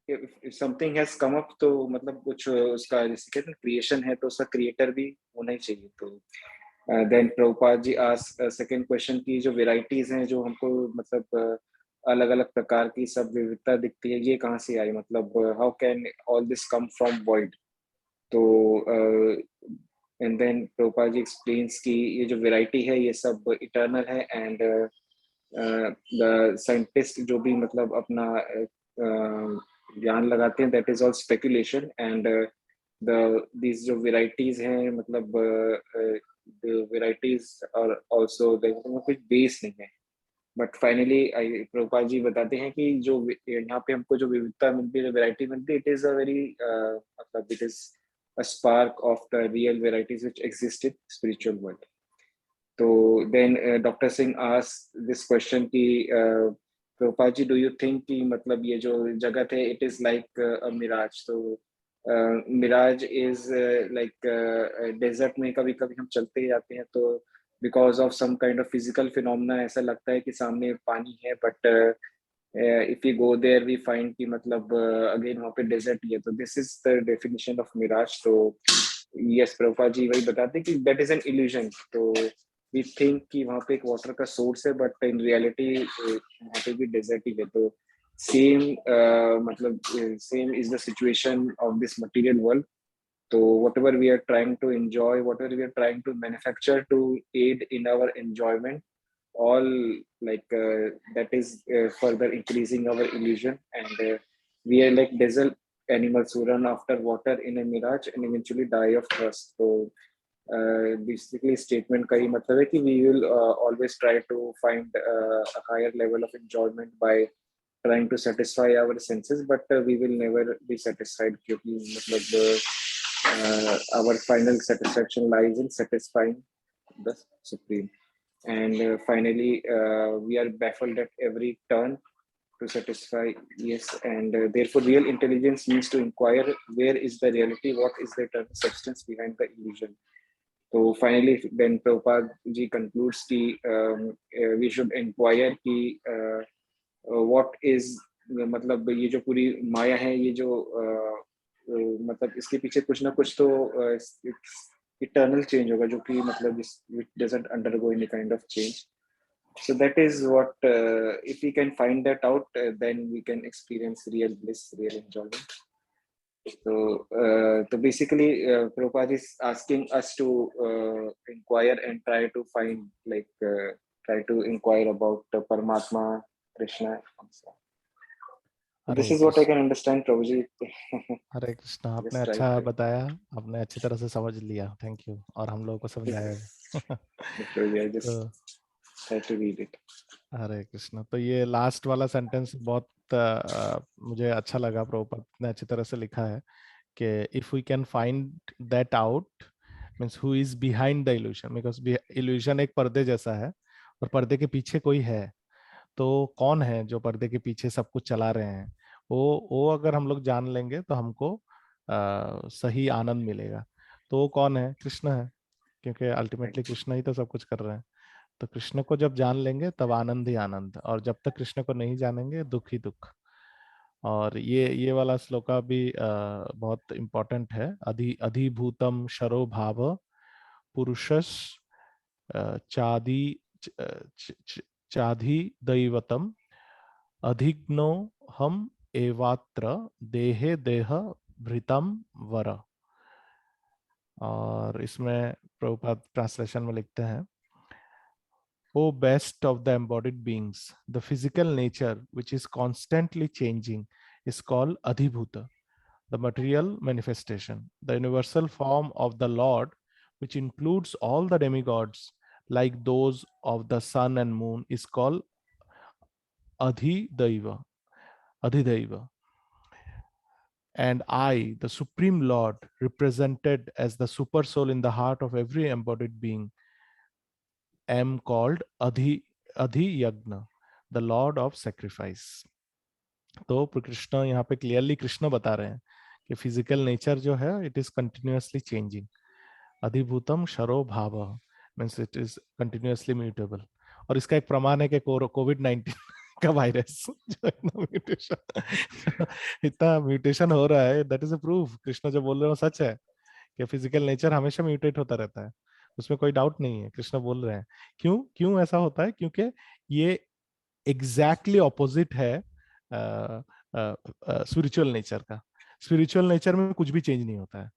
if something has come up तो मतलब कुछ उसका जैसे कहते हैं क्रिएशन है तो उसका क्रिएटर भी होना ही चाहिए. तो देन प्रभुपाद जी आस्क सेकंड क्वेश्चन की जो वेराइटीज हैं जो हमको मतलब अलग अलग प्रकार की सब विविधता दिखती है, ये कहाँ से आई, मतलब how can all this come from void. तो and then Prabhupada ji explains कि ये जो वेराइटी है ये सब इटर्नल है. एंड द साइंटिस्ट जो भी मतलब अपना ज्ञान लगाते हैं that is all speculation. And these जो वेराइटीज हैं मतलब the varieties are also कुछ बेस नहीं है. बट फाइनली प्रभुपाद जी बताते हैं कि जो यहाँ पे हमको जो विविधता मिलती है, जो वेराइटी मिलती है, इट इज अ वेरी मतलब it is a spark of the real varieties which exist in spiritual world. तो then doctor Singh asked this question कि Prabhupada ji do you think कि मतलब ये जो जगत है it is like a mirage. तो मिराज इज लाइक डेजर्ट में कभी कभी हम चलते जाते हैं तो because of some kind of physical phenomena ऐसा लगता है कि सामने पानी है, but if you go there we find कि मतलब अगेन वहाँ पे डेजर्ट ही है. तो this is the definition of mirage. तो यस, प्रभुपाद जी वही बताते हैं कि दैट इज एन इल्यूजन. तो वी थिंक कि वहाँ पे एक वाटर का सोर्स है, बट इन रियलिटी वहाँ पे भी डेजर्ट ही है. तो सेम मतलब same is the situation of this material world. So whatever we are trying to enjoy, whatever we are trying to manufacture to aid in our enjoyment, all like that is further increasing our illusion, and we are like desert animals who run after water in a mirage and eventually die of thirst. So basically statement का ही मतलब है कि we will always try to find a higher level of enjoyment by trying to satisfy our senses, but we will never be satisfied क्योंकि मतलब our final satisfaction lies in satisfying the supreme. And finally we are baffled at every turn to satisfy. Yes, and therefore real intelligence needs to inquire where is the reality, what is the eternal substance behind the illusion. So finally then Prabhupada ji concludes कि we should inquire कि what is मतलब ये जो पूरी माया है, ये जो मतलब इसके पीछे कुछ ना कुछ तो इटर्नल चेंज होगा जो कि मतलब which doesn't undergo any kind of change. So that is what if we can find that out, then we can experience real bliss, real enjoyment. So basically Prabhupada is asking us to inquire and try to find like try to inquire about Paramatma, Krishna. This is what I can understand, Prabhuji. हरे कृष्णा, आपने Just try अच्छा to- बताया, आपने अच्छी तरह से समझ लिया, thank you, और हम लोगों को समझाया भी। Prabhuji, I just तो try to read it. हरे कृष्णा, तो ये लास्ट वाला सेंटेंस बहुत मुझे अच्छा लगा, प्रभुपाद ने अच्छी तरह से लिखा है कि if we can find that out means who is behind the illusion, because illusion एक पर्दे जैसा है और पर्दे के पीछे कोई है, तो कौन है जो पर्दे के पीछे सब कुछ चला रहे हैं, वो अगर हम लोग जान लेंगे तो हमको सही आनंद मिलेगा। तो वो कौन है? कृष्ण है, क्योंकि अल्टीमेटली कृष्ण ही तो सब कुछ कर रहे हैं। तो कृष्ण को जब जान लेंगे तब आनंद ही आनंद, और जब तक कृष्ण को नहीं जानेंगे दुख ही दुख। और ये वाला श्लोका भी बहुत इम्पोर्टेंट है। अधिभूतम शरो भाव पुरुषस चादी चाधि दैवतम अधिग्नो हम एवात्र देहे देह भृतम वर। और इसमें प्रभुपाद ट्रांसलेशन में लिखते हैं, O best of the embodied beings, the physical nature which is constantly changing is called Adhibhuta, the material manifestation. The universal form of the Lord, which includes all the demigods like those of the sun and moon, is called Adhidaiva. And I, the Supreme Lord, represented as the super soul in the heart of every embodied being, am called Adhiyagna, the Lord of Sacrifice. तो कृष्ण यहाँ पे clearly Krishna बता रहे हैं कि physical nature जो है it is continuously changing. अधिभूतम शरो भाव means it is continuously mutable. और इसका एक प्रमाण है कि कोविड-19 का वायरस जो इतना म्यूटेशन हो रहा है, that is a proof. Krishna जो बोल रहे हो सच है कि फिजिकल नेचर हमेशा म्यूटेट होता रहता है, उसमें कोई डाउट नहीं है। कृष्ण बोल रहे हैं क्यों ऐसा होता है, क्योंकि ये एग्जैक्टली ऑपोजिट है स्पिरिचुअल नेचर का। स्पिरिचुअल नेचर में कुछ भी चेंज नहीं होता है,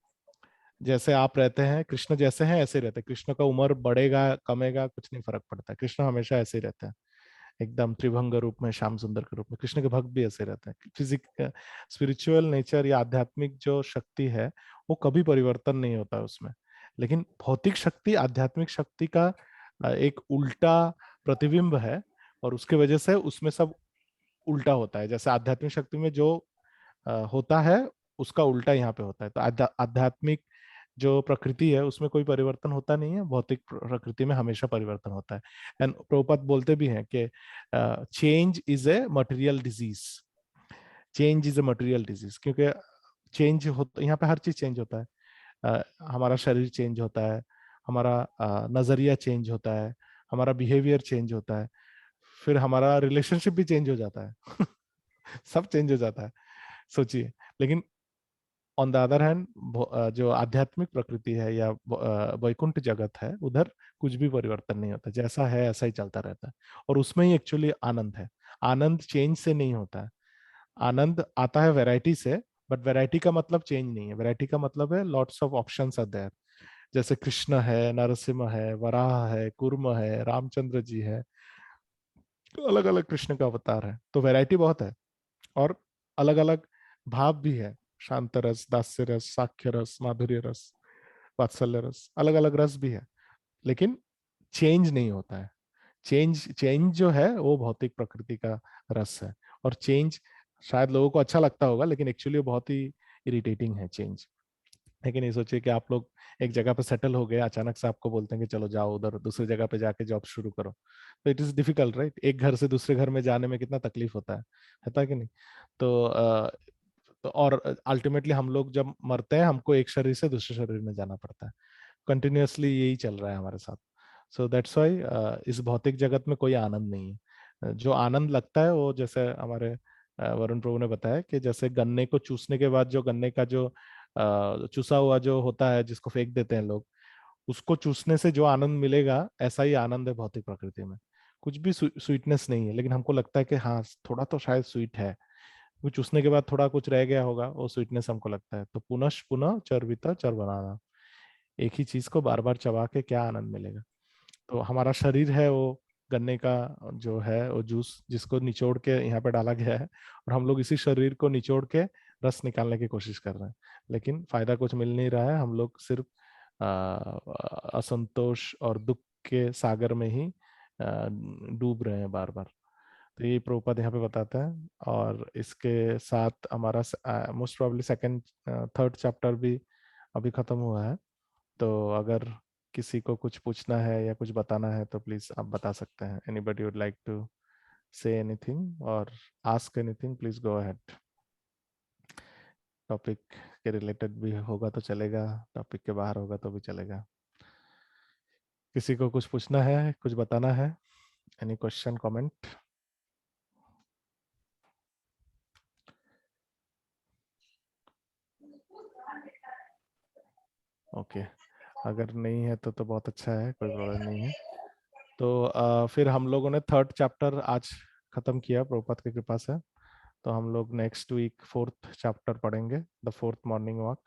जैसे आप रहते हैं, कृष्ण जैसे हैं ऐसे रहते हैं। कृष्ण का उम्र बढ़ेगा कमेगा कुछ नहीं फर्क पड़ता है, कृष्ण हमेशा ऐसे ही रहते हैं, एकदम त्रिभंग रूप में, श्याम सुंदर के रूप में। कृष्ण के भक्त भी ऐसे रहते हैं। फिजिक स्पिरिचुअल नेचर या आध्यात्मिक जो शक्ति है वो कभी परिवर्तन नहीं होता है उसमें, लेकिन भौतिक शक्ति आध्यात्मिक शक्ति का एक उल्टा प्रतिबिंब है, और उसके वजह से उसमें सब उल्टा होता है। जैसे आध्यात्मिक शक्ति में जो होता है उसका उल्टा यहाँ पे होता है। तो आध्यात्मिक जो प्रकृति है उसमें कोई परिवर्तन होता नहीं है, भौतिक प्रकृति में हमेशा परिवर्तन होता है। एंड प्रभुपाद बोलते भी हैं कि change is a material disease, change is a material disease, क्योंकि चेंज होता, यहाँ पे हर चीज चेंज होता है। हमारा शरीर चेंज होता है, हमारा नजरिया चेंज होता है, हमारा बिहेवियर चेंज होता है, फिर हमारा रिलेशनशिप भी चेंज हो जाता है। सब चेंज हो जाता है, सोचिए। लेकिन ऑन द अदर हैंड जो आध्यात्मिक प्रकृति है या वैकुंठ जगत है, उधर कुछ भी परिवर्तन नहीं होता, जैसा है ऐसा ही चलता रहता है। और उसमें ही एक्चुअली आनंद है। आनंद चेंज से नहीं होता है, आनंद आता है वैरायटी से, बट वैरायटी का मतलब चेंज नहीं है। वैरायटी का मतलब है lots of options are there. जैसे कृष्ण है, नरसिम्हा है, वराह है, कुर्म है, रामचंद्र जी है, अलग अलग कृष्ण का अवतार है, तो वैरायटी बहुत है। और अलग अलग भाव भी है, शांत रस, दास्य रस, साख्य रस, माधुर्य रस, वात्सल्य रस, अलग अलग रस भी है। लेकिन चेंज नहीं होता है। चेंज चेंज जो है वो भौतिक प्रकृति का रस है। और चेंज शायद लोगों को अच्छा लगता होगा, लेकिन एक्चुअली वो बहुत ही इरिटेटिंग है चेंज। लेकिन ये सोचिए कि आप लोग एक जगह पे सेटल हो गए, अचानक से आपको बोलते हैं कि चलो जाओ उधर दूसरी जगह पे जाके जॉब शुरू करो, तो इट इज डिफिकल्ट, राइट? एक घर से दूसरे घर में जाने में कितना तकलीफ होता है कि नहीं? तो तो और अल्टीमेटली हम लोग जब मरते हैं, हमको एक शरीर से दूसरे शरीर में जाना पड़ता है। कंटिन्यूअसली यही चल रहा है हमारे साथ। सो दैट्स वाई इस भौतिक जगत में कोई आनंद नहीं है। जो आनंद लगता है वो, जैसे हमारे वरुण प्रभु ने बताया, कि जैसे गन्ने को चूसने के बाद जो गन्ने का जो चूसा हुआ जो होता है, जिसको फेंक देते हैं लोग, उसको चूसने से जो आनंद मिलेगा, ऐसा ही आनंद है भौतिक प्रकृति में। कुछ भी स्वीटनेस नहीं है, लेकिन हमको लगता है कि हाँ थोड़ा तो शायद स्वीट है, वो चूसने के बाद थोड़ा कुछ रह गया होगा, वो स्वीटनेस हमको लगता है। तो पुनः पुनः चरविता चर बनाना, एक ही चीज को बार बार चबा के क्या आनंद मिलेगा? तो हमारा शरीर है वो गन्ने का जो है वो जूस, जिसको निचोड़ के यहाँ पे डाला गया है, और हम लोग इसी शरीर को निचोड़ के रस निकालने की कोशिश कर रहे हैं, लेकिन फायदा कुछ मिल नहीं रहा है। हम लोग सिर्फ असंतोष और दुख के सागर में ही डूब रहे हैं बार बार। तो ये प्रभुपाद यहाँ पे बताता है। और इसके साथ हमारा most probably second third chapter भी अभी खत्म हुआ है। तो अगर किसी को कुछ पूछना है या कुछ बताना है तो प्लीज आप बता सकते हैं। Anybody would like to say anything और ask anything, please go ahead. Topic के रिलेटेड भी होगा तो चलेगा, टॉपिक के बाहर होगा तो भी चलेगा। किसी को कुछ पूछना है, कुछ बताना है? Any question, comment? ओके, अगर नहीं है तो बहुत अच्छा है, कोई प्रॉब्लम नहीं है। तो फिर हम लोगों ने थर्ड चैप्टर आज खत्म किया प्रभुपाद की कृपा से। तो हम लोग नेक्स्ट वीक फोर्थ चैप्टर पढ़ेंगे, द फोर्थ मॉर्निंग वॉक,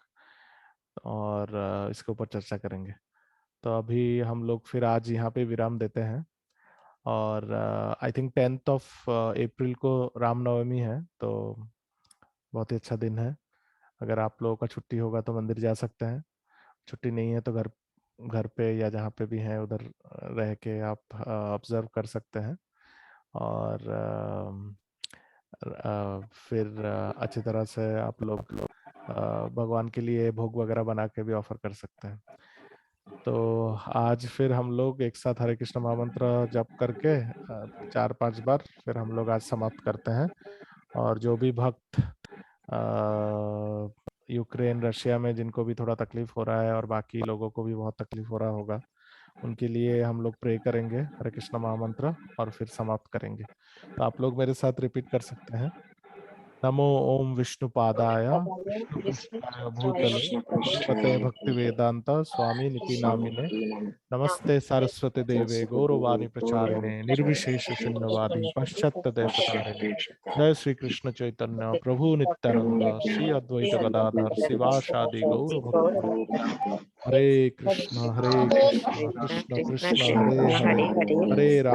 और इसके ऊपर चर्चा करेंगे। तो अभी हम लोग फिर आज यहाँ पे विराम देते हैं। और I think 10th of April को रामनवमी है, तो बहुत ही अच्छा दिन है। अगर आप लोगों का छुट्टी होगा तो मंदिर जा सकते हैं, छुट्टी नहीं है तो घर घर पे या जहाँ पे भी हैं उधर रह के आप ऑब्जर्व कर सकते हैं। और फिर अच्छी तरह से आप लोग भगवान के लिए भोग वगैरह बना के भी ऑफर कर सकते हैं। तो आज फिर हम लोग एक साथ हरे कृष्ण महामंत्र जप करके 4-5 बार फिर हम लोग आज समाप्त करते हैं। और जो भी भक्त यूक्रेन रशिया में जिनको भी थोड़ा तकलीफ हो रहा है, और बाकी लोगों को भी बहुत तकलीफ हो रहा होगा, उनके लिए हम लोग प्रे करेंगे हरे कृष्ण महामंत्र और फिर समाप्त करेंगे। तो आप लोग मेरे साथ रिपीट कर सकते हैं। नमो ओम विष्णुपादाय कृष्णपृष्ठाय भूतले श्रीमते भक्ति वेदांता स्वामी निति नामिने नमस्ते सरस्वती देवे गौरवाणी प्रचारिणे निर्विशेष शून्यवादी पाश्चात्य देशतारिणे। जय श्री कृष्ण चैतन्य प्रभु नित्यानंद श्री अद्वैत गदाधर शिवासादि गौर भक्त। हरे कृष्ण कृष्ण कृष्ण कृष्ण कृष्ण हरे हरे, हरे हरे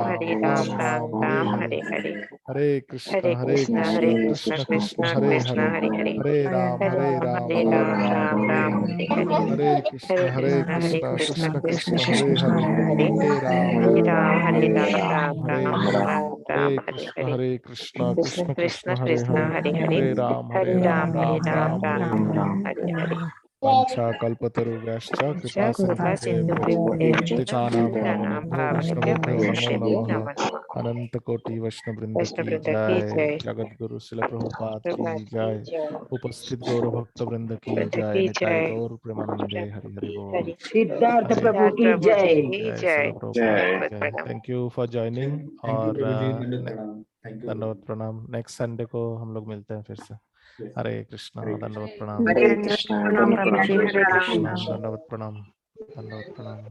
हरे राम राम राम राम राम हरे राम हरे, हरे हरे हरे हरे कृष्ण कृष्ण कृष्ण कृष्ण कृष्ण हरे कृष्ण हरे, हरे हरे हरे हरे राम राम राम राम हरे राम हरे, हरे हरे हरे हरे कृष्ण कृष्ण कृष्ण कृष्ण कृष्ण हरे कृष्ण हरे, हरे हरे हरे हरे राम राम हरे राम हरे, राम राम हरे हरे हरे कृष्ण कृष्ण कृष्ण कृष्ण कृष्ण हरे कृष्ण हरे, हरे हरे हरे हरे राम राम राम राम राम राम हरे राम हरे। हरे हरे वाञ्छा कल्पतरुभ्यश्च कृपा सिन्धुभ्यः पतितानां वैष्णवेभ्यो नमो नमः। अनंत कोटि वैष्णववृंद की जय। जगत गुरु शिल प्रभुपाद की जय। उपस्थित गौर भक्त वृंद की जय। निताय गौर प्रेमानंदे हरि हरि बोल। सिद्धार्थ हरे प्रभु की जय। जय शिल प्रभुपाद की जय। Thank you for joining. और दंडवत प्रणाम। नेक्स्ट संडे को हम लोग मिलते हैं फिर से। हरे कृष्णा। दंडवत प्रणाम। हरे कृष्णा, दंडवत प्रणाम। कृष्णा। दंडवत प्रणाम। दंडवत प्रणाम।